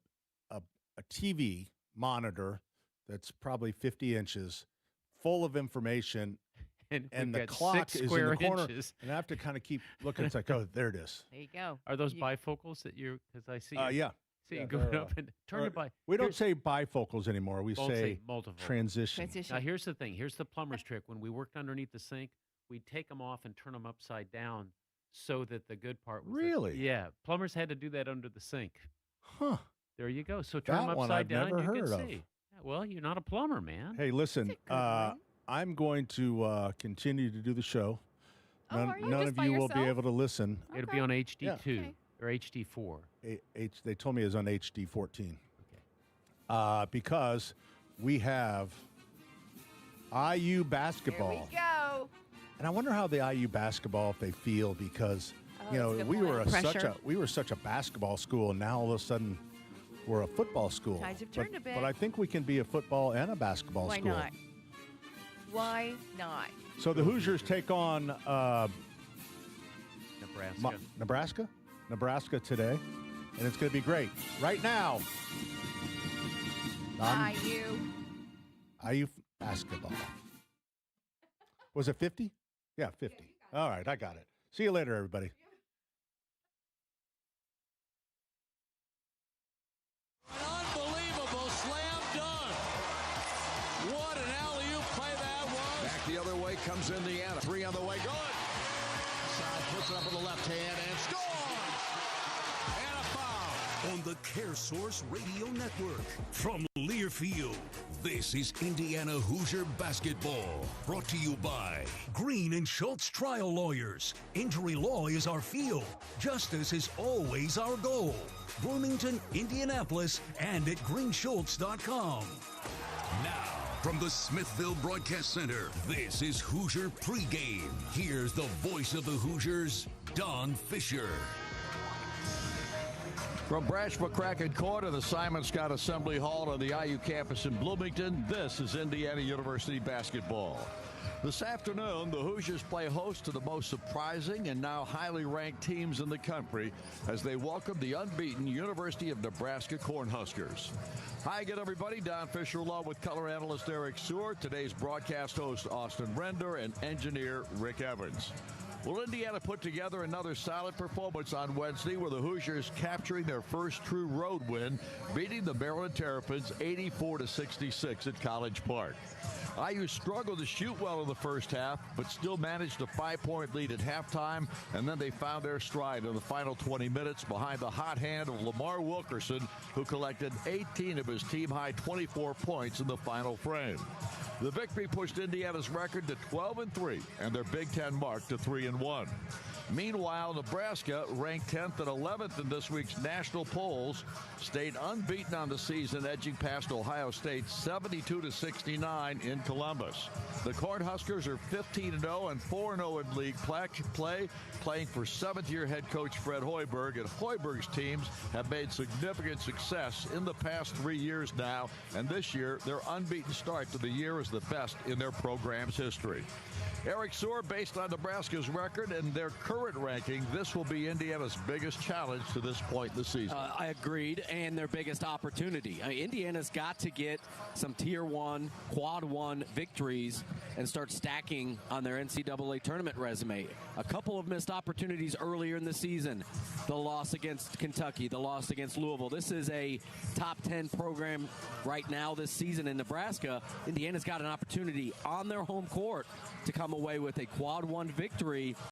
TV monitor that's probably 50 inches, full of information, and we've the got clock 6 is in square the corner. inches. And I have to kind of keep looking. It's like, oh, there it is. There you go. Are those bifocals that you're? Because I see. Yeah. See Yeah, you going they're, up and turn it by. We don't say bifocals anymore. We Don't say multiple. transition. Now here's the thing. Here's the plumber's trick. When we worked underneath the sink, we'd take them off and turn them upside down so that the good part was Really? yeah. Plumbers had to do that under the sink. Huh. There you go. So turn That them one upside I've down. never You can heard of. see. Yeah, well, you're not a plumber, man. Hey, listen, I'm going to continue to do the show. are you? None Just of by you will be yourself? able to listen. It'll be on HD2 Yeah. Okay. or HD4. They told me it was on HD 14. Because we have IU basketball. There we go. And I wonder how the IU basketball, if they feel, because Oh, that's a good we point. were Pressure. such a basketball school, and now all of a sudden we're a football school. Tides have turned a bit. But I think we can be a football and a basketball Why school. not? Why not? So the Hoosiers take on Nebraska. Nebraska today, and it's going to be great. Right now, IU basketball. Was it 50? Yeah, 50. All right, I got it. See you later, everybody. Unbelievable slam dunk. What an alley-oop play that was. Back the other way comes Indiana. 3 on the way. Good. Side puts it up with the left hand and scores. And a foul. On the CareSource Radio Network. From Learfield, this is Indiana Hoosier Basketball. Brought to you by Green and Schultz Trial Lawyers. Injury law is our field. Justice is always our goal. Bloomington, Indianapolis, and at greenschultz.com. Now, from the Smithville Broadcast Center, this is Hoosier Pregame. Here's the voice of the Hoosiers, Don Fisher. From Brash McCracken Court to the Simon Scott Assembly Hall to the IU campus in Bloomington, this is Indiana University basketball. This afternoon, the Hoosiers play host to the most surprising and now highly ranked teams in the country as they welcome the unbeaten University of Nebraska Cornhuskers. Hi again, everybody. Don Fisher along with color analyst Eric Seward, today's broadcast host Austin Render, and engineer Rick Evans. Well, Indiana put together another solid performance on Wednesday with the Hoosiers capturing their first true road win, beating the Maryland Terrapins 84-66 at College Park. IU struggled to shoot well in the first half, but still managed a 5-point lead at halftime, and then they found their stride in the final 20 minutes behind the hot hand of Lamar Wilkerson, who collected 18 of his team-high 24 points in the final frame. The victory pushed Indiana's record to 12-3 and their Big Ten mark to 3-1. Meanwhile, Nebraska, ranked 10th and 11th in this week's national polls, stayed unbeaten on the season, edging past Ohio State 72-69 in Columbus. The Cornhuskers are 15-0 and 4-0 in league play, playing for seventh-year head coach Fred Hoiberg, and Hoiberg's teams have made significant success in the past 3 years now, and this year their unbeaten start to the year is the best in their program's history. Eric Seward, based on Nebraska's record and their current ranking, this will be Indiana's biggest challenge to this point in the season. I agreed, and their biggest opportunity. Indiana's got to get some Tier 1, Quad 1 victories and start stacking on their NCAA tournament resume. A couple of missed opportunities earlier in the season. The loss against Kentucky, the loss against Louisville. This is a top 10 program right now this season in Nebraska. Indiana's got an opportunity on their home court to come away with a Quad 1 victory